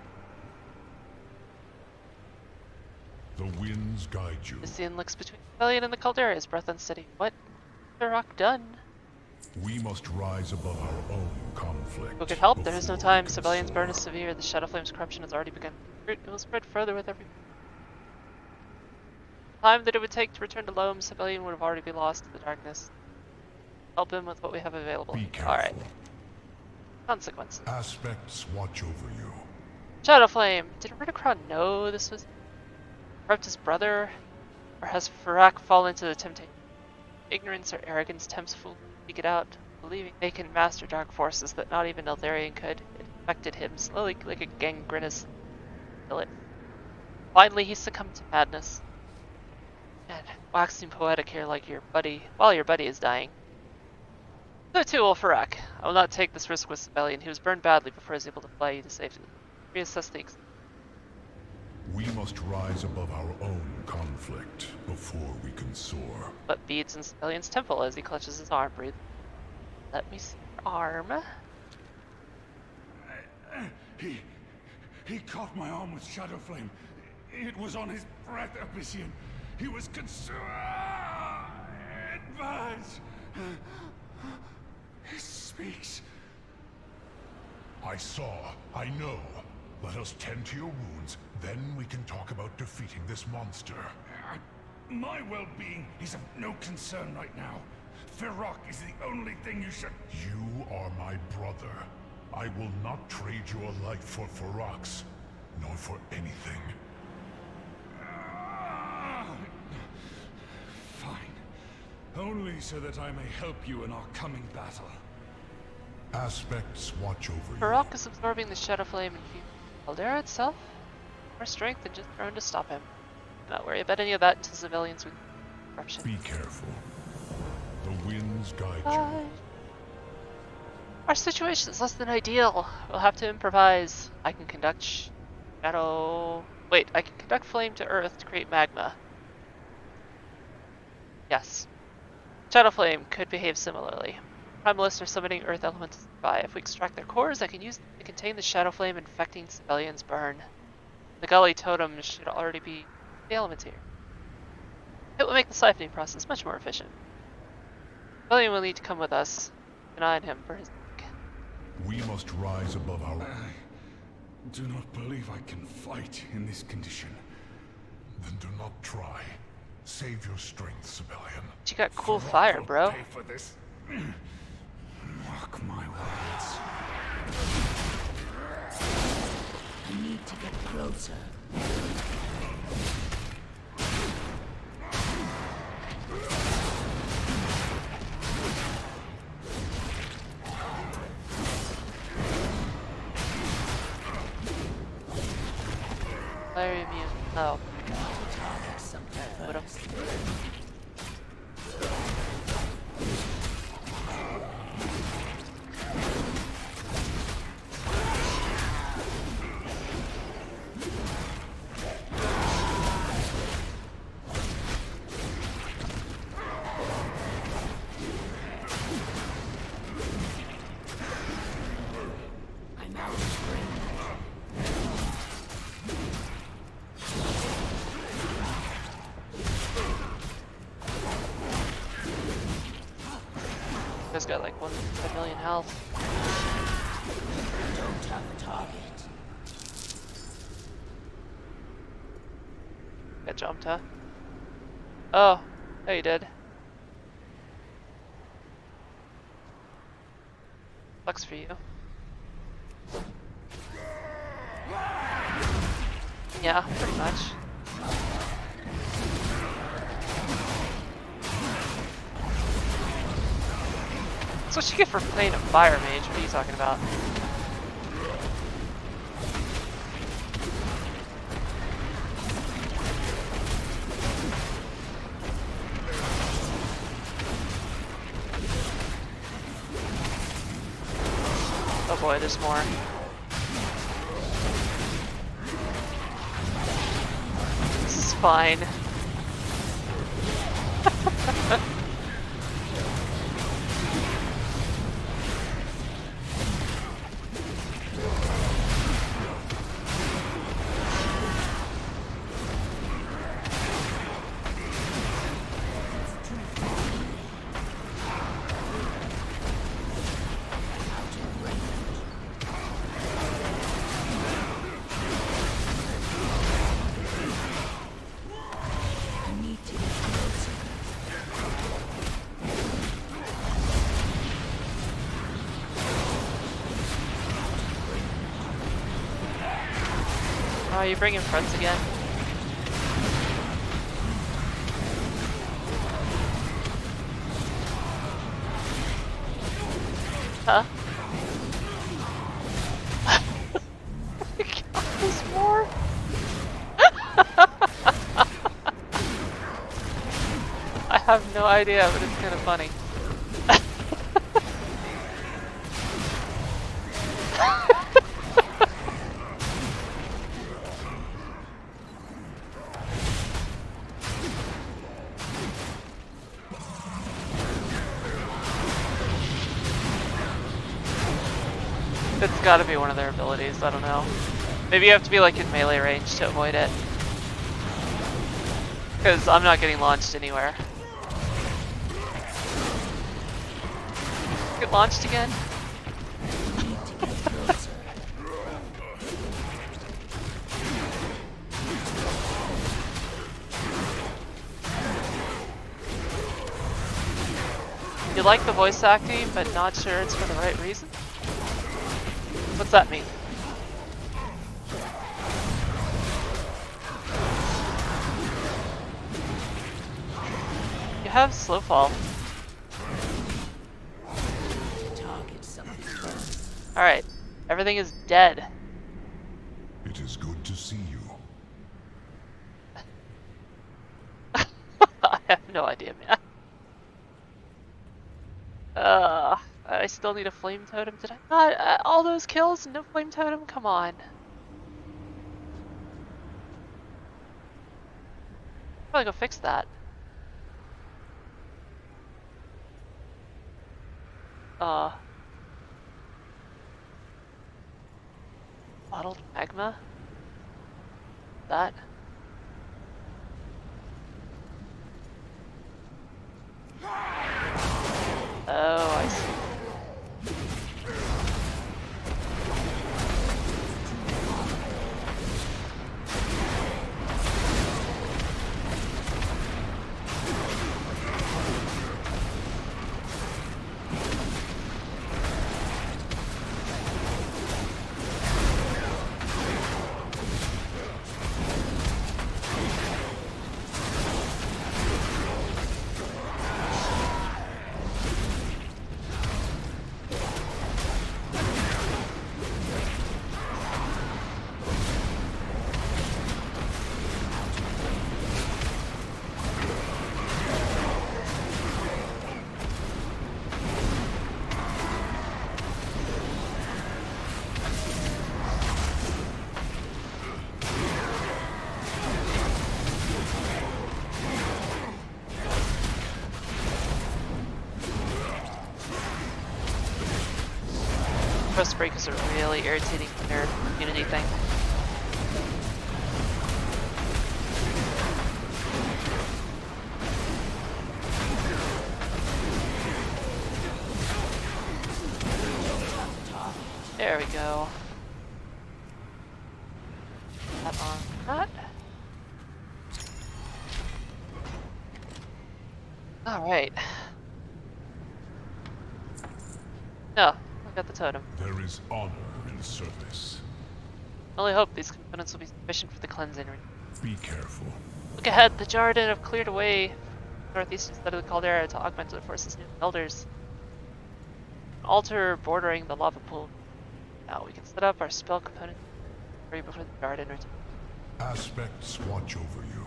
The winds guide you. Lucian looks between Sibelian and the caldera, his breath unsteady. What has Rock done? We must rise above our own conflict. Who could help? There is no time. Sibelian's burn is severe. The Shadow Flame's corruption has already begun. It will spread further with every time that it would take to return to Loam. Sibelian would have already been lost to the darkness. Help him with what we have available. Be careful. Alright. Consequences. Aspects watch over you. Shadow Flame! Did Ridicron know this was corrupt his brother? Or has Farak fallen into the temptation? Ignorance or arrogance tempts fools to seek it out, believing they can master dark forces that not even Eltharion could. It affected him slowly like a gangrenous billet. Finally he succumbed to madness. And waxing poetic here like your buddy, while your buddy is dying. So too will Farak. I will not take this risk with Sibelian. He was burned badly before he was able to fly you to safety. Reassess the We must rise above our own conflict before we can soar. But beads in Sibelian's temple as he clutches his arm. Breathe. Let me see your arm. He caught my arm with shadow flame. It was on his breath, Abyssian. He was consumed. It burns. He speaks. I saw. I know. Let us tend to your wounds, then we can talk about defeating this monster. My well-being is of no concern right now. Farak is the only thing you should... You are my brother. I will not trade your life for Farak's, nor for anything. Fine. Only so that I may help you in our coming battle. Aspects watch over you. Farak is absorbing the Shadow Flame and fear. Caldera itself? More strength than just thrown to stop him. Do not worry about any of that until civilians with corruption. Be careful. The winds guide you. Our situation is less than ideal. We'll have to improvise. I can conduct I can conduct flame to Earth to create magma. Yes. Shadow Flame could behave similarly. Primalists are summoning Earth elementals nearby. If we extract their cores, I can use them to contain the Shadow Flame infecting Sibelian's burn. The Gully Totem should already be the element here. It will make the siphoning process much more efficient. Sibelian will need to come with us. Keep an eye on him for his... We must rise above our... do not believe I can fight in this condition. Then do not try. Save your strength, Sibelian. You got cool fire, bro. Pay for this. Mark my words. I need to get closer. Fire immune. Oh. Put him. I'm out of range. This got like 1 million health. Don't have a target. Got jumped, huh? Oh, no you did. Sucks for you. Yeah, pretty much. That's what you get for playing a fire mage. What are you talking about? Oh boy, there's more. This is fine. Oh, you bringing friends again? Huh? God, there's more? I have no idea, but it's kind of funny. It's gotta be one of their abilities, I don't know. Maybe you have to be like in melee range to avoid it. Because I'm not getting launched anywhere. Get launched again? You like the voice acting, but not sure it's for the right reason? What's that mean? You have slow fall. Alright, everything is dead. It is good to see you. I have no idea, man. I still need a flame totem. Did I not? All those kills, no flame totem? Come on. Probably go fix that. Bottled magma? That? Oh, I see. Trust breakers are really irritating for their community thing. There we go. That on that. Alright. No, I got the totem. There is honor in service. I only hope these components will be sufficient for the cleansing. Be careful. Look ahead, the Jarden have cleared away northeast instead of the caldera to augment the forces new elders. An altar bordering the lava pool. Now we can set up our spell component right before the Jarden return. Aspects watch over you.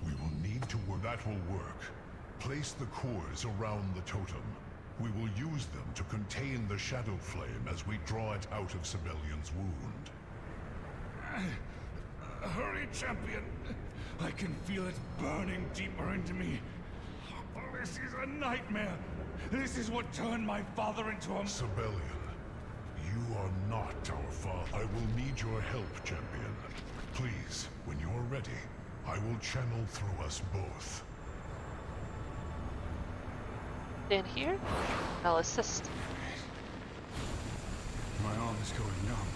We will need to work. That will work. Place the cores around the totem. We will use them to contain the shadow flame as we draw it out of Sibelian's wound. Hurry, champion. I can feel it burning deeper into me. Oh, this is a nightmare. This is what turned my father into a... Sibelian, you are not our father. I will need your help, champion. Please, when you are ready, I will channel through us both. Stand here. I'll assist. My arm is going numb.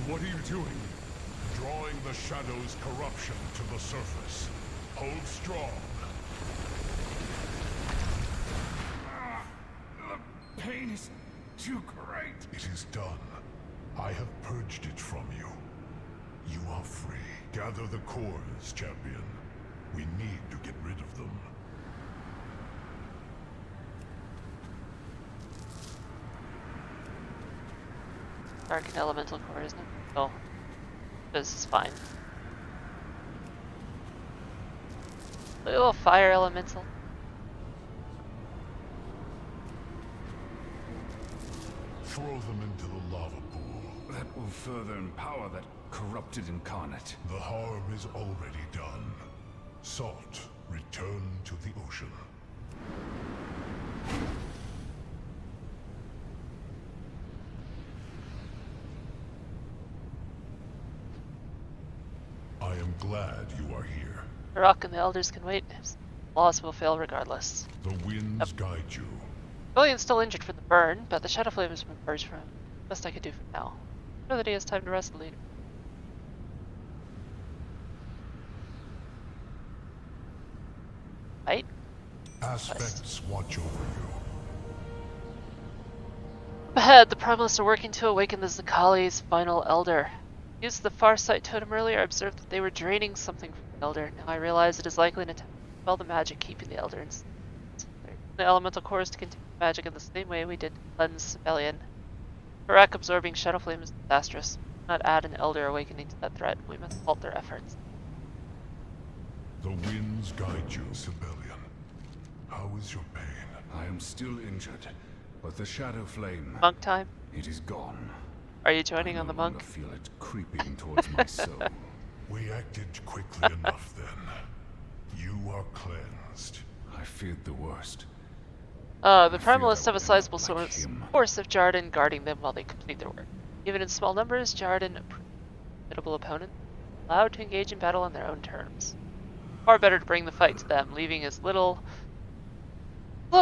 What are you doing? Drawing the shadow's corruption to the surface. Hold strong. The pain is too great. It is done. I have purged it from you. You are free. Gather the cores, champion. We need to get rid of them. Dark and elemental core, isn't it? Oh. This is fine. Little fire elemental. Throw them into the lava pool. That will further empower that corrupted incarnate. The harm is already done. Salt, return to the ocean. I am glad you are here. The rock and the elders can wait. Laws will fail regardless. The winds guide you. William's still injured from the burn, but the shadow flame has been purged from him. Best I could do for now. I know that he has time to rest later. Right? Aspects watch over you. Up ahead, the Primalists are working to awaken the Zakali's final elder. Used the Farsight totem earlier, I observed that they were draining something from the elder. Now I realize it is likely an attempt to dispel the magic keeping the elder in the elemental cores to continue magic in the same way we did to cleanse Sibelian. Barak absorbing Shadow Flame is disastrous. We cannot add an elder awakening to that threat. We must halt their efforts. The winds guide you, Sibelian. How is your pain? I am still injured, but the shadow flame... Monk time? It is gone. Are you joining on the monk? I feel it creeping towards my soul. We acted quickly enough then. You are cleansed. I feared the worst. The Primalists have a sizable force of Jarden guarding them while they complete their work. Even in small numbers, Jarden, a formidable opponent, allowed to engage in battle on their own terms. Far better to bring the fight to them, leaving as little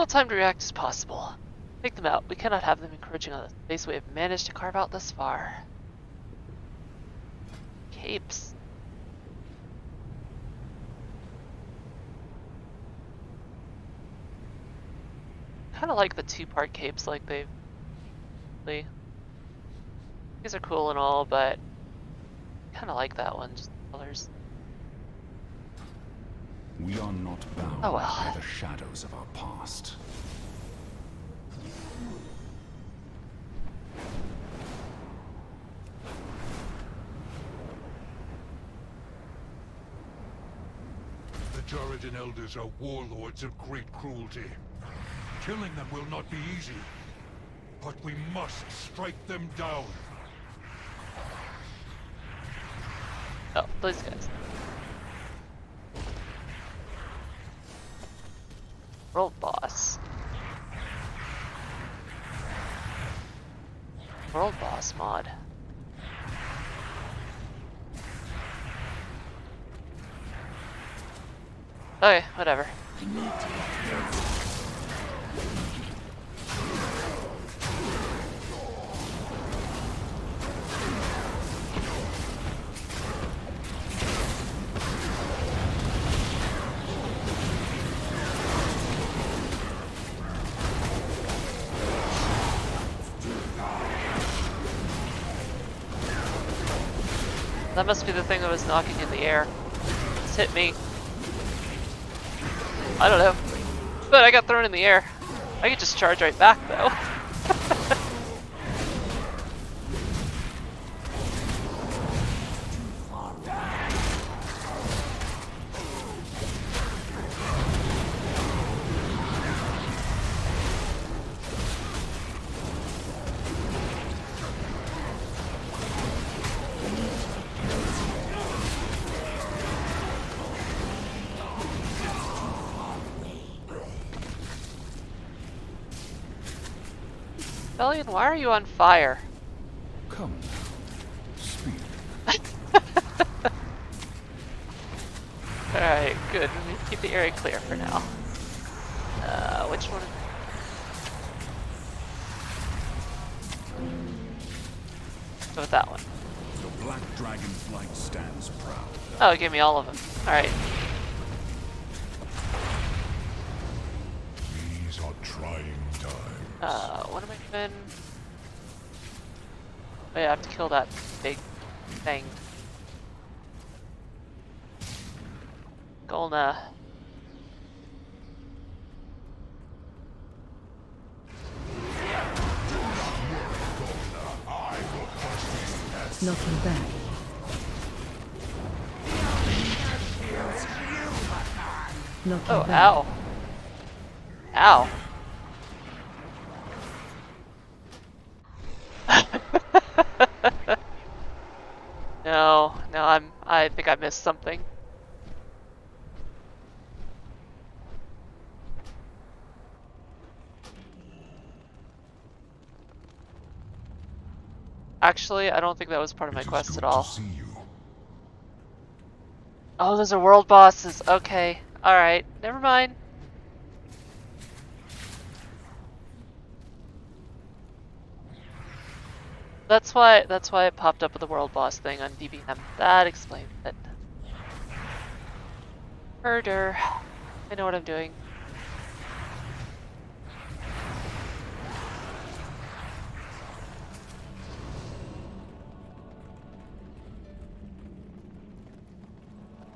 time to react as possible. Take them out. We cannot have them encroaching on the space we have managed to carve out thus far. Capes. Kind of like the two-part capes like they've... These are cool and all, but kind of like that one, just the colors. We are not bound by the shadows of our past. The Jarden Elders are warlords of great cruelty. Killing them will not be easy, but we must strike them down. Oh, these guys. World boss. World boss mod. Okay, whatever. That must be the thing that was knocking in the air. Just hit me. I don't know. But I got thrown in the air. I could just charge right back though. Bellion, why are you on fire? Come now. Speak. Alright, good. Let me keep the area clear for now. Which one? Go with that one. The Black Dragonflight stands proud. Oh, it gave me all of them. Alright. These are trying times. What am I doing? Oh yeah, I have to kill that big thing. Golna. Knocking back. Knocking Oh, back. ow. Ow. No, I think I missed something. Actually, I don't think that was part of my quest at all. Oh, those are world bosses. Okay. Alright. Never mind. That's why it popped up with the world boss thing on DBM. That explains it. Murder. I know what I'm doing.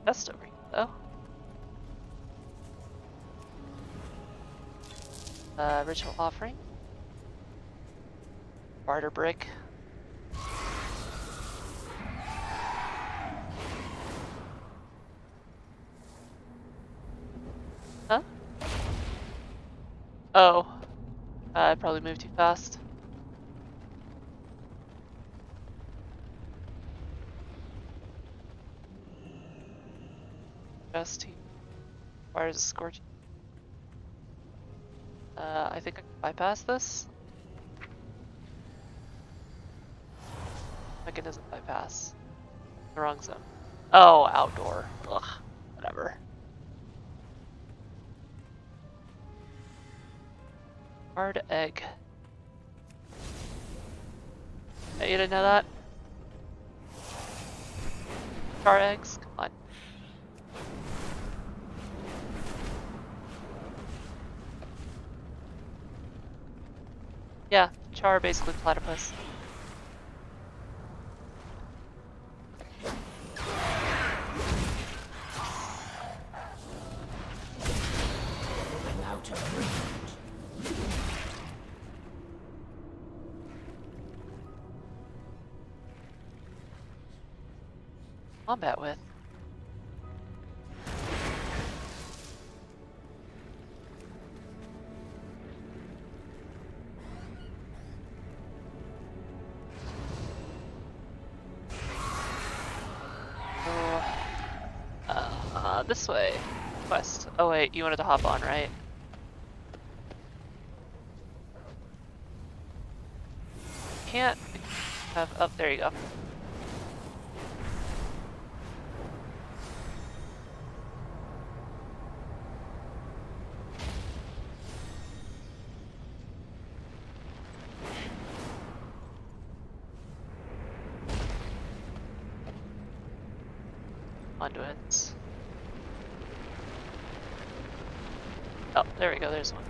Chest over here, though. Ritual offering. Barter brick. Huh? Oh. I probably moved too fast. Just he requires a scorch. I think I can bypass this. Mechanism bypass. The wrong zone. Oh, outdoor. Ugh. Whatever. Hard egg. Hey, you didn't know that? Char eggs? Come on. Yeah, char basically platypus. Combat with. This way. West. Oh wait, you wanted to hop on, right? Can't have... Oh, there you go. Conduits. Oh, there we go, there's one.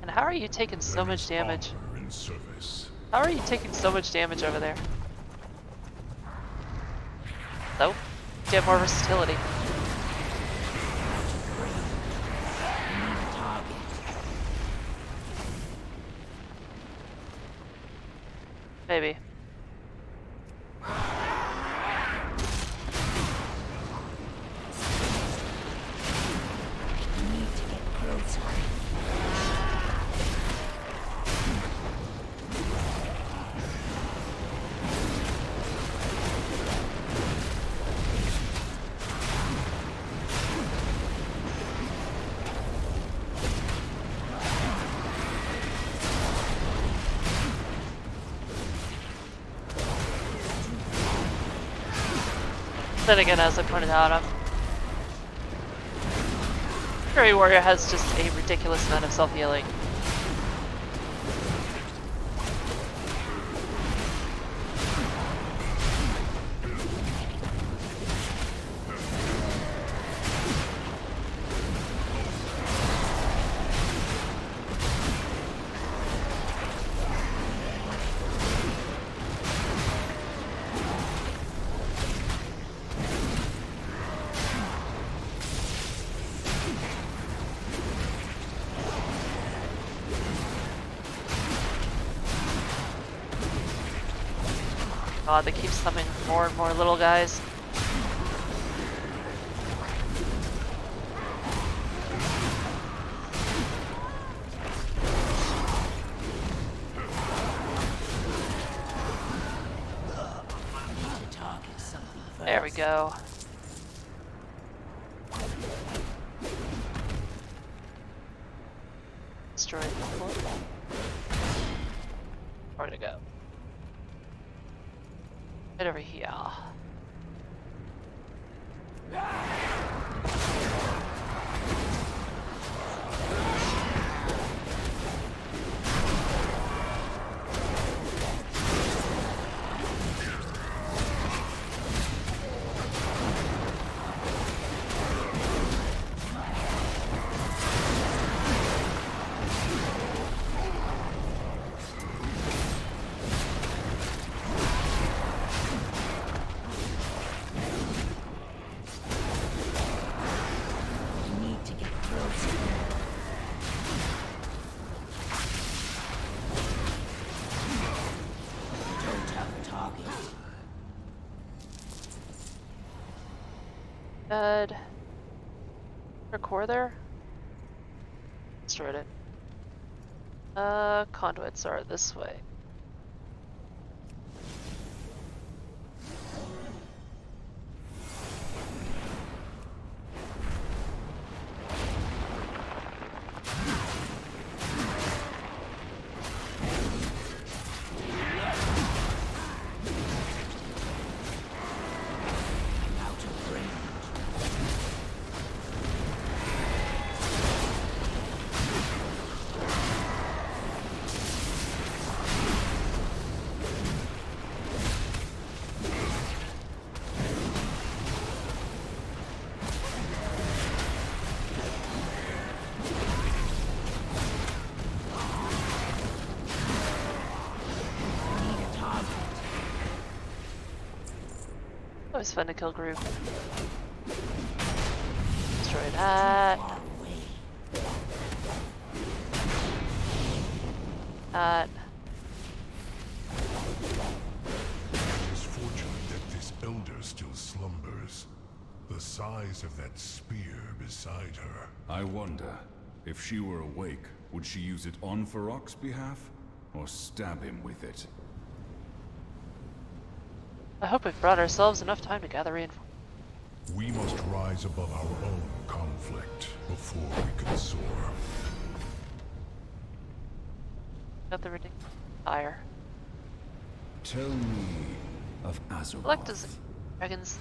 How are you taking so much damage? How are you taking so much damage over there? Nope. You have more versatility. Maybe. Then again, as I pointed out, Fairy Warrior has just a ridiculous amount of self-healing. God, they keep summoning more and more little guys. There we go. Destroy the portal. Where to go? Right over here. Good. A core there? Destroyed it. Conduits are this way. Always fun to kill group. Destroy that. That. It is fortunate that this elder still slumbers. The size of that spear beside her. I wonder, if she were awake, would she use it on Farok's behalf? Or stab him with it? I hope we've brought ourselves enough time to gather reinforcements. We must rise above our own conflict before we can soar. Got the ridiculous fire. Tell me of Azeroth. Select as dragons.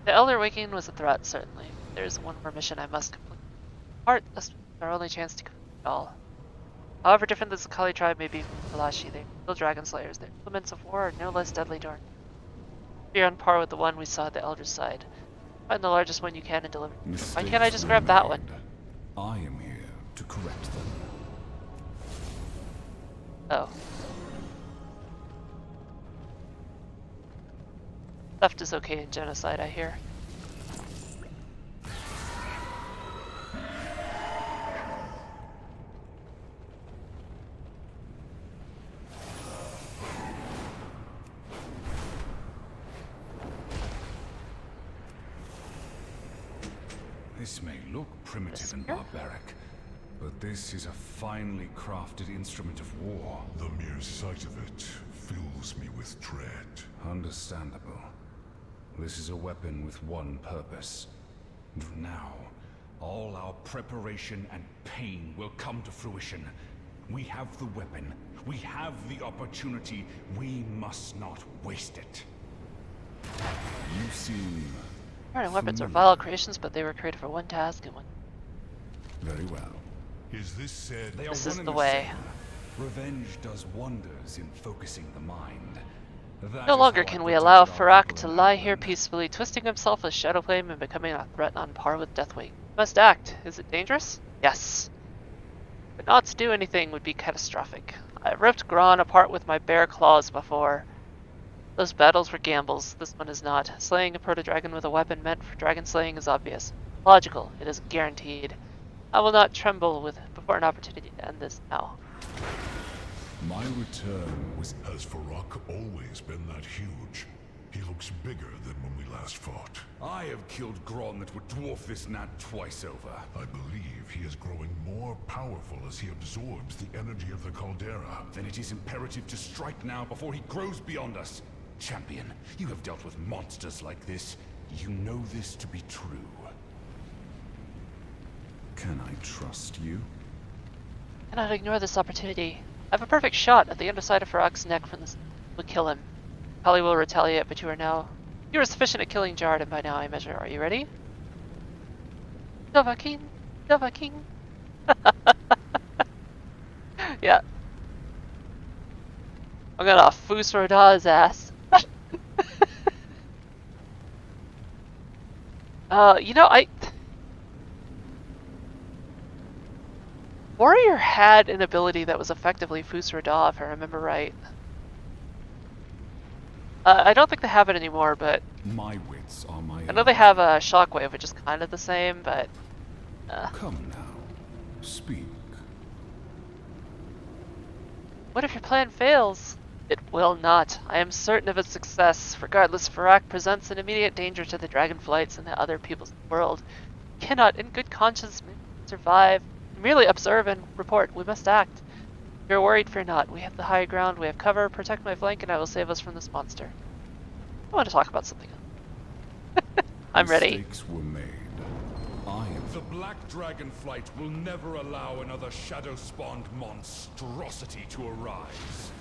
The Elder Awakening was a threat, certainly. There's one more mission I must complete. Part is our only chance to complete it all. However different the Zakali tribe may be from Valashi, they're still dragon slayers. Their implements of war are no less deadly dark. You're on par with the one we saw at the Elder's side. Find the largest one you can and deliver. Why can't I just grab that one? I am here to correct them. Oh. Theft is okay in genocide, I hear. This may look primitive and barbaric, but this is a finely crafted instrument of war. The mere sight of it fills me with dread. Understandable. This is a weapon with one purpose. And now, all our preparation and pain will come to fruition. We have the weapon. We have the opportunity. We must not waste it. You seem... Modern weapons are vile creations, but they were created for one task and one. Very well. Is this said? This is the way. Revenge does wonders in focusing the mind. No longer can we allow Farak to lie here peacefully, twisting himself with Shadowflame and becoming a threat on par with Deathwing. We must act. Is it dangerous? Yes. But not to do anything would be catastrophic. I ripped Gron apart with my bare claws before. Those battles were gambles. This one is not. Slaying a proto-dragon with a weapon meant for dragon slaying is obvious. Logical. It is guaranteed. I will not tremble before an opportunity to end this now. My return was... Has Farak always been that huge? He looks bigger than when we last fought. I have killed Gron that would dwarf this gnat twice over. I believe he is growing more powerful as he absorbs the energy of the caldera. Then it is imperative to strike now before he grows beyond us. Champion, you have dealt with monsters like this. You know this to be true. Can I trust you? I cannot ignore this opportunity. I have a perfect shot at the underside of Farak's neck from this. Will kill him. Kali will retaliate, but you are sufficient at killing Jarden by now, I measure. Are you ready? Dovahkiin! Dovahkiin! Yeah. I'm gonna Fus Rodah's ass. Warrior had an ability that was effectively Fus Rodah, if I remember right. I don't think they have it anymore, but... My wits are my I know they have a Shockwave, which is kind of the same, but... Come now. Speak. What if your plan fails? It will not. I am certain of its success. Regardless, Farak presents an immediate danger to the dragonflights and the other peoples of the world. We cannot, in good conscience, survive. Merely observe and report. We must act. If you're worried, fear not. We have the high ground, we have cover. Protect my flank, and I will save us from this monster. I want to talk about something else. I'm ready. Mistakes were made. I am... The Black Dragonflight will never allow another shadow-spawned monstrosity to arise.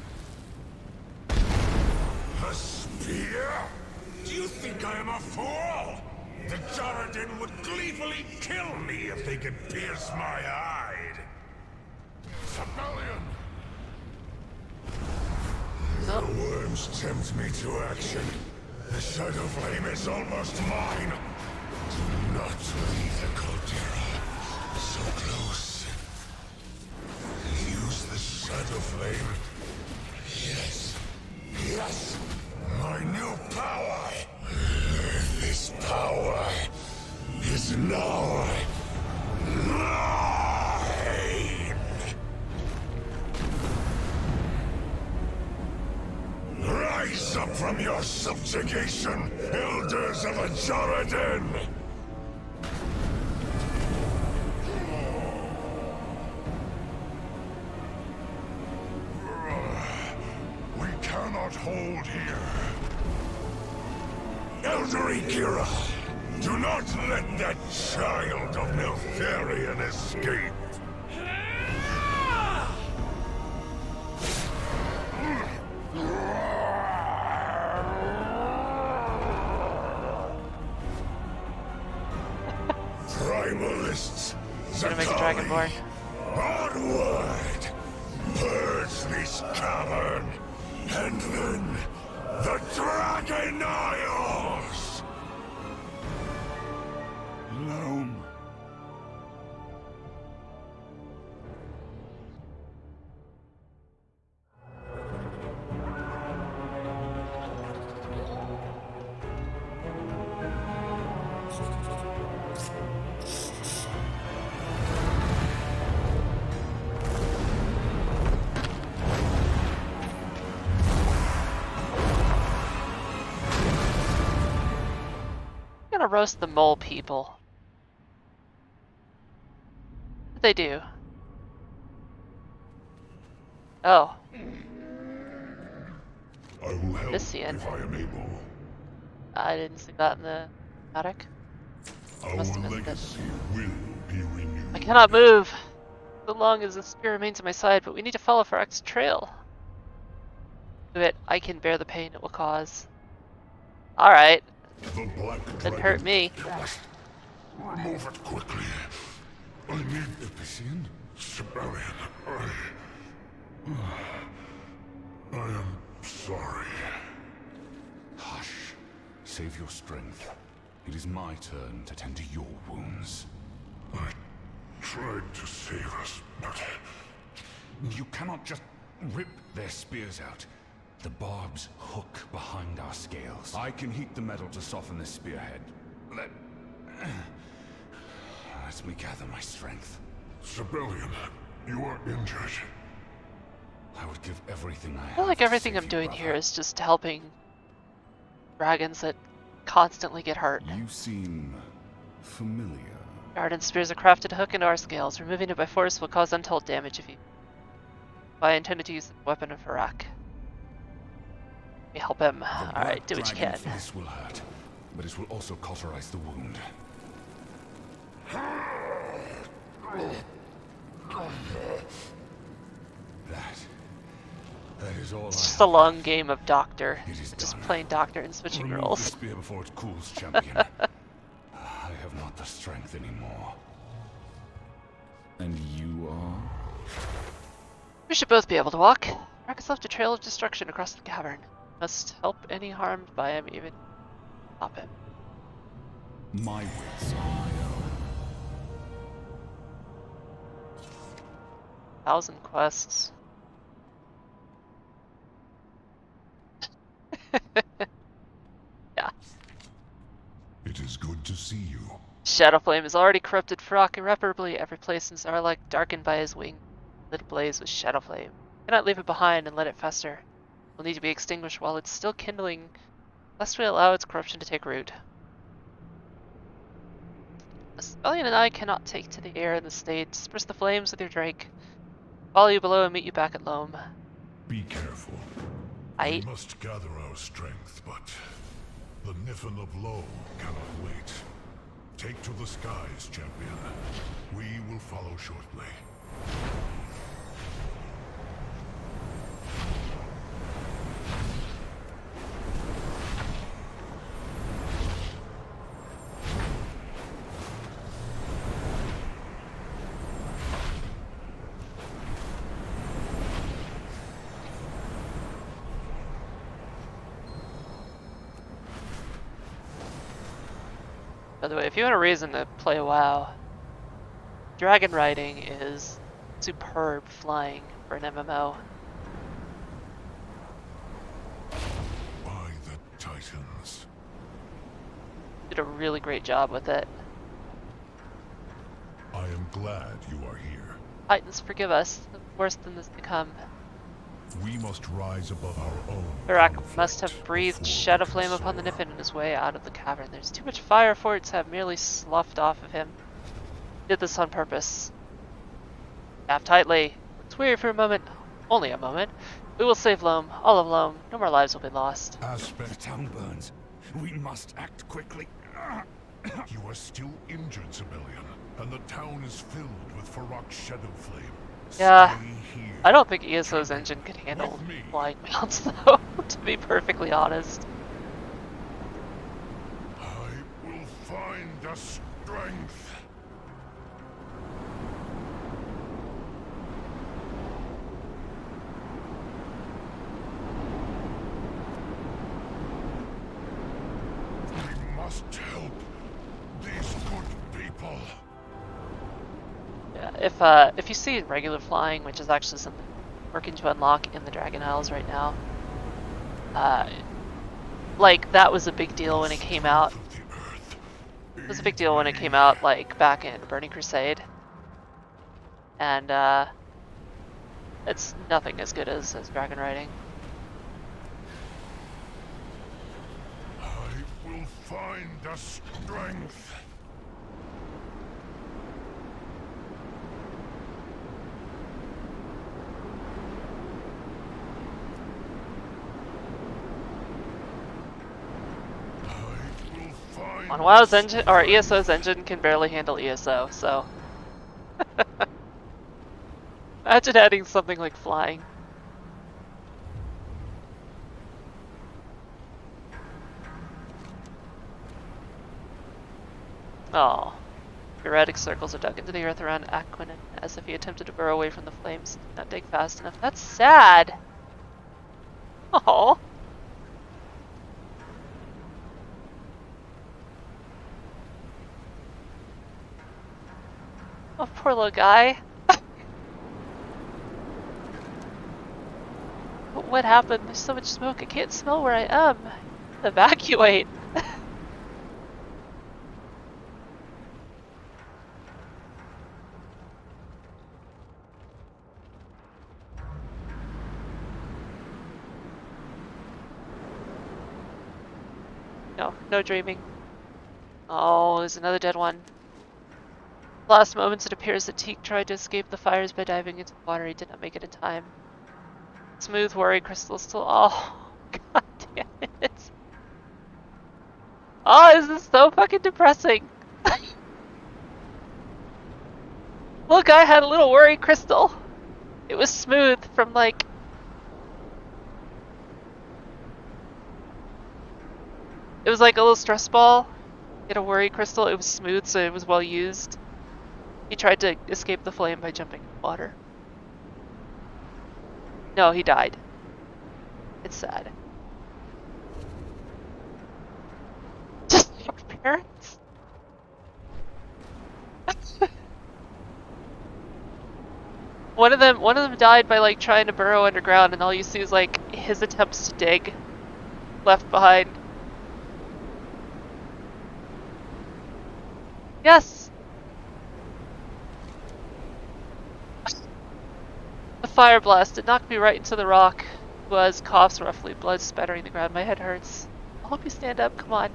A spear? Do you think I am a fool? The Jarden would gleefully kill me if they could pierce my hide. Civilian! The worms tempt me to action. The Shadow Flame is almost mine. Do not leave the caldera so close. Use the Shadow Flame. Yes. Yes! My new power! now mine! Rise up from your subjugation, elders of Ajaradin! We cannot hold here. Elder Kira, do not let that child of Neltharion escape. Primalists, Gonna make a dragonborn. onward! Purge this cavern, and then the Dragon Isles! Loam. I'm gonna roast the mole people. What'd they do? Oh. I will help Abyssian. if I am able. I didn't see that in the attic. Our Must have missed it. legacy will be renewed. I cannot move! So long as the spear remains at my side, but we need to follow Farak's trail. Do it. I can bear the pain it will cause. Alright. The Black Didn't hurt me. Move it quickly. I need Abyssian. Sibelian. I am sorry. Hush. Save your strength. It is my turn to tend to your wounds. I tried to save us, but... You cannot just rip their spears out. The barbs hook behind our scales. I can heat the metal to soften the spearhead. Let me gather my strength. Sibelian, you are injured. I would give everything I have. I feel like everything I'm doing here is just helping dragons that constantly get hurt. You seem familiar. Garden spears are crafted to hook into our scales. Removing it by force will cause untold damage if you... I intended to use the weapon of Farak. Let me help him. Alright, do what you can. This will hurt, but it will also cauterize the wound. That is all. It's just a long game of Doctor. Just playing Doctor and switching Remove roles. the spear before it cools, champion. I have not the strength anymore. And you are? We should both be able to walk. Farak has left a trail of destruction across the cavern. Must help any harmed by him, even stop him. My wits are my own. 1,000 quests. Yeah. It is good to see you. Shadowflame has already corrupted Farak irreparably. Every place in Zarlek darkened by his wing, lit ablaze with Shadowflame. Cannot leave it behind and let it fester. It will need to be extinguished while it's still kindling, lest we allow its corruption to take root. Sibelian and I cannot take to the air in the state. Disperse the flames with your drake. Follow you below and meet you back at Loam. Be careful. We must gather our strength, but the Niffin of Loam cannot wait. Take to the skies, champion. We will follow shortly. By the way, if you want a reason to play WoW, dragon riding is superb flying for an MMO. By the Titans. Did a really great job with it. glad you are here. Titans, forgive us. Worse than this to come. We must rise above our own. Barak must have breathed shed a flame upon the Niffin on his way out of the cavern. There's too much fire for it to have merely sloughed off of him. Did this on purpose. Staff tightly. Let's weary for a moment. Only a moment. We will save Loam. All of Loam. No more lives will be lost. Aspect. The town burns. We must act quickly. You are still injured, Civilian, and the town is filled with Farak's shadow flame. Yeah, Stay here. I don't think ESO's engine could handle flying mounts, though, to be perfectly honest. I will find a strength. We must help these good people. Yeah, if you see regular flying, which is actually something we're working to unlock in the Dragon Isles right now, like, that was a big deal when it came out. It was a big deal when it came out, like, back in Burning Crusade. And, it's nothing as good as dragon riding. I will find a strength. On WoW's engine, or ESO's engine can barely handle ESO, so. Imagine adding something like flying. Oh. Erratic circles are dug into the earth around Aquinin, as if he attempted to burrow away from the flames. Did not dig fast enough. That's sad! Oh. Oh, poor little guy. What happened? There's so much smoke, I can't smell where I am. Evacuate. No, no dreaming. Oh, there's another dead one. Last moments, it appears that Teak tried to escape the fires by diving into the water. He did not make it in time. Smooth worry crystal still. Oh, god damn it. Oh, this is so fucking depressing. Look, I had a little worry crystal. It was smooth from like. It was like a little stress ball. Get a worry crystal. It was smooth, so it was well used. He tried to escape the flame by jumping in the water. No, he died. It's sad. Just your parents? One of them died by like trying to burrow underground, and all you see is like his attempts to dig left behind. Yes! The fire blast, it knocked me right into the rock. Was coughs roughly, blood spattering the ground. My head hurts. I'll help you stand up, come on.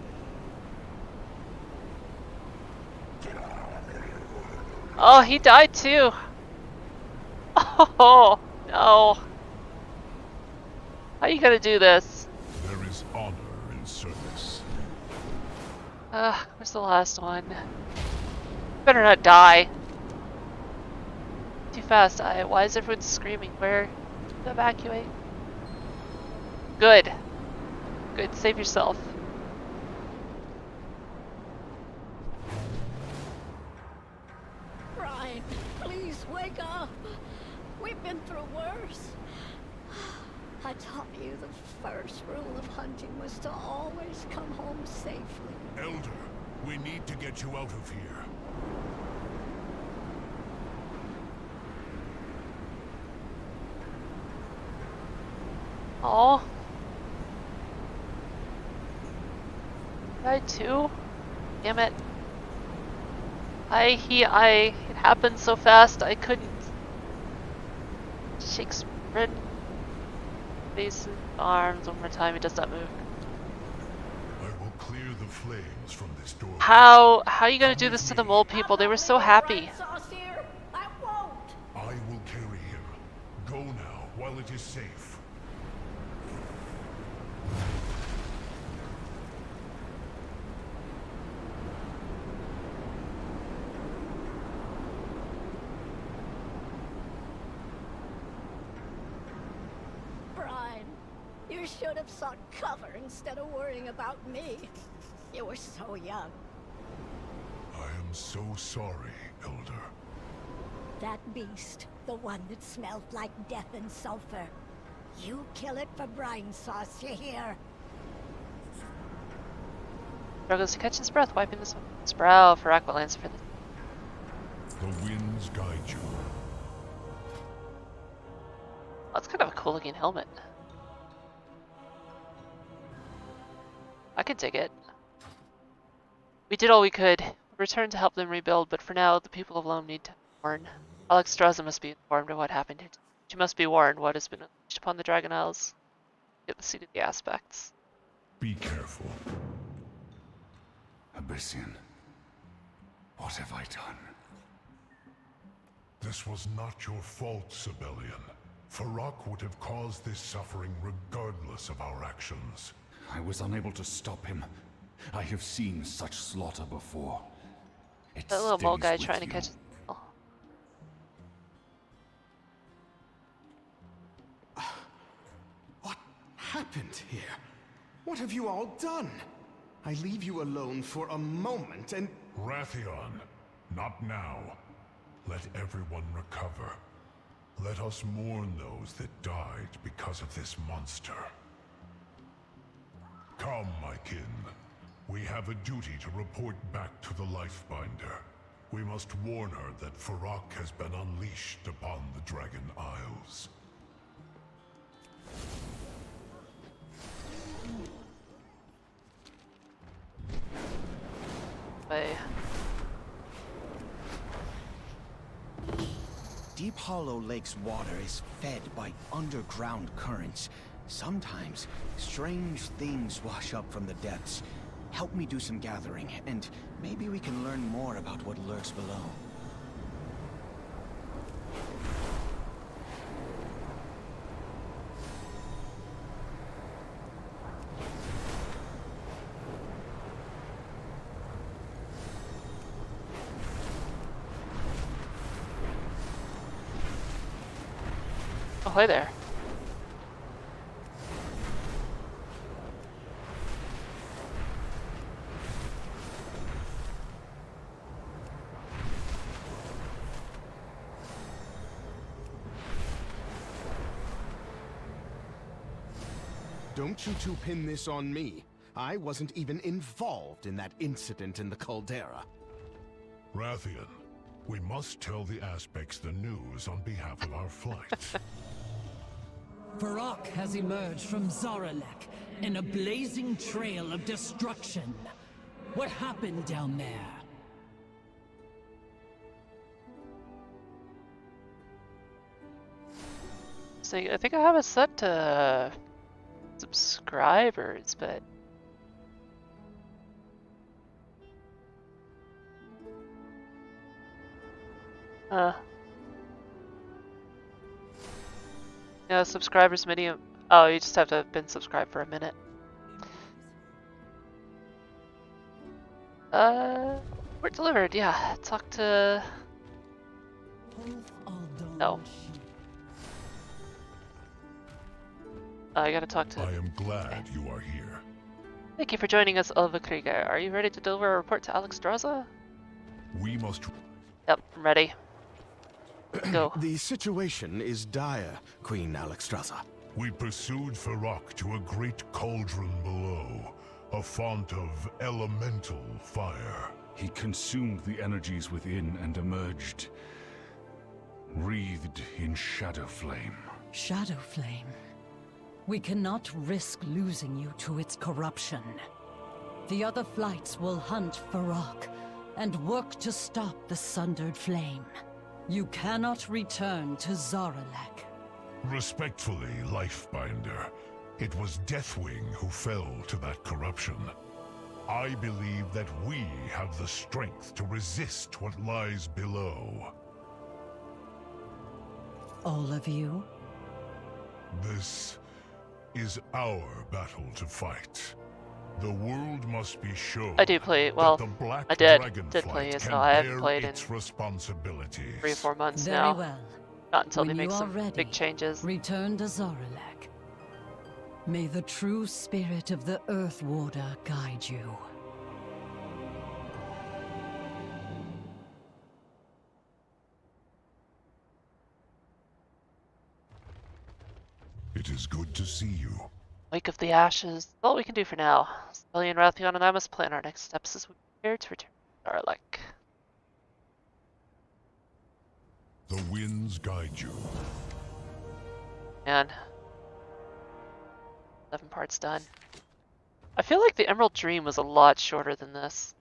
Oh, he died too. Oh, no. How are you gonna do this? There is honor in service. Where's the last one? Better not die. Too fast. Why is everyone screaming? Where to evacuate? Good. Good. Save yourself. Brian, please wake up. We've been through worse. I taught you the first rule of hunting was to always come home safely. Elder, we need to get you out of here. Oh. Died too? Damn it. It happened so fast I couldn't shake spread face and arms one more time. He does not move. I will clear the flames from this door. How are you gonna do this to the mole people? They were so happy. I will carry him. Go now, while it is safe. Brian, you should have sought cover instead of worrying about me. You were so young. I am so sorry, Elder. That beast, the one that smelled like death and sulfur. You kill it for brine sauce, you hear? Struggles to catch his breath, wiping his brow. Farak will answer for this. The winds guide you. That's kind of a cool looking helmet. I could dig it. We did all we could. We returned to help them rebuild, but for now, the people of Loam need to warn. Alexstrasza must be informed of what happened. She must be warned what has been unleashed upon the Dragon Isles. Get the seat of the aspects. Be careful. Abyssian, what have I done? This was not your fault, Sibelian. Farak would have caused this suffering regardless of our actions. I was unable to stop him. I have seen such slaughter before. It That little mole stays guy with trying to you. catch. What happened here? What have you all done? I leave you alone for a moment and... Rathion, not now. Let everyone recover. Let us mourn those that died because of this monster. Come, my kin. We have a duty to report back to the Lifebinder. We must warn her that Farak has been unleashed upon the Dragon Isles. Way. Deep Hollow Lake's water is fed by underground currents. Sometimes, strange things wash up from the depths. Help me do some gathering, and maybe we can learn more about what lurks below. Oh, hi there. Don't you two pin this on me. I wasn't even involved in that incident in the caldera. Rathian, we must tell the Aspects the news on behalf of our flight. Farak has emerged from Zaralek in a blazing trail of destruction. What happened down there? So I think I have it set to subscribers, but yeah, subscribers medium. Oh, you just have to have been subscribed for a minute. We're delivered. Yeah, talk to. No. I gotta talk to. I am glad you are here. Thank you for joining us, Ulva Krieger. Are you ready to deliver a report to Alexstrasza? We must. Yep, I'm ready. Go. The situation is dire, Queen Alexstrasza. We pursued Farak to a great cauldron below, a font of elemental fire. He consumed the energies within and emerged, wreathed in shadow flame. Shadow Flame. We cannot risk losing you to its corruption. The other flights will hunt Farak, and work to stop the sundered flame. You cannot return to Zaralek. Respectfully, Lifebinder, it was Deathwing who fell to that corruption. I believe that we have the strength to resist what lies below. All of you? This is our battle to fight. The world must be shown I do play, well, that the Black I did Dragonflight play can ESO. I haven't bear played in its responsibilities. 3 or 4 months Very now. well. Not until When they make you are some ready, big changes. return to Zaralek. May the true spirit of the Earth Warder guide you. It is good to see you. Wake of the Ashes. That's all we can do for now. Civilian Rathion and I must plan our next steps as we prepare to return to Zaralek. The winds guide you. Man. 7 parts done. I feel like the Emerald Dream was a lot shorter than this.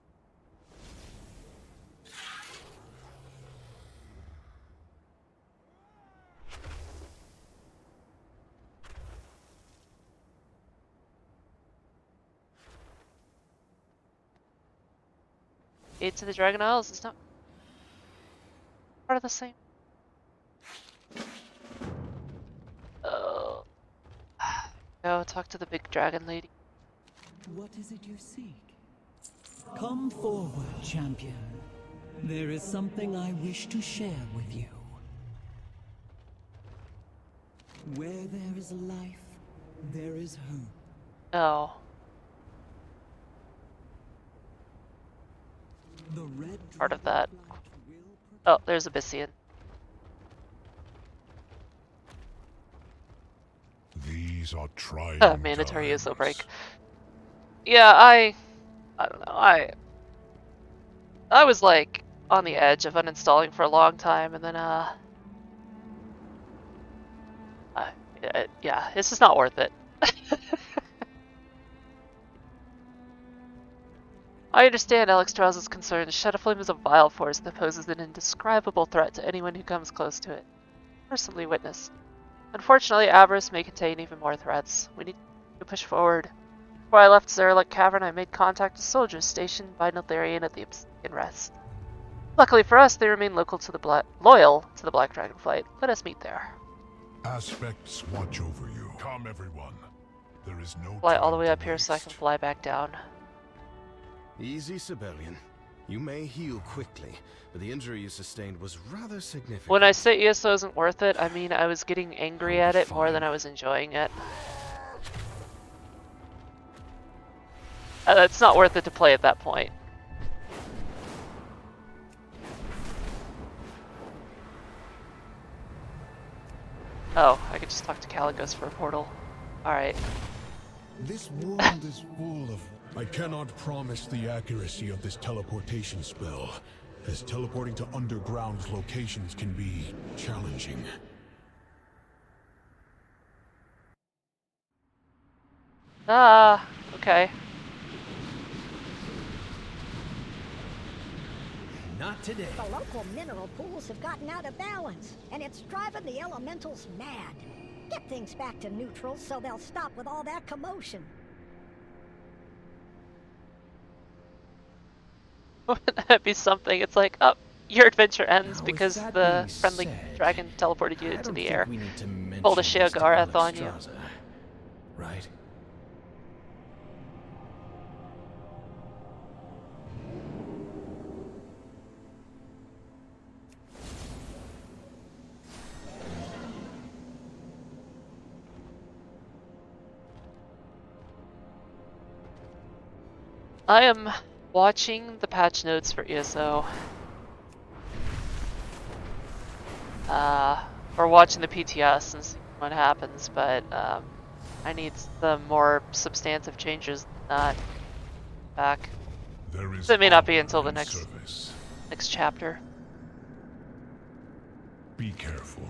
Aid to the Dragon Isles is not part of the same. Oh. Go talk to the big dragon lady. What is it you seek? Come forward, champion. There is something I wish to share with you. Where there is life, there is hope. Oh. The red Part of that. Oh, there's Abyssian. These are trying Mandatory times. ESO break. Yeah, I don't know. I was like on the edge of uninstalling for a long time, and then yeah, it's just not worth it. I understand Alex Strauss's concerns. Shadowflame is a vile force that poses an indescribable threat to anyone who comes close to it. Personally witnessed. Unfortunately, Avarice may contain even more threats. We need to push forward. Before I left Zaralek Cavern, I made contact with soldiers stationed by Neltharion at the Obsidian Rest. Luckily for us, they remain loyal to the Black Dragonflight. Let us meet there. Aspects watch over you. Come, everyone. There is no Fly all the time way to up here so I waste. can fly back down. Easy, Sibelian. You may heal quickly, but the injury you sustained was rather significant. When I say ESO isn't worth it, I mean I was getting angry at it more than I was enjoying it. It's not worth it to play at that point. Oh, I could just talk to Caligos for a portal. Alright. This world is full of... I cannot promise the accuracy of this teleportation spell, as teleporting to underground locations can be challenging. Okay. Not today. The local mineral pools have gotten out of balance, and it's driving the elementals mad. Get things back to neutral so they'll stop with all that commotion. Wouldn't that be something? It's like, oh, your adventure ends Now, because with that the being friendly said, dragon teleported you I into don't the think air. we need to mention Pulled a this to Sheogorath Alex on you. Strauza, right? I am watching the patch notes for ESO. Or watching the PTS and seeing what happens, but I need the more substantive changes than that back. So it may not be until the next chapter. Be careful.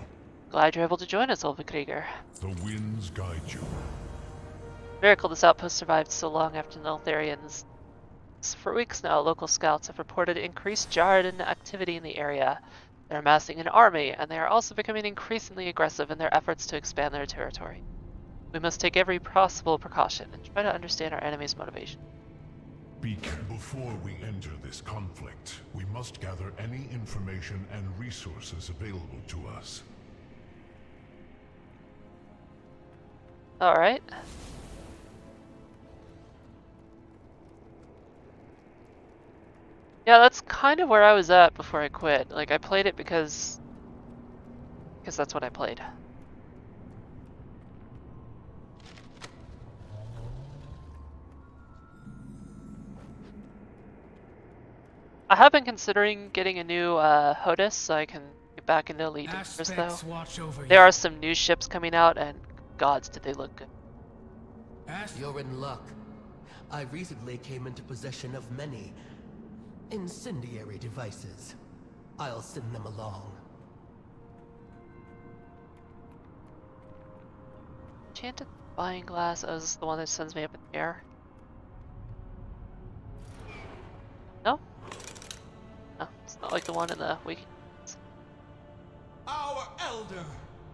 Glad you're able to join us, Ulva The winds guide you. Miracle this outpost survived so long after Neltharions For weeks now, local scouts have reported increased Jarden activity in the area. They're amassing an army, and they are also becoming increasingly aggressive in their efforts to expand their territory. We must take every possible precaution and try to understand our enemy's motivation. Before we enter this conflict, we must gather any information and resources available to us. Alright. Yeah, that's kind of where I was at before I quit. Like, I played it because that's what I played. I have been considering getting a new HOTUS so I can get back into Elite Dangerous, though. There are some new ships coming out, and gods, did they look good. You're in luck. I recently came into possession of many incendiary devices. I'll send them along. Enchanted Spying Glass. Oh, is this the one that sends me up in the air? No? No, it's not like the one in the wiki. Our elder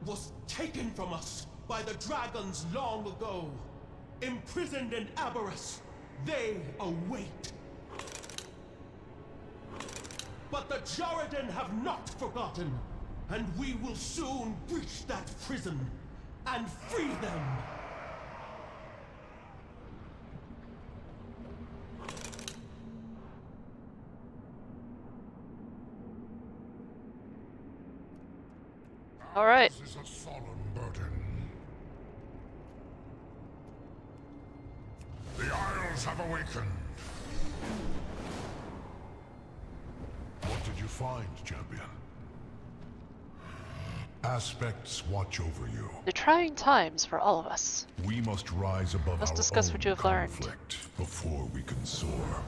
was taken from us by the dragons long ago. Imprisoned in Aberrus, they await. But the Jarden have not forgotten, and we will soon breach that prison and free them. All right. This is a solemn burden. The Isles have awakened. What did you find, champion? Aspects watch over you. They're trying times for all of us. We must rise above Let's our discuss own what you have learned. conflict before we can soar.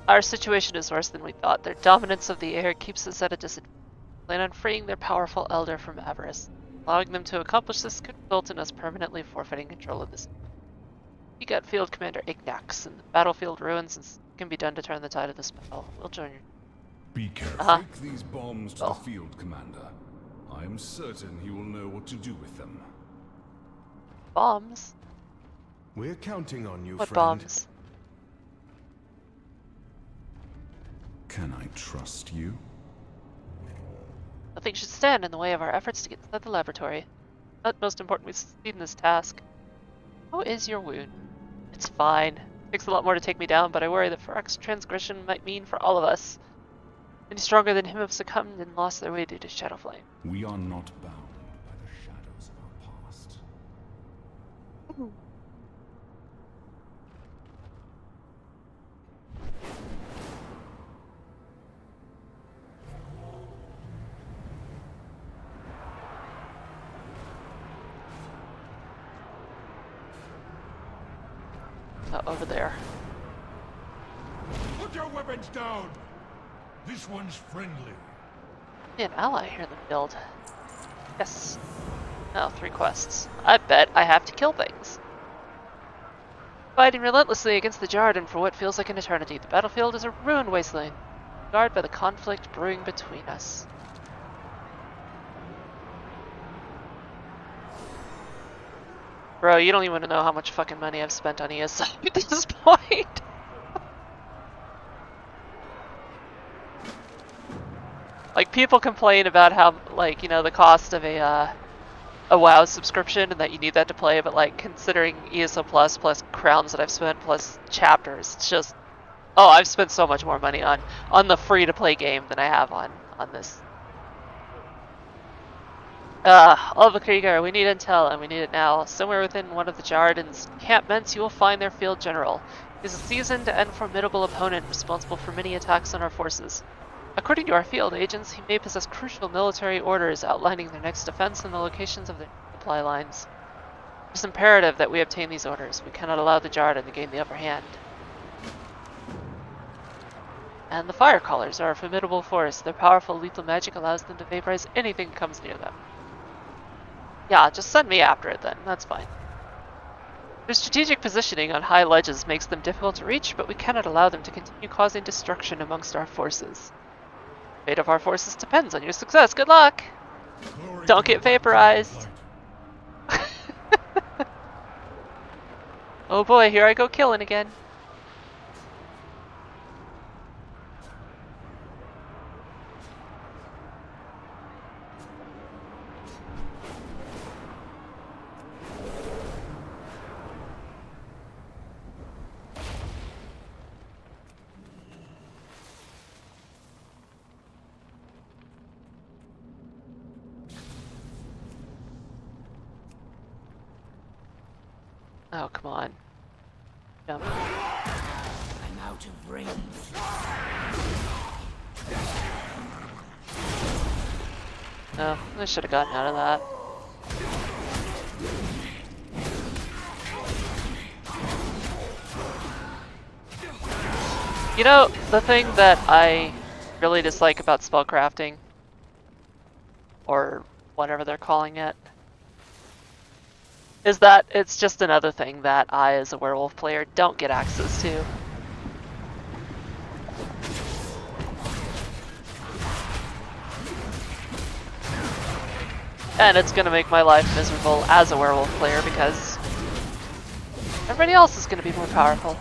Our situation is worse than we thought. Their dominance of the air keeps us at a disadvantage. Plan on freeing their powerful elder from Aberrus. Allowing them to accomplish this could result in us permanently forfeiting control of this. We got Field Commander Ignax, and the battlefield ruins and can be done to turn the tide of this battle. We'll join you. Be careful. Take these bombs to the field commander. I am certain he will know what to do with them. Bombs? We're counting on you, what friend. Bombs? Can I trust you? Nothing should stand in the way of our efforts to get inside the laboratory. Utmost important we succeed in this task. How is your wound? It's fine. Takes a lot more to take me down, but I worry that Farrak's transgression might mean for all of us. Any stronger than him have succumbed and lost their way due to Shadowflame. We are not bound by the shadows of our past. Over there. Put your weapons down! This one's friendly. Be an ally here in the field. Yes. Oh, 3 quests. I bet I have to kill things. Fighting relentlessly against the Jarden for what feels like an eternity. The battlefield is a ruined wasteland, scarred by the conflict brewing between us. Bro, you don't even know how much fucking money I've spent on ESI at this point. Like, people complain about how, like, you know, the cost of a WoW subscription and that you need that to play, but, like, considering ESO Plus crowns that I've spent plus chapters, it's just, oh, I've spent so much more money on the free-to-play game than I have on this. Oliver Krieger, we need intel, and we need it now. Somewhere within one of the Jarden's encampments, you will find their field general. He's a seasoned and formidable opponent responsible for many attacks on our forces. According to our field agents, he may possess crucial military orders outlining their next defense and the locations of their supply lines. It's imperative that we obtain these orders. We cannot allow the Jarden to gain the upper hand. And the Firecallers are a formidable force. Their powerful lethal magic allows them to vaporize anything that comes near them. Yeah, just send me after it then. That's fine. Their strategic positioning on high ledges makes them difficult to reach, but we cannot allow them to continue causing destruction amongst our forces. The fate of our forces depends on your success. Good luck! Don't get vaporized! Oh boy, here I go killing again. Oh, come on. Jump. I'm out of range. Oh, I should have gotten out of that. You know, the thing that I really dislike about spellcrafting, or whatever they're calling it, is that it's just another thing that I, as a werewolf player, don't get access to. And it's gonna make my life miserable as a werewolf player because everybody else is gonna be more powerful.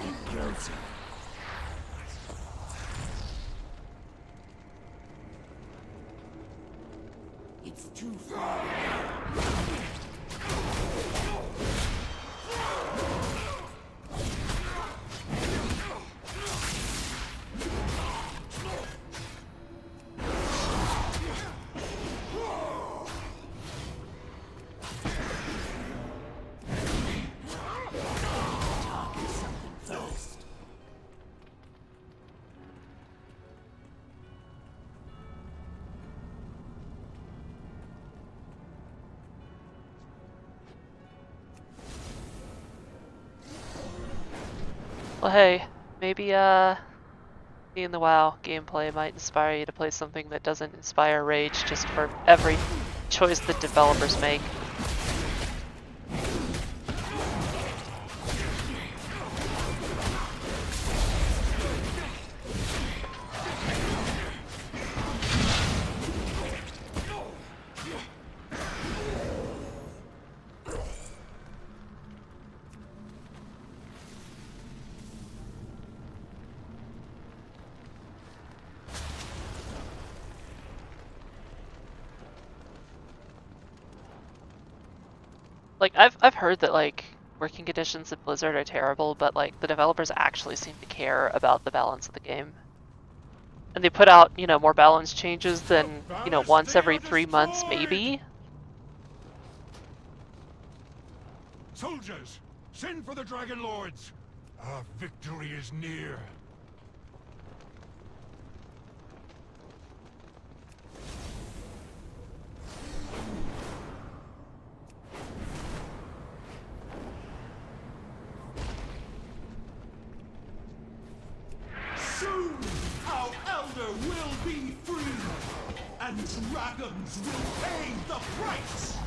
It's too far. Well, hey, maybe seeing the WoW gameplay might inspire you to play something that doesn't inspire rage just for every choice that developers make. Like, I've heard that, like, working conditions at Blizzard are terrible, but, like, the developers actually seem to care about the balance of the game. And they put out, you know, more balance changes than, you know, once every 3 months, maybe? Soldiers, send for the Dragon Lords! Our victory is near. Soon, our elder will be free, and dragons will pay the price!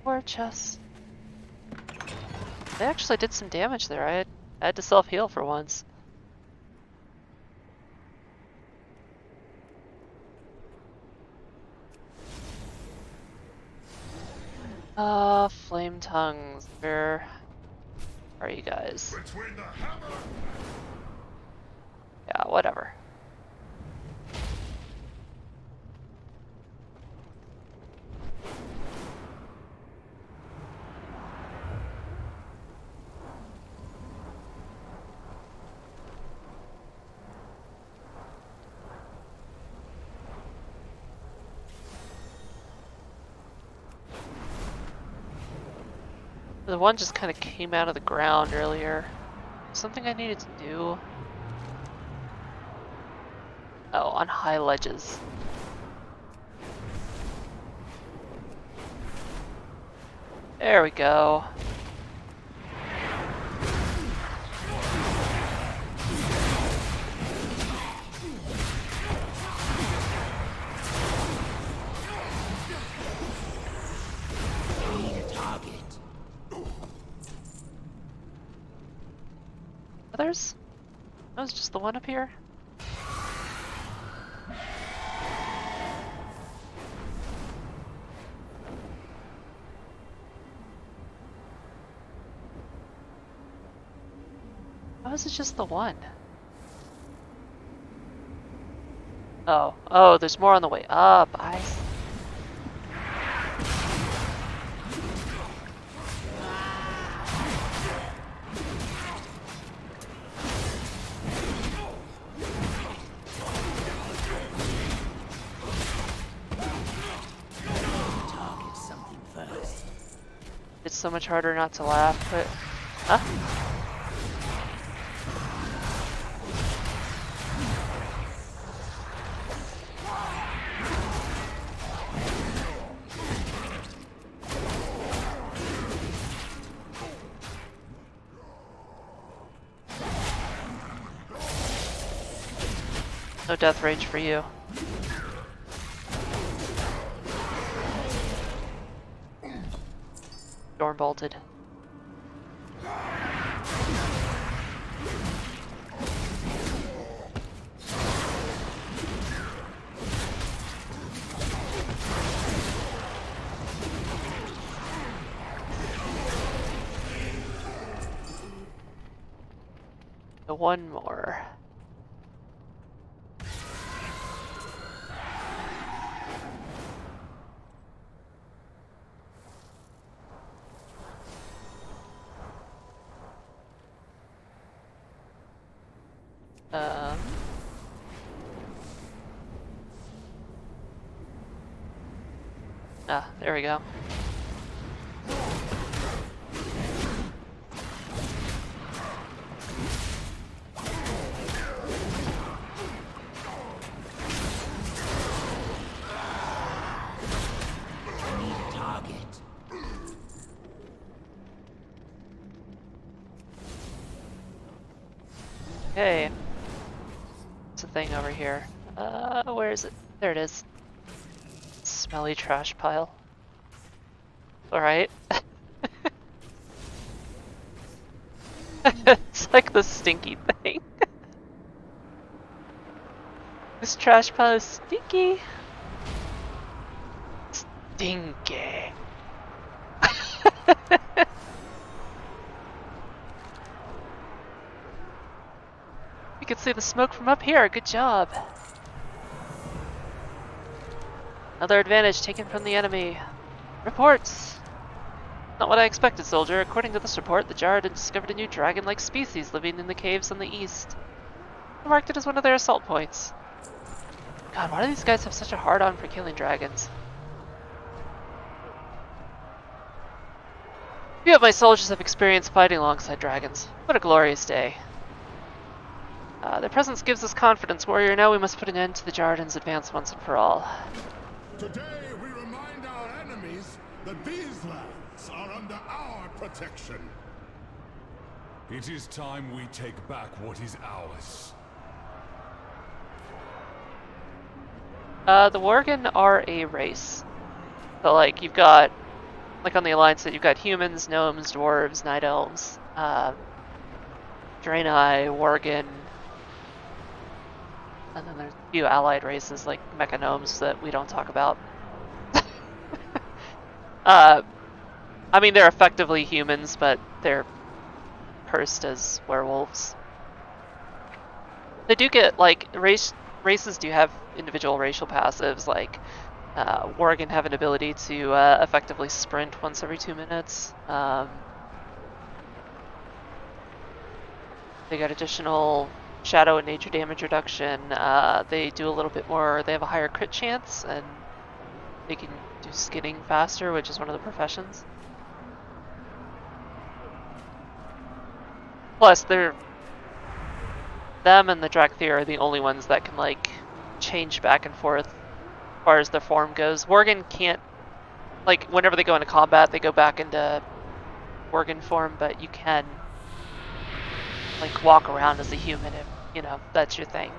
War chest. They actually did some damage there. I had to self-heal for once. Flame tongues. They're are you guys? Yeah, whatever. The one just kind of came out of the ground earlier. Something I needed to do. Oh, on high ledges. There we go. Others? That was just the one up here? How is it just the one? Oh, there's more on the way up. I see. It's so much harder not to laugh, but... Huh? No death rage for you. Door bolted. One more. There we go. Okay. It's a thing over here. Where is it? There it is. Smelly trash pile. Alright. It's like the stinky thing. This trash pile is stinky. Stinky. You can see the smoke from up here. Good job. Another advantage taken from the enemy. Reports! Not what I expected, soldier. According to this report, the Jard had discovered a new dragon-like species living in the caves on the east. I marked it as one of their assault points. God, why do these guys have such a hard-on for killing dragons? Few of my soldiers have experienced fighting alongside dragons. What a glorious day. Their presence gives us confidence, warrior. Now we must put an end to the Jarden's advance once and for all. Today we remind our enemies that these lands are under our protection. It is time we take back what is ours. The Worgen are a race. So, like, you've got, like on the Alliance side, you've got humans, gnomes, dwarves, night elves, Draenei, Worgen, and then there's a few allied races like mechagnomes that we don't talk about. I mean, they're effectively humans, but they're cursed as werewolves. They do get, like, races do have individual racial passives, like Worgen have an ability to effectively sprint once every 2 minutes. They got additional shadow and nature damage reduction. They do a little bit more, they have a higher crit chance, and they can do skinning faster, which is one of the professions. Plus, them and the Drakthir are the only ones that can, like, change back and forth as far as their form goes. Worgen can't, like, whenever they go into combat, they go back into Worgen form, but you can, like, walk around as a human if, you know, that's your thing.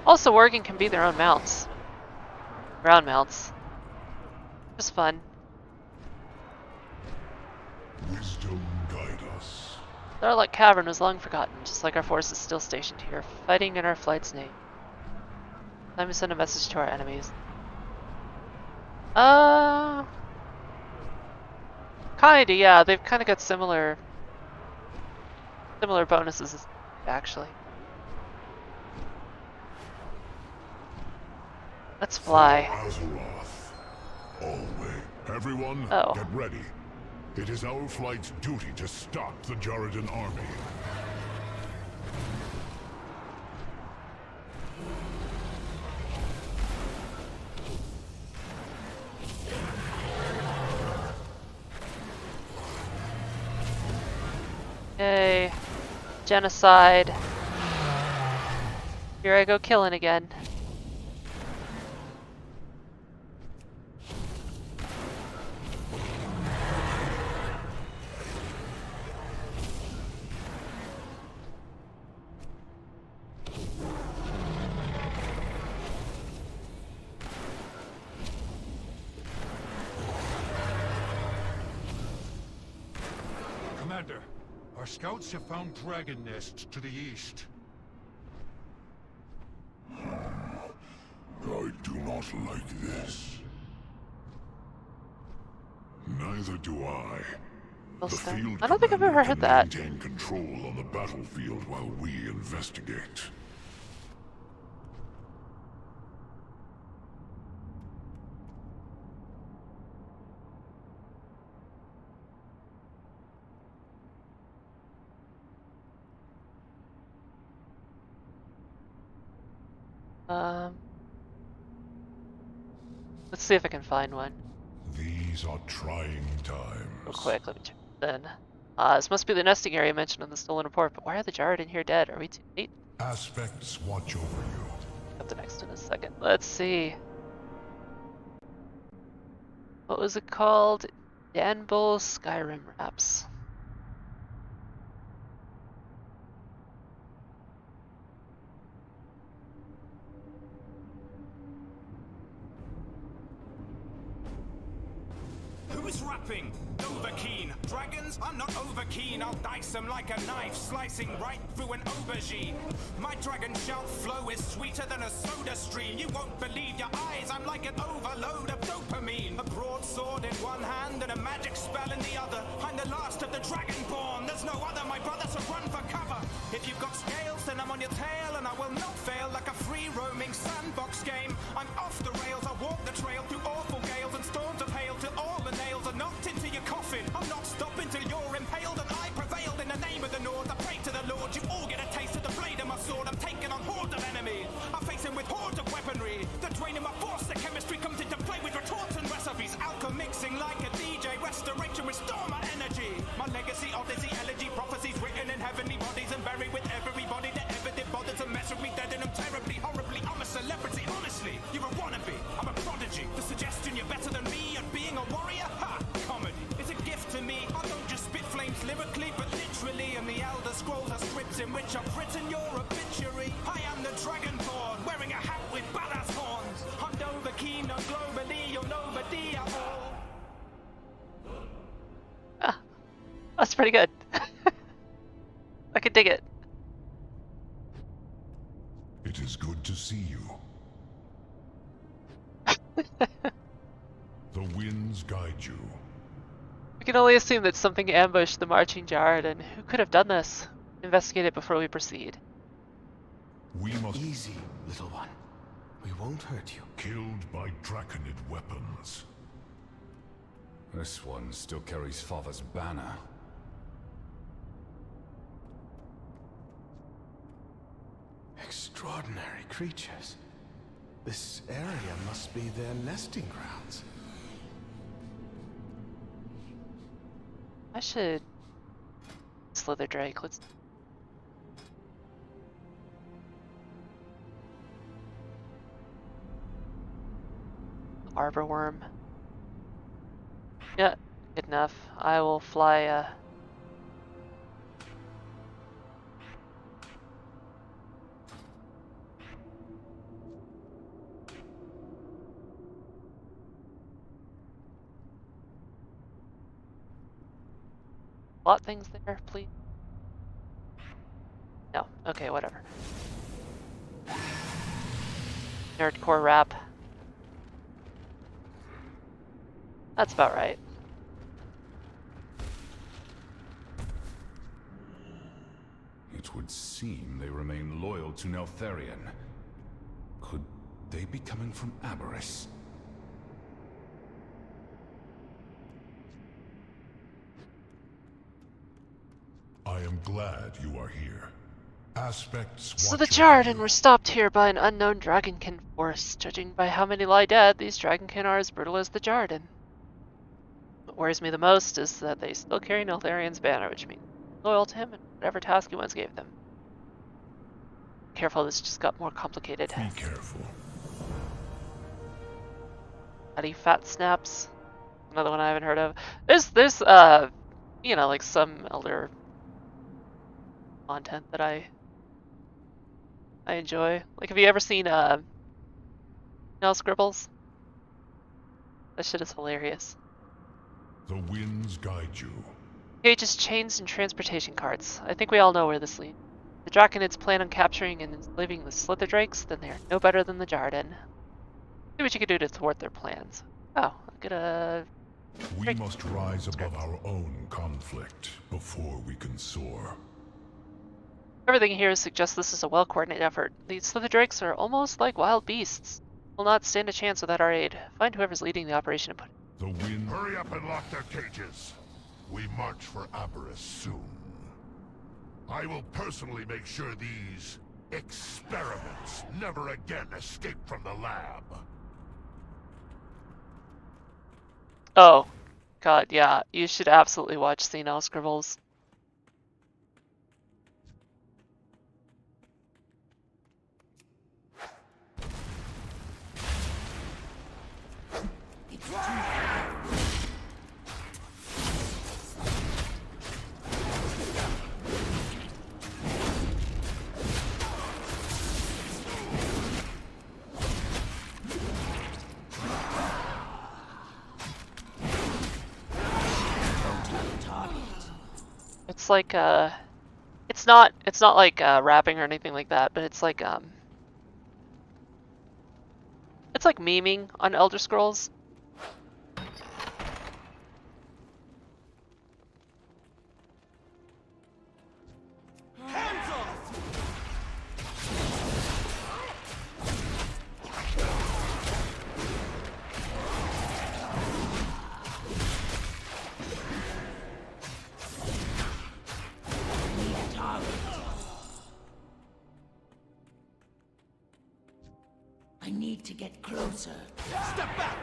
Also, Worgen can be their own mounts. Ground mounts. Just fun. Wisdom guide us. The Starlight Cavern was long forgotten, just like our forces still stationed here, fighting in our flight's name. Time to send a message to our enemies. Kinda, yeah. They've kind of got similar bonuses, actually. Let's fly. Everyone, get ready. It is our flight's duty to stop the Jarradin army. Okay. Genocide. Here I go killing again. Commander, our scouts have found dragon nests to the east. I do not like this. Neither do I. The field I don't think I've ever heard that. maintain control on the battlefield while we investigate. Let's see if I can find one. These are trying times. Real quick, let me check then. This must be the nesting area mentioned in the stolen report, but why are the Jarradin here dead? Are we too late? Aspects watch over you. Up the next in a second. Let's see. What was it called? Danbull Skyrim Raps. Who's rapping? Overkeen. Dragons? I'm not overkeen. I'll dice them like a knife, slicing right through an aubergine. My dragon shout flow is sweeter than a soda stream. You won't believe your eyes. I'm like an overload of dopamine. A broadsword in one hand and a magic spell in the other. I'm the last of the dragonborn. There's no other, my brother, so run for cover. If you've got scales, then I'm on your tail, and I will not fail like a free-roaming sandbox game. I'm off the rails. I walk the trail through awful gales and storms of hail till all the nails are knocked into your coffin. I'm not stopping till you're impaled, and I prevailed in the name of the North. I pray to the Lord, you all get a taste of the blade of my sword. I'm taking on hordes of enemies. I face him with hordes of weaponry. The draining my force, the chemistry comes into play with retorts and recipes. Alchemy mixing like a DJ. Restoration, restore my energy. My legacy, odyssey, elegy, prophecies written in heavenly bodies and buried with everybody that ever did bother to mess with me. Dead and I'm terribly, horribly. I'm a celebrity, honestly. You're a wannabe. I'm a prodigy. The suggestion you're better than me at being a warrior? Ha! Comedy. It's a gift to me. I don't just spit flames lyrically, but literally. And the Elder Scrolls are scripts in which I've written your obituary. I am the Dragonborn, wearing a hat with badass horns. I'm Dovahkiin, no globally, you're nobody at all. That's pretty good. I could dig it. It is good to see you. The winds guide you. We can only assume that something ambushed the marching Jard, and who could have done this? Investigate it before we proceed. We must... Easy, little one. We won't hurt you. Killed by draconid weapons. This one still carries Father's banner. Extraordinary creatures. This area must be their nesting grounds. I should... Slither Drake, let's... Arbor Worm. Yeah, good enough. I will fly, plot things there, please? No. Okay, whatever. Nerdcore rap. That's about right. It would seem they remain loyal to Neltharion. Could they be coming from Aberys? I am glad you are here. Aspects... So the Jarden were stopped here by an unknown dragonkin force. Judging by how many lie dead, these dragonkin are as brutal as the Jarden. What worries me the most is that they still carry Neltharion's banner, which means loyal to him and whatever task he once gave them. Careful, this just got more complicated. Be careful. Bloody Fat Snaps. Another one I haven't heard of. There's you know, like some Elder content that I enjoy. Like, have you ever seen Nail Scribbles? That shit is hilarious. The winds guide you. Pages, chains, and transportation carts. I think we all know where this leads. The Draconids plan on capturing and enslaving the Slither Drakes, then they are no better than the Jarden. See what you can do to thwart their plans. Oh, I'm gonna... We must rise above our own conflict before we can soar. Everything here suggests this is a well-coordinated effort. These Slither Drakes are almost like wild beasts. Will not stand a chance without our aid. Find whoever's leading the operation and put it. The wind... Hurry up and lock their cages. We march for Aberys soon. I will personally make sure these experiments never again escape from the lab. Oh, God, yeah. You should absolutely watch Senile Scribbles. It's like it's not like rapping or anything like that, but it's like memeing on Elder Scrolls. I need to get closer. Step back!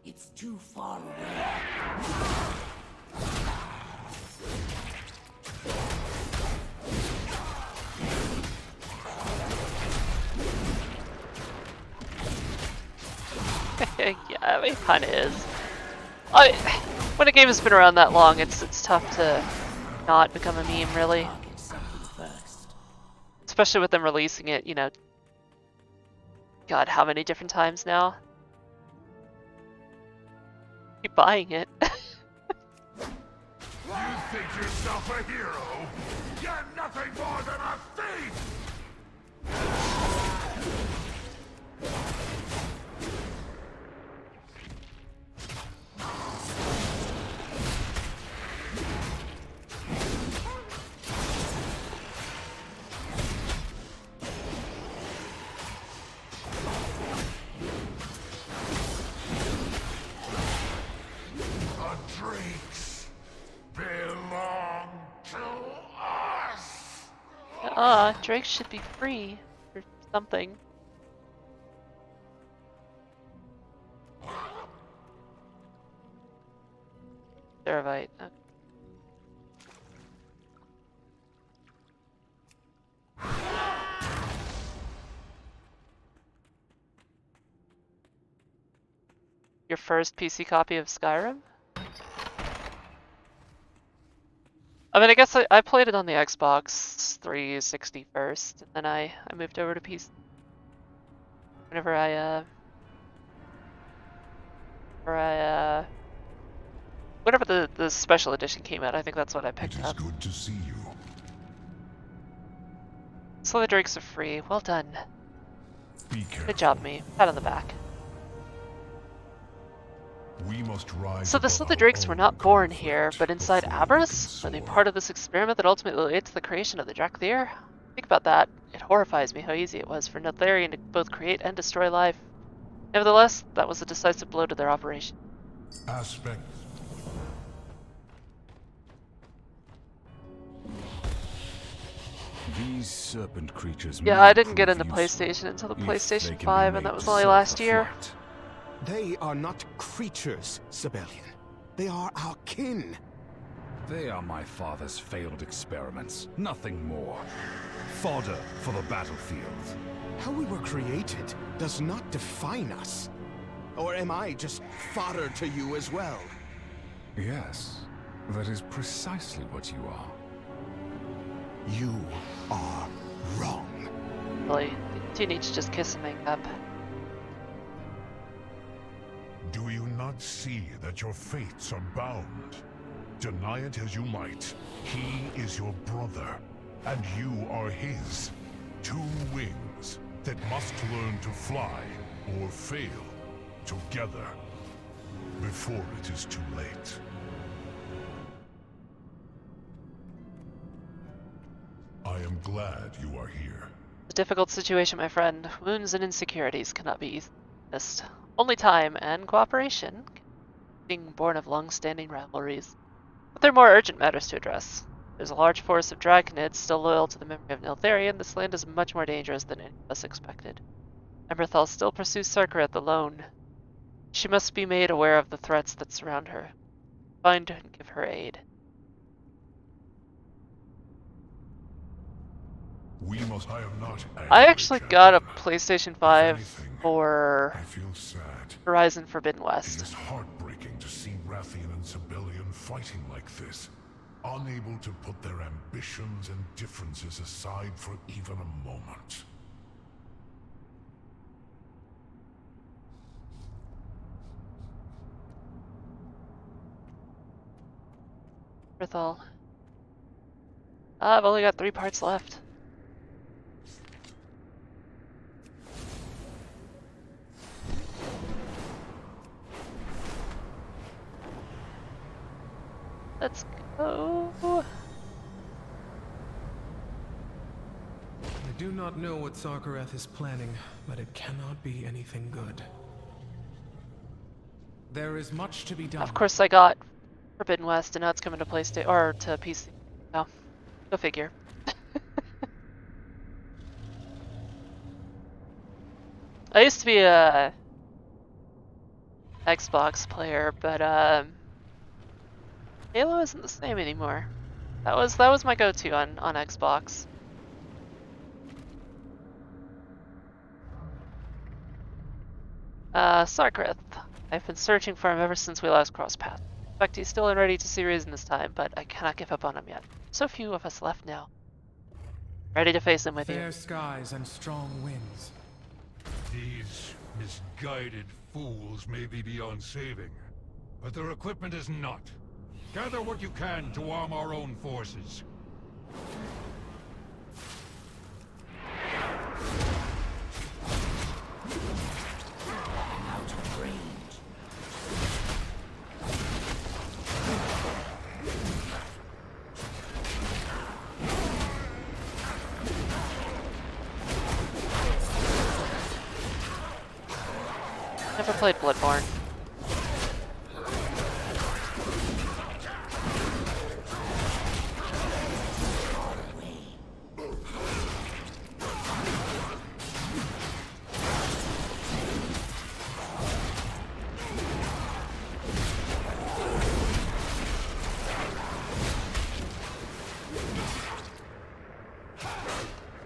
It's too far away. Yeah, it kind of is. When a game has been around that long, it's tough to not become a meme, really. Especially with them releasing it, you know, God, how many different times now? Keep buying it. You think yourself a hero? You're nothing more than a thief! The drakes belong to us! Drake should be free or something. Theravite. Okay. Your first PC copy of Skyrim? I mean, I guess I played it on the Xbox 360 first, and then I moved over to PC. Whenever the special edition came out, I think that's what I picked up. It is good to see you. So the drakes are free. Well done. Be careful. Good job, me. Pat on the back. We must rise So the above Slither our Drakes were own not born here, conflict but inside before we can Aberrus? Are they soar. part of this experiment that ultimately led to the creation of the Drakthir? Think about that. It horrifies me how easy it was for Neltharion to both create and destroy life. Nevertheless, that was a decisive blow to their operation. Aspect. These serpent creatures. Yeah, may I didn't get prove into useful PlayStation until the if they PlayStation can be 5, and made that was to only serve last the year. flight. They are not creatures, Sibelian. They are our kin. They are my father's failed experiments, nothing more. Fodder for the battlefield. How we were created does not define us. Or am I just fodder to you as well? Yes, that is precisely what you are. You are wrong. Really, you need to just kiss and make up. Do you not see that your fates are bound? Deny it as you might, he is your brother, and you are his. Two wings that must learn to fly or fail together before it is too late. I am glad you are here. A difficult situation, my friend. Wounds and insecurities cannot be easily missed. Only time and cooperation, being born of long-standing rivalries. But there are more urgent matters to address. There's a large force of Draconids still loyal to the memory of Neltharion. This land is much more dangerous than any of us expected. Emberthal still pursues Sarkareth alone. She must be made aware of the threats that surround her. Find and give her aid. We must. I am not angry, I actually got a Chandler. PlayStation 5 anything, for I feel sad. Horizon Forbidden It West. is heartbreaking to see Rathian and Sibelian fighting like this, unable to put their ambitions and differences aside for even a moment. Emberthal. I've only got 3 parts left. Let's go. I do not know what Sarkareth is planning, but it cannot be anything good. There is much to be done. Of course, I got Forbidden West, and now it's coming to PlayStation or to PC. Oh, go figure. I used to be a Xbox player, but Halo isn't the same anymore. That was my go-to on Xbox. Sarkareth. I've been searching for him ever since we last crossed paths. In fact, he's still ready to see reason this time, but I cannot give up on him yet. So few of us left now. Ready to face him with Fair you. skies and strong winds. These misguided fools may be beyond saving, but their equipment is not. Gather what you can to arm our own forces. Out of range. Never played Bloodborne.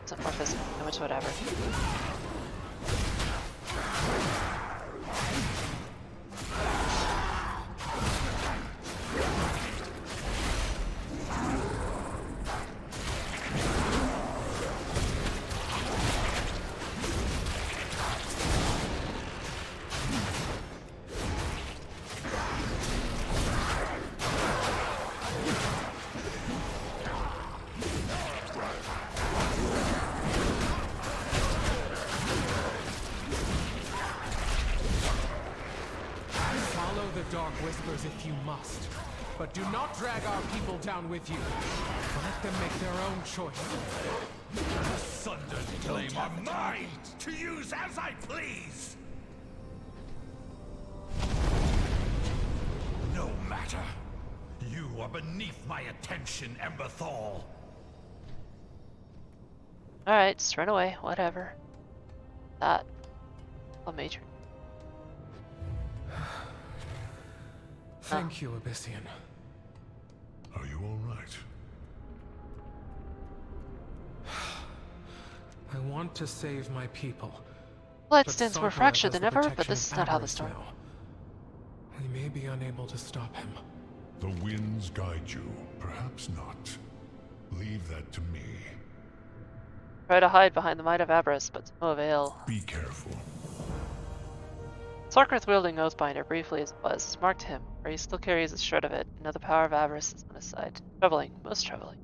It's a Morphus, how much whatever. Follow the dark whispers if you must, but do not drag our people down with you. Let them make their own choice. The Sundered claim are mine to use as I please! No matter. You are beneath my attention, Emberthal. Alright, just run away, whatever. That. A major. Thank you, Abyssian. Are you all right? I want to save my people. Blood but stands more Sarkar fractured has than the ever, but protection this is of not how the Avarice story. now. We may be unable to stop him. The winds guide you, perhaps not. Leave that to me. Try to hide behind the might of Avarice, but to no avail. Be careful. Sarkarth wielding Oathbinder, briefly as it was, marked him, where he still carries a shred of it, and now the power of Avarice is on his side. Troubling, most troubling.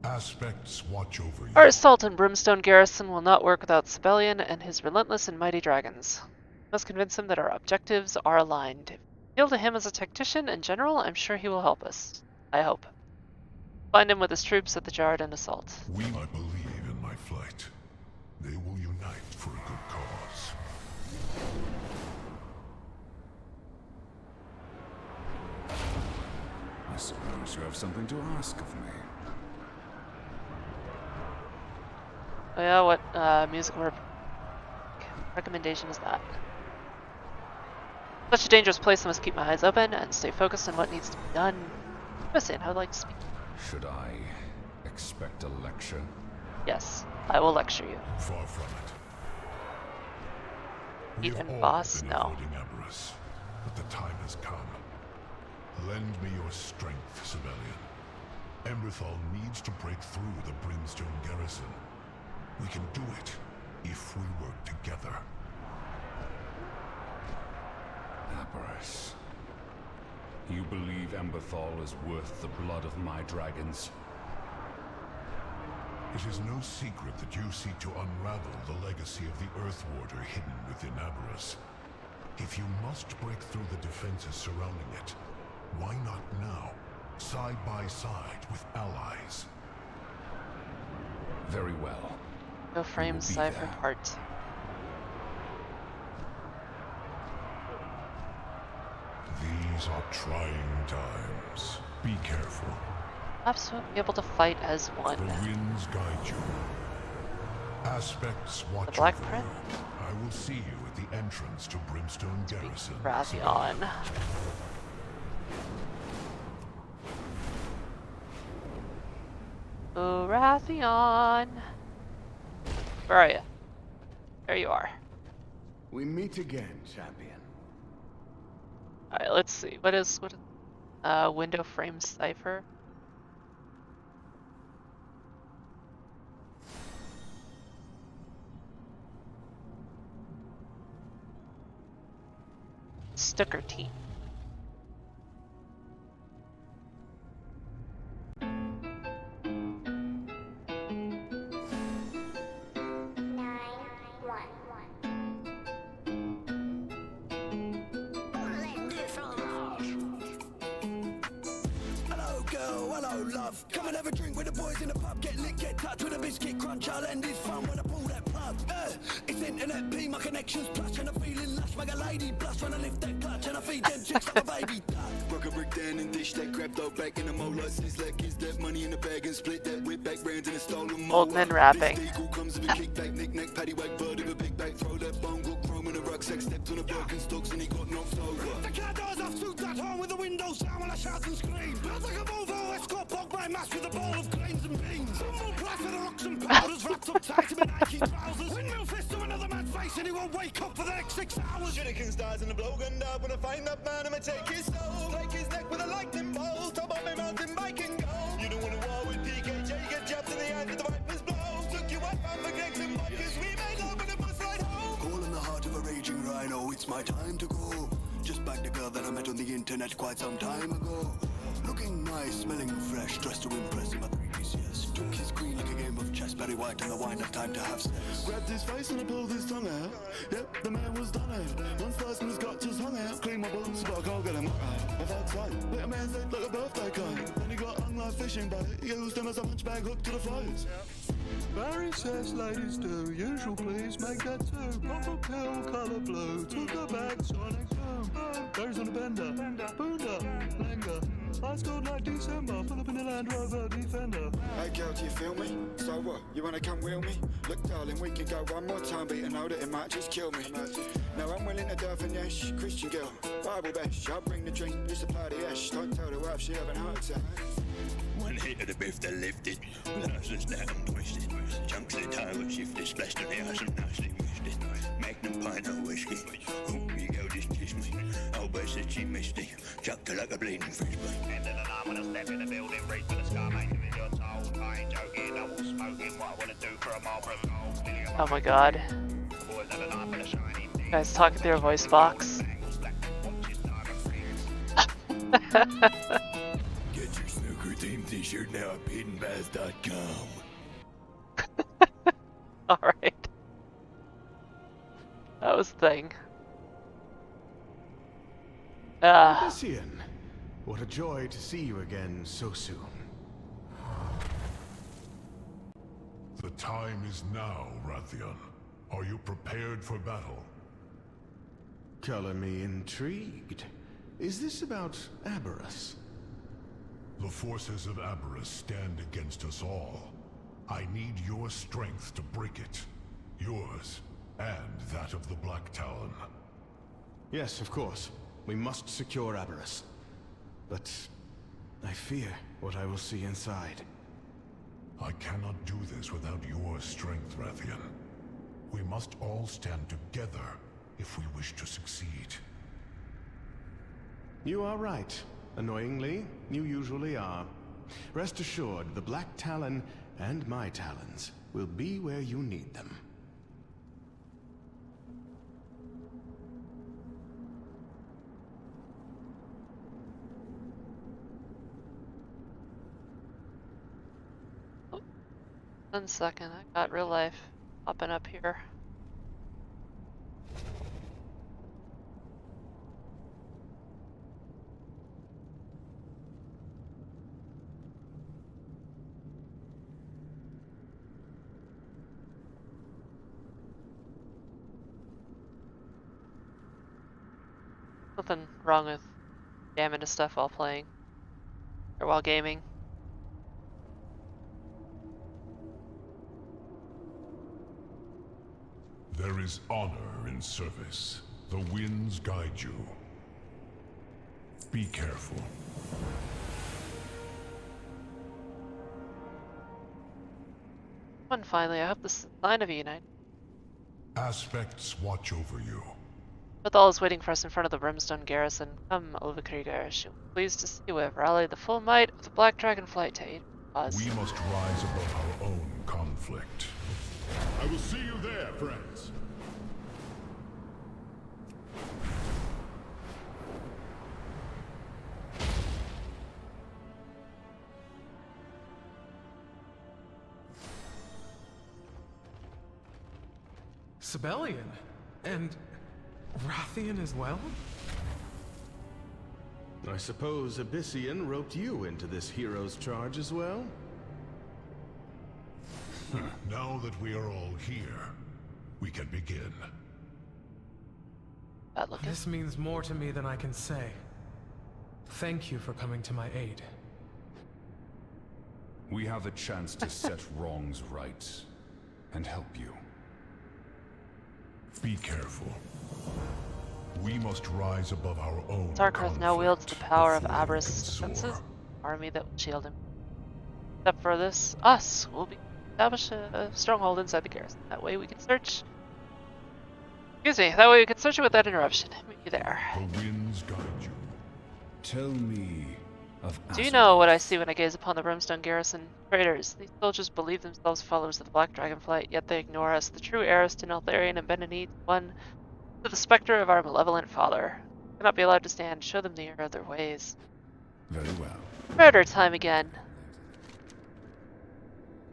Aspects watch over you. Our assault on Brimstone Garrison will not work without Sibelian and his relentless and mighty dragons. We must convince him that our objectives are aligned. If we appeal to him as a tactician and general, I'm sure he will help us. I hope. Find him with his troops at the Jarden assault. I believe in my flight. They will unite for a good cause. I suppose you have something to ask of me. Oh yeah, what music recommendation is that? Such a dangerous place, I must keep my eyes open and stay focused on what needs to be done. Listen, I would like to speak. Should I expect a lecture? Yes, I will lecture you. Far from it. We have Even all boss? been No. avoiding Avarice, but the time has come. Lend me your strength, Sibelian. Emberthal needs to break through the Brimstone Garrison. We can do it if we work together. Avarice. You believe Emberthal is worth the blood of my dragons? It is no secret that you seek to unravel the legacy of the Earth Warder hidden within Avarice. If you must break through the defenses surrounding it, why not now, side by side with allies? Very well. No frame cipher part. These are trying times. Be careful. Perhaps we'll be able to fight as one. The winds guide you. Aspects watch The Black over Print? you. I will see you at the entrance to Brimstone Garrison. Rathion. Oh, Rathion. Where are you? There you are. We meet again, champion. Alright, let's see. What is window frame cipher? Stucker team. Come and have a drink with the boys in the pub. Get lit, get touched with a biscuit crunch. I'll end this fun when I pull that plug. It's internet P, my connection's plush, and I'm feeling lush. Make a lady blush when I lift that clutch, and I feed them chicks like a baby duck. Rock a brick down and dish that crab dog back in the mold like Sizzler. Kids that money in the bag and split that whip back rounds in a stolen Old men rapping. This eagle comes with a kickback, knick-knack, paddywhack, bird of a big back. Throw that bone, got chrome in a rucksack, stepped on a Birkenstocks and he got knocked over. The cat doors off through that home with the windows down when I shout and scream. Built like a Volvo Escort, bog my mask with a bowl of grains and beans. One price for the rocks and powders wrapped up tight in my Nike trousers. Windmill fist to another man's face and he won't wake up for the next 6 hours. Shuriken stars in the blow gunned up. When I find that man, I'ma take his soul. Take his neck with a lightning bolt. Top of my mountain bike and go. You don't wanna war with PKJ, get jabbed in the hand with the viper's blow. Took you up on the necks and vodkas. We made love in a bus ride home. All in the heart of a raging rhino, it's my time to go. Just back the girl that I met on the internet quite some time ago. Looking nice, smelling fresh, dressed to impress him at 3 yes. Took his queen like a game of chess, Barry White and the wine of time to have sex. Grabbed his face and I pulled his tongue out. Yep, the man was done out. One slice and his gut just hung out. Clean my balls, but I can't get him out. I've had sight. Let a man's head like a birthday cake. Then he got hung like fishing bait. He used him as a hunchback hook to the floats. Barry says ladies do, usual please make that two. Proper pill, colour blue, took her back, sonic boom. Barry's on a bender, boonder, langer. I scored like December, pull up in a Land Rover Defender. Hey girl, do you feel me? So what? You wanna come wheel me? Look darling, we can go one more time, but you know that it might just kill me. Now I'm willing to die for Nash, Christian girl, Bible bash. I'll bring the drink, you supply the ash. Don't tell the wife she having a heart attack. One hit of the biff that lifted, glasses down twisted, chunks of tire shifted, splashed on the ass and nicely missed it. Magnum pint of whiskey, oh you go just kiss me. Oh but said she missed it, chucked her like a bleeding frisbee. End of the night when I step in the building, reach for the sky, mate, if you're told. I ain't joking, I will smoking what I wanna do for a Marlboro Gold. Oh my god. Boys have a night for the shiny. Guys talking through a voice box. Get your snooker team t-shirt now at PeteandBaz.com. Alright. That was the thing. Odyssean, what a joy to see you again so soon. The time is now, Rathian. Are you prepared for battle? Color me intrigued. Is this about Aberrus? The forces of Aberrus stand against us all. I need your strength to break it. Yours, and that of the Black Talon. Yes, of course. We must secure Aberrus. But I fear what I will see inside. I cannot do this without your strength, Rathian. We must all stand together if we wish to succeed. You are right. Annoyingly, you usually are. Rest assured, the Black Talon and my talons will be where you need them. Oh, 1 second, I got real life popping up here. Nothing wrong with jamming to stuff while playing or while gaming. There is honor in service. The winds guide you. Be careful. Come on, finally, I hope this is a sign of a unite. Aspects watch over you. Bethal is waiting for us in front of the Brimstone Garrison. Come, Overkrieger. She was pleased to see you have rallied the full might of the Black Dragonflight to aid us. We must rise above our own conflict. I will see you there, friends. Sibelian? And Rathian as well? I suppose Abyssian roped you into this hero's charge as well? Now that we are all here, we can begin. This means more to me than I can say. Thank you for coming to my aid. We have the chance to set wrongs right and help you. Be careful. We must rise above our own. Sarkareth now wields the power of Aberyst's defenses, army that will shield him. Except for this, us will establish a stronghold inside the garrison. That way we can search. Excuse me. That way we can search it without interruption. Meet you there. The winds guide you. Tell me of. Do you know what I see when I gaze upon the Brimstone garrison? Traitors. These soldiers believe themselves followers of the Black Dragonflight, yet they ignore us, the true heirs to Neltharion and Benedith, one to the specter of our malevolent father. Cannot be allowed to stand. Show them the error of their ways. Very well. Murder time again.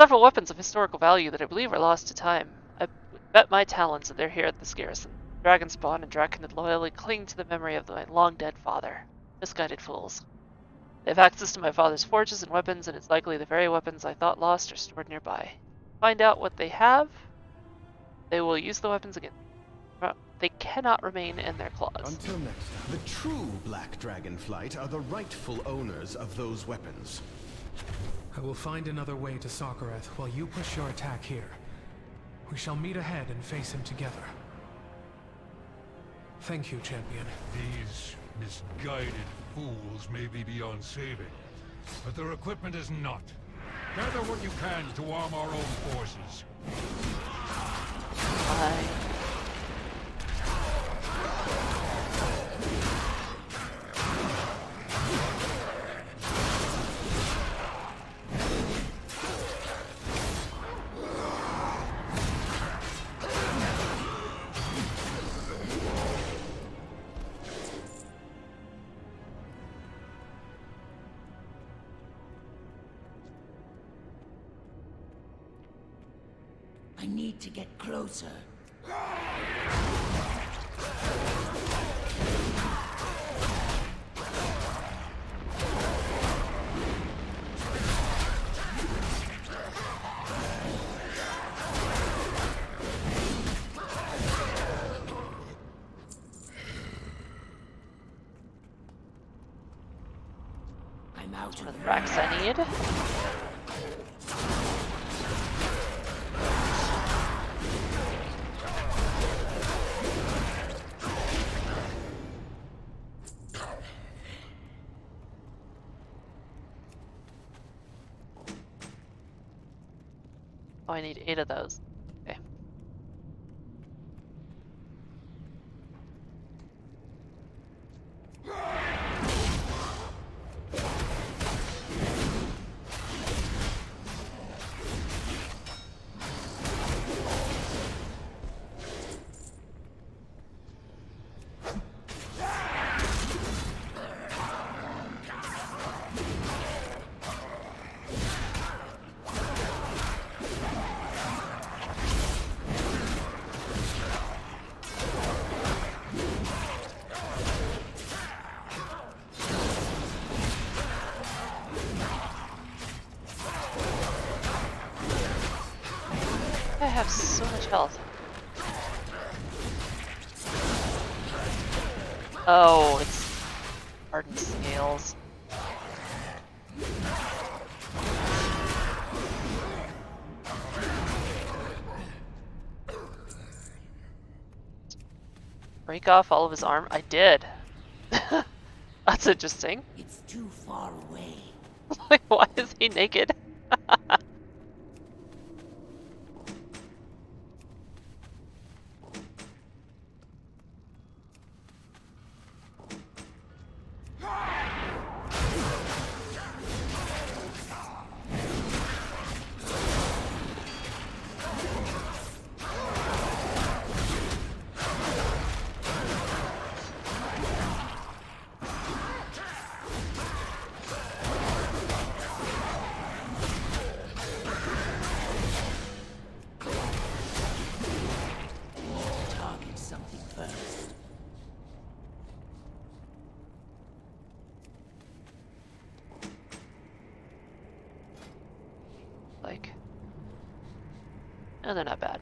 Several weapons of historical value that I believe are lost to time. I bet my talents that they're here at this garrison. Dragonspawn and Draconid loyally cling to the memory of my long-dead father. Misguided fools. They have access to my father's forges and weapons, and it's likely the very weapons I thought lost are stored nearby. Find out what they have. They will use the weapons again. They cannot remain in their claws. Until next time. The true Black Dragonflight are the rightful owners of those weapons. I will find another way to Sarkareth while you push your attack here. We shall meet ahead and face him together. Thank you, champion. These misguided fools may be beyond saving, but their equipment is not. Gather what you can to arm our own forces. I need to get closer. I'm out of the racks I need. Oh, I need 8 of those. Okay. I have so much health. Oh, it's hardened scales. Break off all of his arm? I did. That's interesting. It's too far away. Like, why is he naked? No, they're not bad.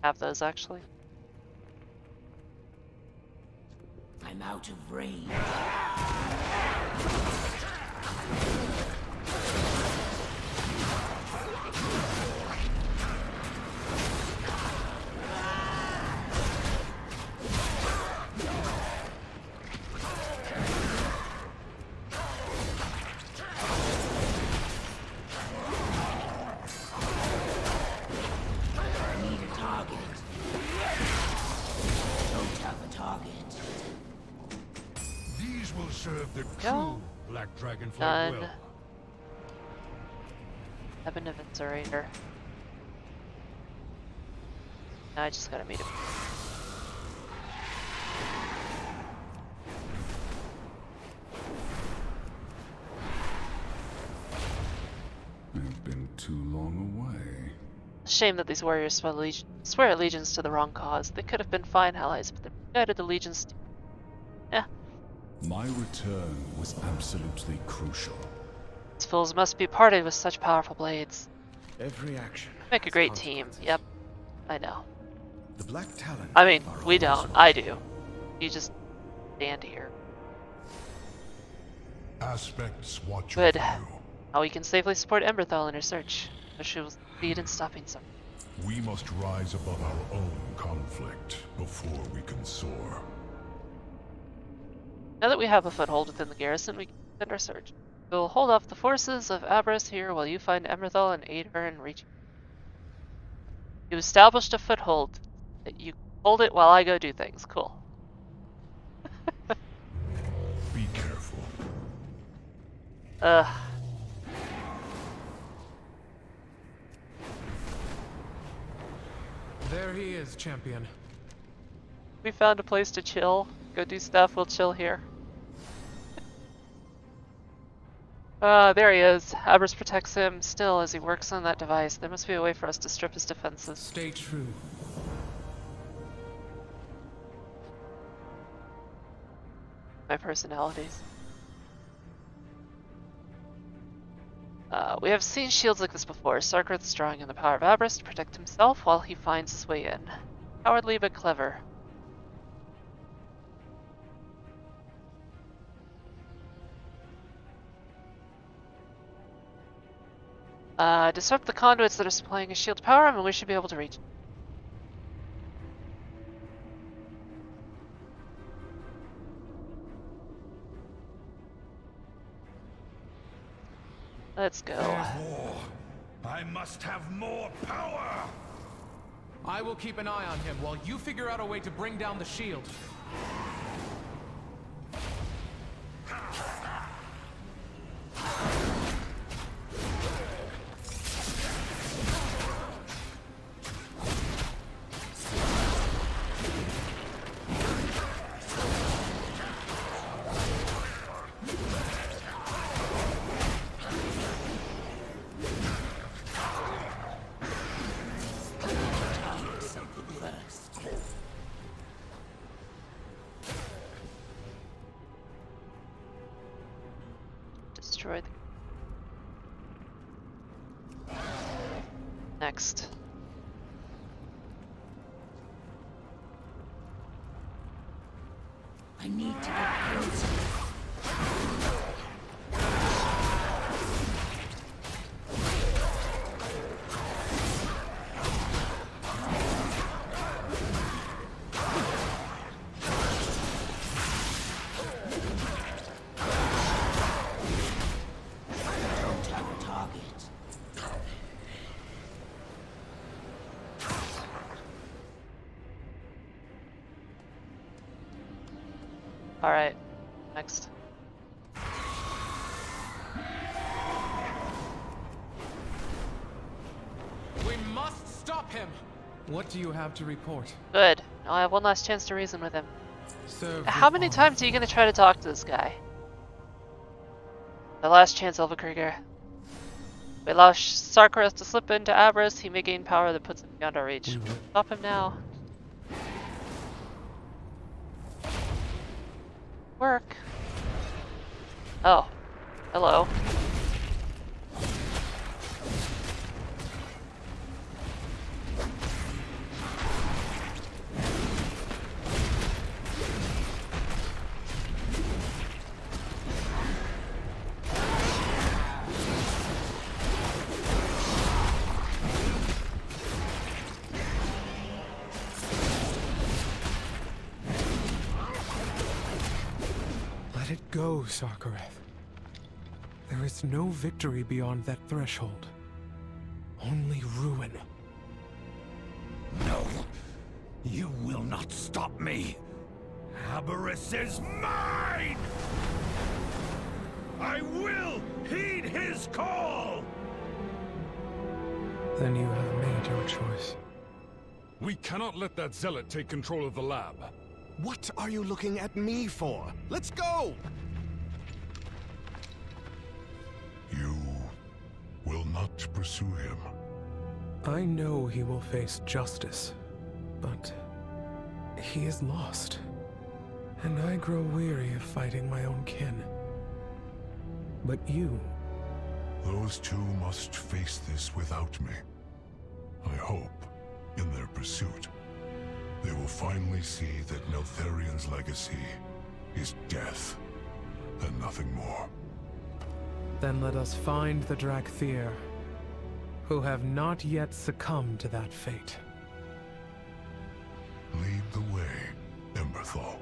Have those actually. I'm out of range. Serve the Go. true Black Dragonflight Done. well. Have an eviscerator. Now I just gotta meet him. I've been too long away. Shame that these warriors swear allegiance to the wrong cause. They could have been fine allies, but they guided allegiance to... My return was absolutely crucial. These fools must be parted with such powerful blades. Every action. Make a great team. Yep. I know. The Black Talon. I mean, we don't. I do. You just stand here. Aspects watch Good. over you. Now we can safely support Emberthal in her search. But she will succeed in stopping some. We must rise above our own conflict before we can soar. Now that we have a foothold within the garrison, we can extend our search. We'll hold off the forces of Aberys here while you find Emberthal and aid her in reaching. You established a foothold. You hold it while I go do things. Cool. Be careful. There he is, champion. We found a place to chill. Go do stuff, we'll chill here. There he is. Aberys protects him still as he works on that device. There must be a way for us to strip his defenses. Stay true. My personalities. We have seen shields like this before. Sarkarath's drawing on the power of Aberys to protect himself while he finds his way in. Cowardly but clever. Disrupt the conduits that are supplying his shield power, and we should be able to reach it. Let's go. More. I must have more power! I will keep an eye on him while you figure out a way to bring down the shield. Destroy the... Next. I need to get closer. Alright, next. We must stop him! What do you have to report? Good. Now I have one last chance to reason with him. Serve How many times are you gonna try to talk to this guy? The last chance, Elvakrieger. We allow Sarkarath to slip into Aberys, he may gain power that puts him beyond our reach. Stop him now. Work. Oh. Hello. go, Sarkareth. There is no victory beyond that threshold. Only ruin. No, you will not stop me. Aberys is mine! I will heed his call! Then you have made your choice. We cannot let that zealot take control of the lab. What are you looking at me for? Let's go! You will not pursue him. I know he will face justice, but he is lost. And I grow weary of fighting my own kin. But you... Those two must face this without me. I hope, in their pursuit, they will finally see that Neltharion's legacy is death, and nothing more. Then let us find the Drakthir, who have not yet succumbed to that fate. Lead the way, Emberthal.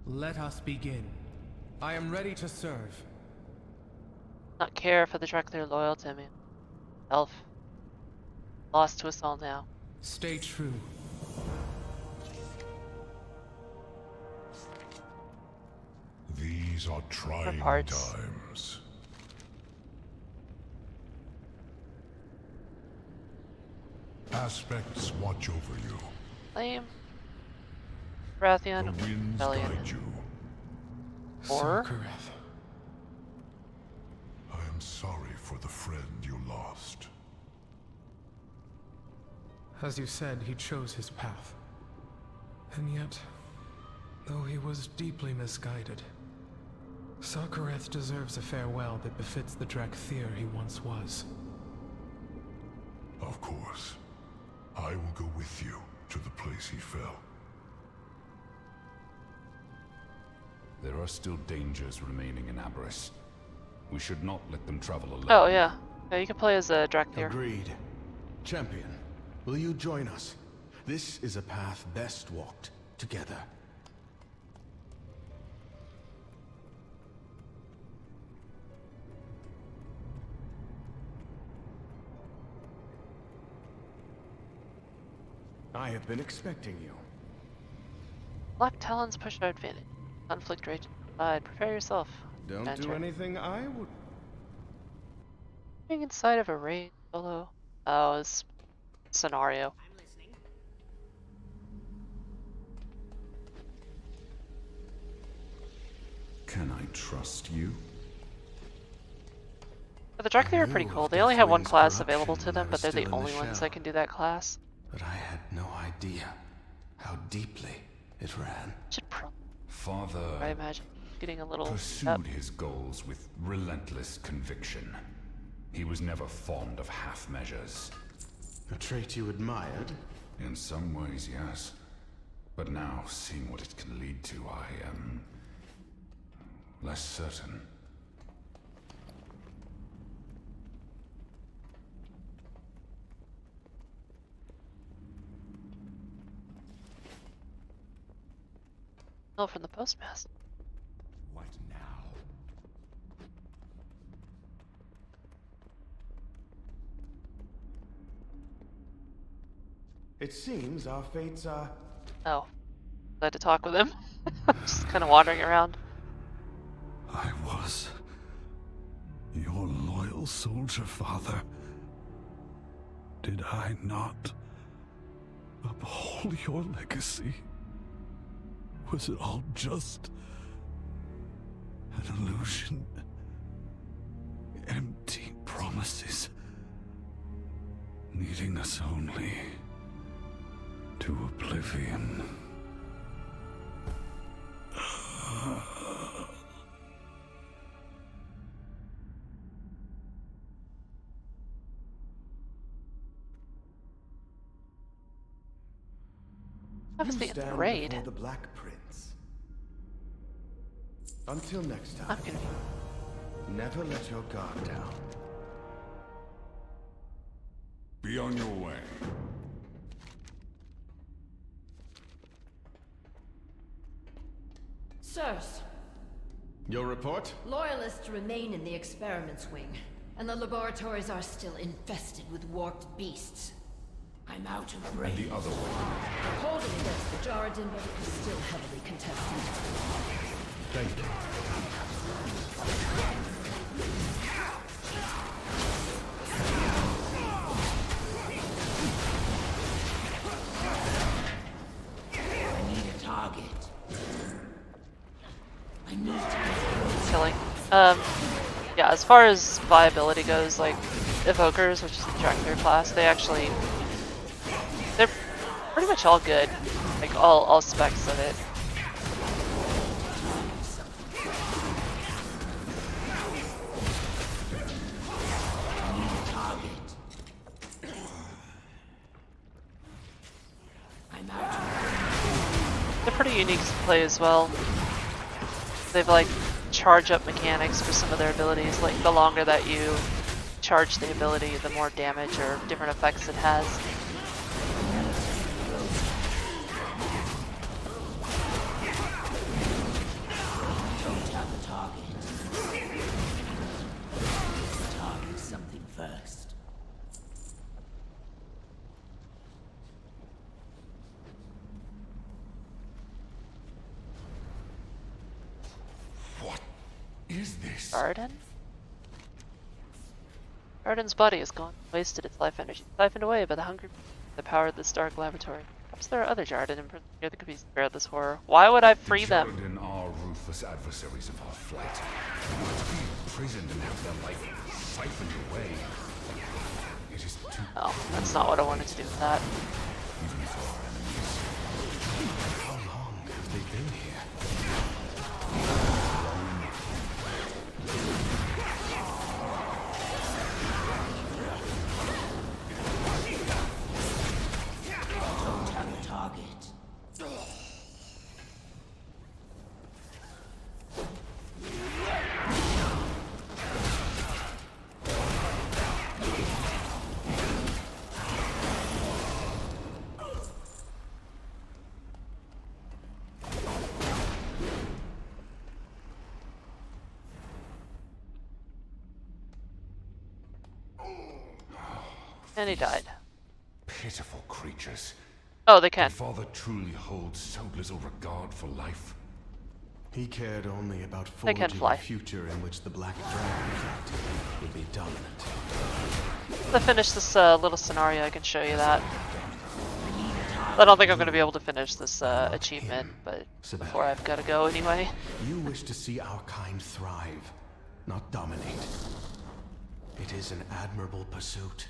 Let us begin. I am ready to serve. Not care if the Drakthir loyal to me. Elf. Lost to us all now. Stay true. These are trying times. Aspects watch over you. Lame. Rathian. The winds Rebellion. guide you. Or? I am sorry for the friend you lost. As you said, he chose his path. And yet, though he was deeply misguided, Sarkareth deserves a farewell that befits the Drakthir he once was. Of course. I will go with you to the place he fell. There are still dangers remaining in Aberys. We should not let them travel alone. Oh, yeah. Yeah, you can play as a Drakthir. Agreed. Champion, will you join us? This is a path best walked together. I have been expecting you. Black Talons push our advantage. Conflict rage inside. Prepare yourself. Don't Enter. do anything I would... Being inside of a raid solo. Oh, it's scenario. Can I trust you? But the Drakthir are pretty cool. They only have one class available to them, but they're the only ones that can do that class. But I had no idea how deeply it ran. Father I imagine getting a little pursued his goals with relentless conviction. He was never fond of half measures. A trait you admired? In some ways, yes. But now, seeing what it can lead to, I am less certain. Oh, from the postmaster. What now? It seems our fates are... Oh. I had to talk with him. Just kind of wandering around. I was your loyal soldier, Father. Did I not uphold your legacy? Was it all just an illusion? Empty promises, leading us only to oblivion. That was the end of the raid. The Black Prince. Until next time, never let your guard down. Be on your way. Sirs, Your report? Loyalists remain in the experiments wing, and the laboratories are still infested with warped beasts. I'm out of And range. the other way. Holding against the Jaredin, but it is still heavily contested. Thank you. I need a target. I need to Killing. Yeah, as far as viability goes, like, Evokers, which is the Dracula class, they're pretty much all good. Like, all specs of it. They're pretty unique to play as well. They've like charge up mechanics for some of their abilities. Like the longer that you charge the ability, the more damage or different effects it has. Don't have a target. Target something first. What is this? Garden? Garden's body is gone, wasted its life energy, siphoned away by the hungry that powered this dark laboratory. Perhaps there are other Jarden in prison here that could be spared this horror. Why would I free them? Jarden are ruthless adversaries of our flight. To be imprisoned and have their life siphoned away. It is too... Oh, that's not what I wanted to do with that. Even for our enemies. How long have they been here? Don't have a target. And he died. Pitiful creatures. Oh, they can. Did Father truly hold so little regard for life? He cared only about They can forging fly. a future in which the Black Dragon Fleet would be dominant. To finish this little scenario, I can show you that. I don't think I'm going to be able to finish this achievement, but before I've got to go anyway. You wish to see our kind thrive, not dominate. It is an admirable pursuit.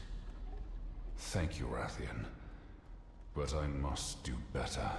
Thank you, Rathian. But I must do better.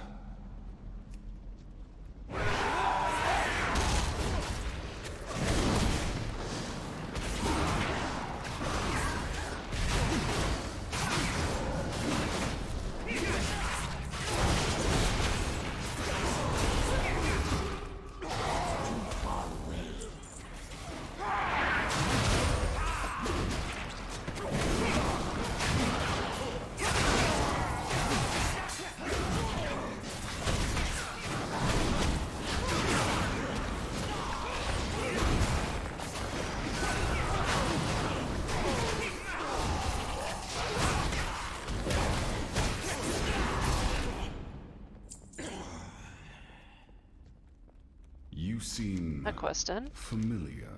You seem A question. familiar.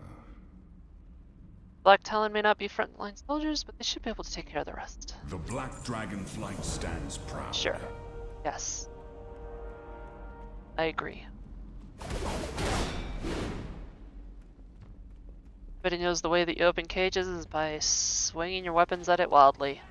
Black Talon may not be frontline soldiers, but they should be able to take care of the rest. The Black Dragon Flight stands proud. Sure. Yes. I agree. Everybody knows the way that you open cages is by swinging your weapons at it wildly.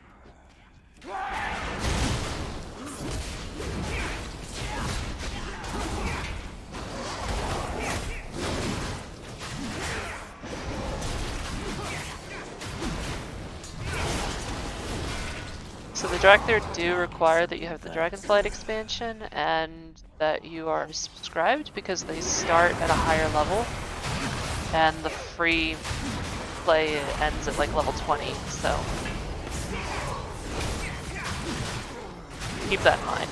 So the Dracthyr do require that you have the Dragonflight expansion, and that you are subscribed because they start at a higher level, and the free play ends at like level 20, so keep that in mind.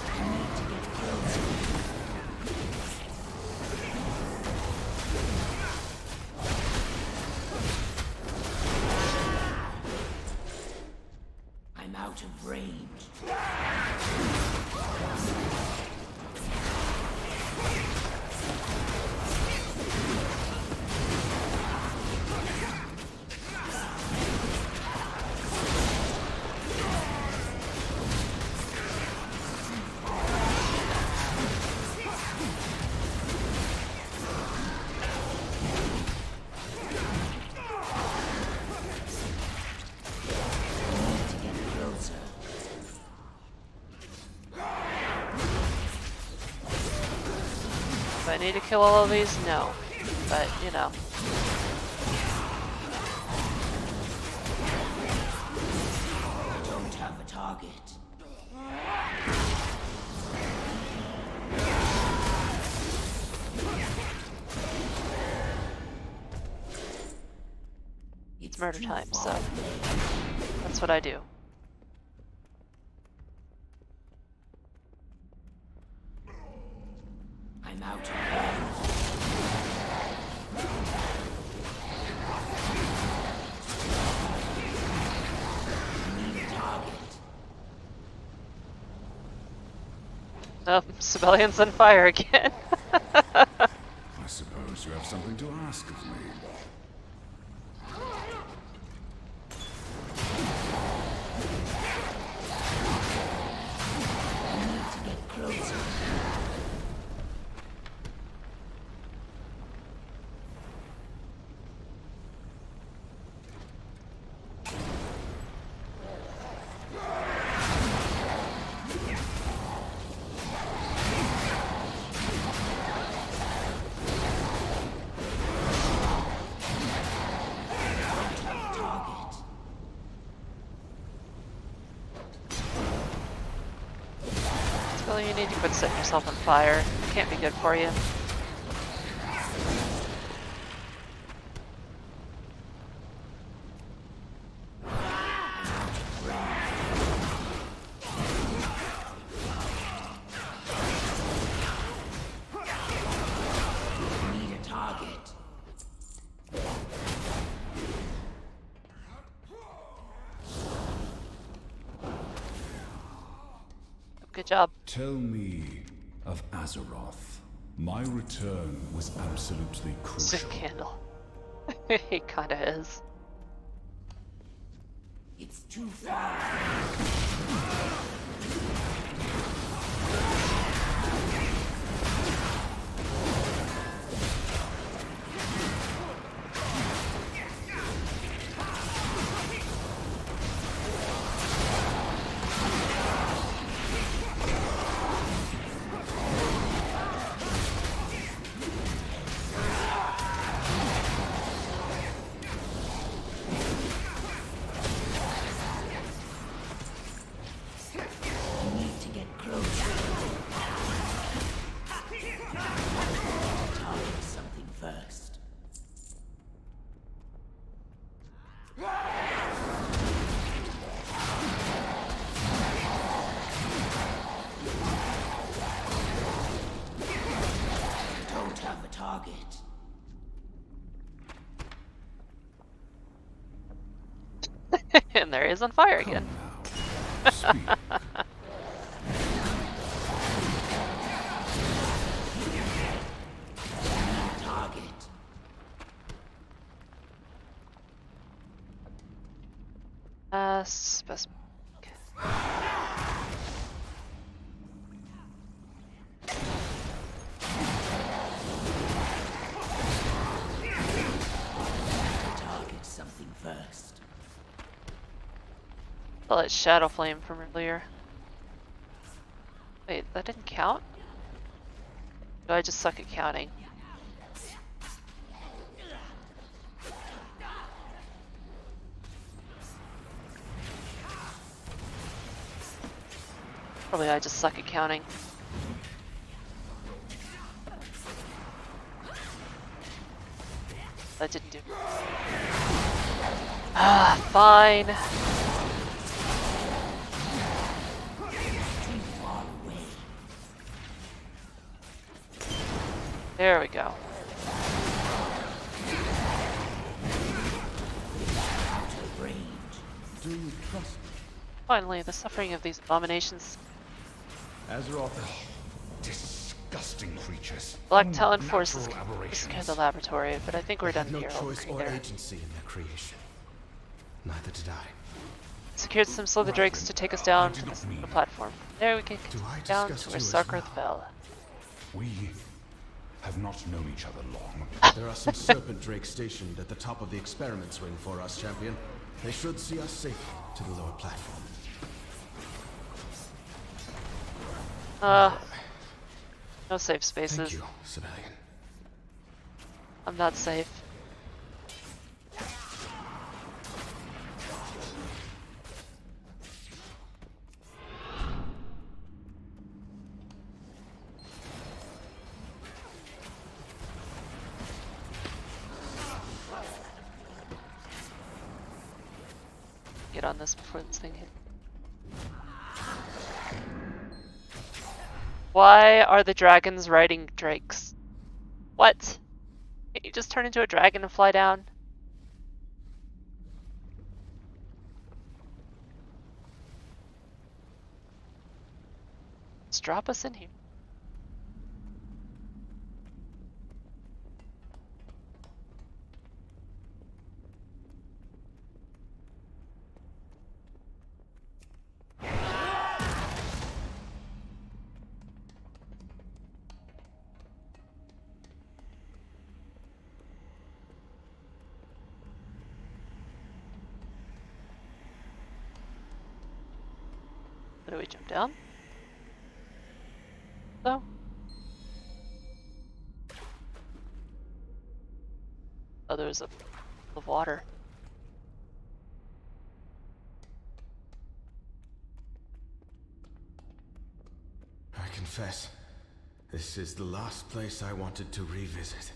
I'm out of range. Do I need to kill all of these? No. But, you know. I don't have a target. It's murder time, so that's what I do. I'm out of range. Need a target. Oh, civilians on fire again. I suppose you have something to ask of me. I need to get closer. Well, you need to quit setting yourself on fire. It can't be good for you. Need a target. Good job. Tell me of Azeroth. My return was absolutely crucial. Sick candle. He kinda is. It's too far. Need to get closer. Target something first. Don't have a target. And there he is on fire again. Target. Specimen. Target something first. Oh, that shadow flame from earlier. Wait, that didn't count? Do I just suck at counting? Probably I just suck at counting. That didn't do. Ah, fine. There we go. Do you trust me? Finally, the suffering of these abominations. Azeroth. Disgusting creatures. Black Talon forces Unnatural aberrations. secure the laboratory, but I think we're done No here. choice or There. agency in their creation. Neither did I. Secured some Slither Drakes to take us down to the platform. There we can down to where you as Sarkarth fell. We have not known each other long. There are some serpent drakes stationed at the top of the experiments wing for us, champion. They should see us safely to the lower platform. No safe spaces. Thank you, civilian. I'm not safe. Get on this before this thing hits. Why are the dragons riding drakes? What? Can't you just turn into a dragon and fly down? Just drop us in here. Do we jump down? No. Oh, there's a pool of water. I confess, this is the last place I wanted to revisit.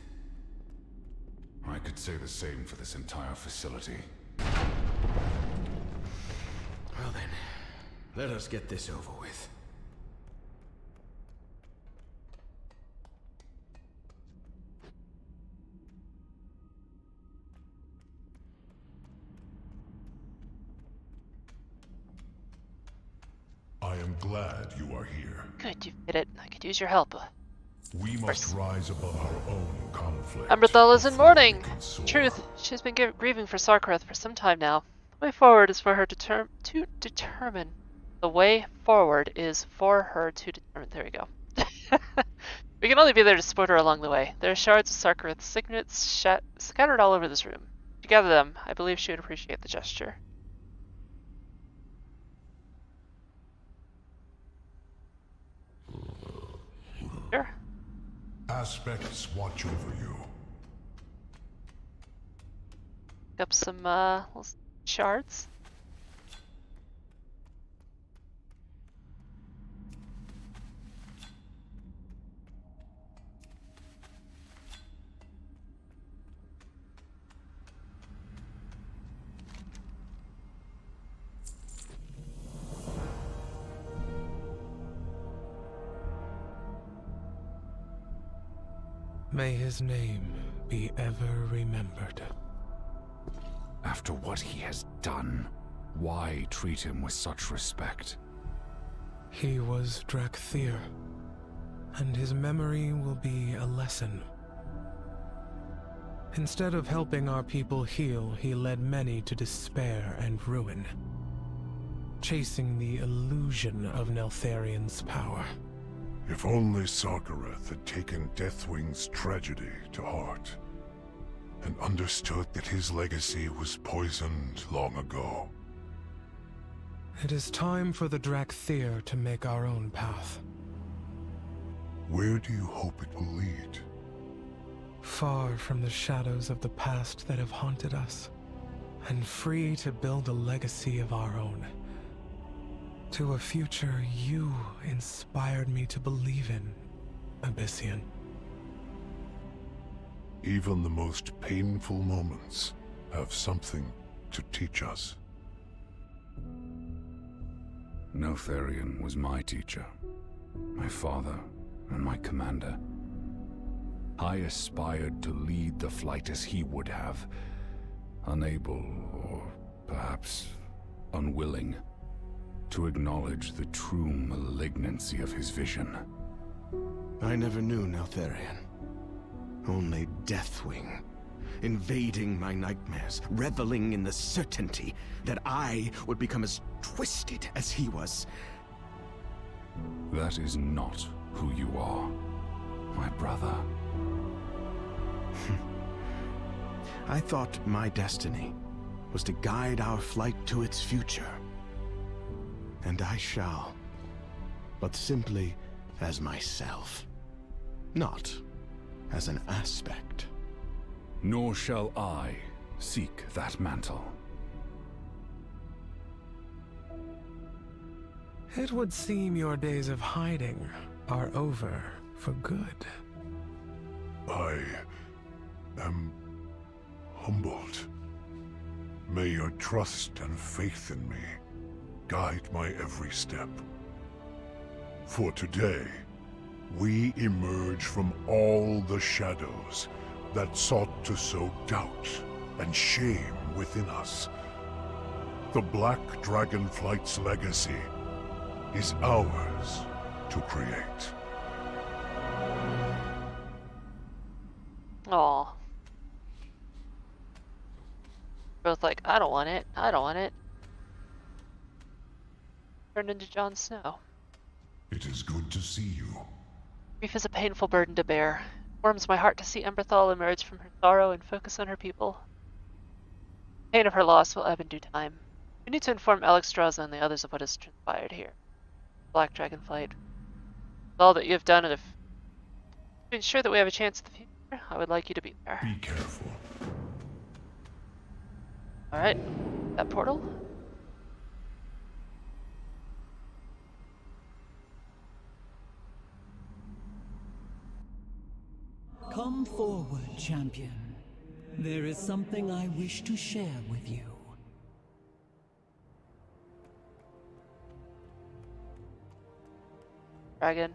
I could say the same for this entire facility. Well then, let us get this over with. I am glad you are here. Good, you did it. I could use your help. We must rise above our own conflict. Umbrathel is in mourning. Truth, she's been grieving for Sarkarth for some time now. The way forward is for her to determine. The way forward is for her to determine. There we go. We can only be there to support her along the way. There are shards of Sarkarth's signets scattered all over this room. To gather them, I believe she would appreciate the gesture. Sure. Aspects watch over you. Pick up some little shards. May his name be ever remembered. After what he has done, why treat him with such respect? He was Drakthir, and his memory will be a lesson. Instead of helping our people heal, he led many to despair and ruin, chasing the illusion of Neltharion's power. If only Sarkareth had taken Deathwing's tragedy to heart, and understood that his legacy was poisoned long ago. It is time for the Drakthir to make our own path. Where do you hope it will lead? Far from the shadows of the past that have haunted us, and free to build a legacy of our own. To a future you inspired me to believe in, Abyssian. Even the most painful moments have something to teach us. Neltharion was my teacher, my father, and my commander. I aspired to lead the flight as he would have, unable, or perhaps unwilling, to acknowledge the true malignancy of his vision. I never knew Neltharion. Only Deathwing, invading my nightmares, reveling in the certainty that I would become as twisted as he was. That is not who you are, my brother. I thought my destiny was to guide our flight to its future. And I shall, but simply as myself, not as an aspect. Nor shall I seek that mantle. It would seem your days of hiding are over for good. I am humbled. May your trust and faith in me guide my every step. For today, we emerge from all the shadows that sought to sow doubt and shame within us. The Black Dragonflight's legacy is ours to create. Aw. Both like, I don't want it, I don't want it. Turned into Jon Snow. It is good to see you. Grief is a painful burden to bear. It warms my heart to see Emberthal emerge from her sorrow and focus on her people. The pain of her loss will ebb in due time. We need to inform Alexstrasza and the others of what has transpired here. Black Dragonflight. With all that you have done, and to ensure that we have a chance in the future, I would like you to be there. Be careful. Alright. That portal? Come forward, champion. There is something I wish to share with you. Dragon.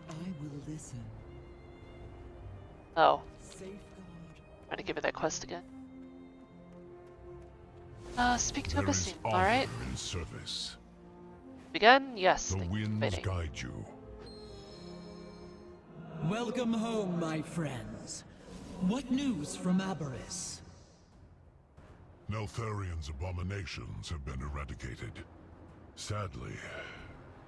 I will listen. Oh. Safeguard. Trying to give me that quest again. Speak to There is Abyssian. honor Alright. in service. Begin? Yes. The thank you for winds waiting. guide you. Welcome home, my friends. What news from Aberys? Neltharion's abominations have been eradicated. Sadly,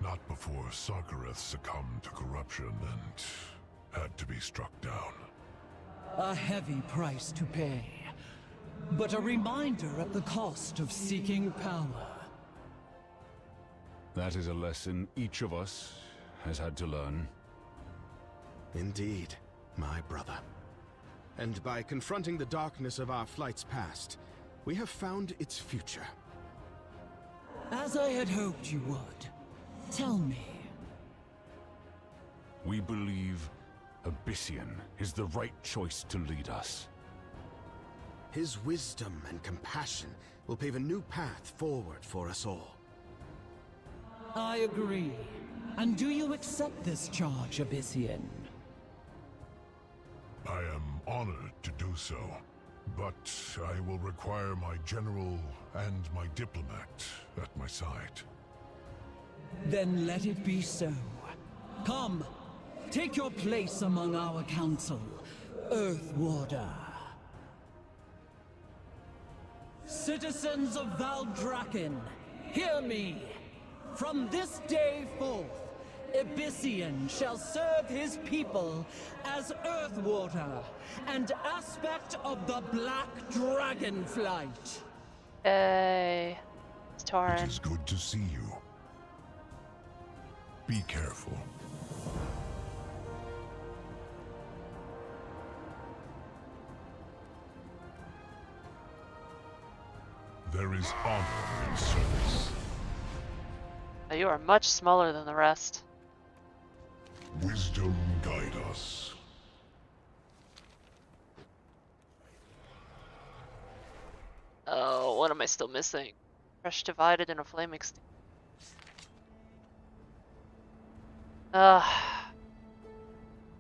not before Sarkareth succumbed to corruption and had to be struck down. A heavy price to pay, but a reminder of the cost of seeking power. That is a lesson each of us has had to learn. Indeed, my brother. And by confronting the darkness of our flight's past, we have found its future. As I had hoped you would. Tell me. We believe Abyssian is the right choice to lead us. His wisdom and compassion will pave a new path forward for us all. I agree. And do you accept this charge, Abyssian? I am honored to do so, but I will require my general and my diplomat at my side. Then let it be so. Come, take your place among our council, Earthwarder. Citizens of Valdrakken, hear me! From this day forth, Abyssian shall serve his people as Earthwarder and aspect of the Black Dragonflight. Yay. It's Tauren. It is good to see you. Be careful. There is honor in service. Now you are much smaller than the rest. Wisdom guide us. what am I still missing? Fresh divided and a flame extinct.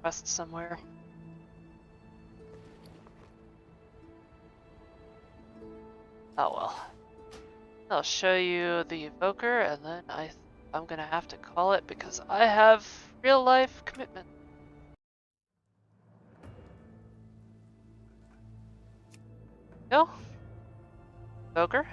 Rest somewhere. Oh well. I'll show you the evoker, and then I'm gonna have to call it because I have real life commitment. No? Evoker?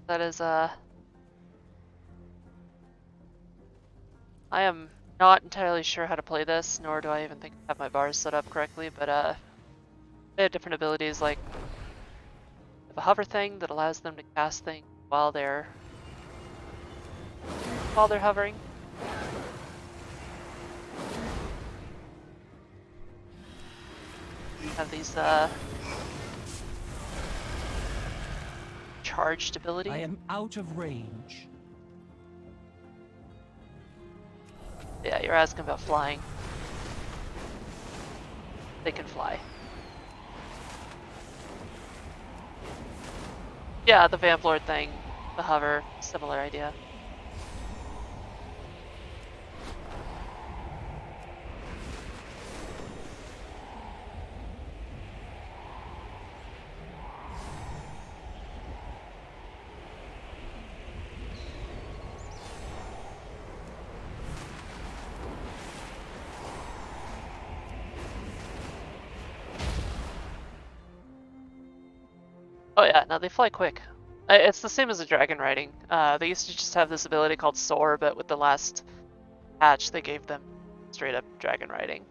That is, I am not entirely sure how to play this, nor do I even think I have my bars set up correctly, but, they have different abilities, like a hover thing that allows them to cast things while they're hovering. Have these, charged ability. I am out of range. Yeah, you're asking about flying. They can fly. Yeah, the Vamp Lord thing, the hover, similar idea. Oh yeah, no, they fly quick. It's the same as the dragon riding. They used to just have this ability called Soar, but with the last patch, they gave them straight up dragon riding.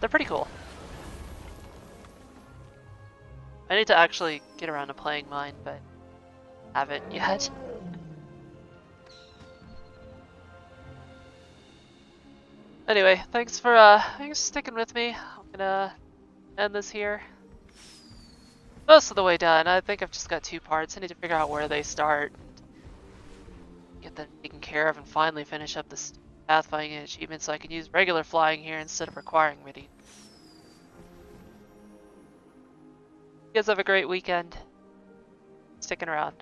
They're pretty cool. I need to actually get around to playing mine, but haven't yet. Anyway, thanks for sticking with me. I'm gonna end this here. Most of the way done. I think I've just got 2 parts. I need to figure out where they start, get them taken care of, and finally finish up this Pathfinder achievement so I can use regular flying here instead of requiring me to. You guys have a great weekend. Sticking around.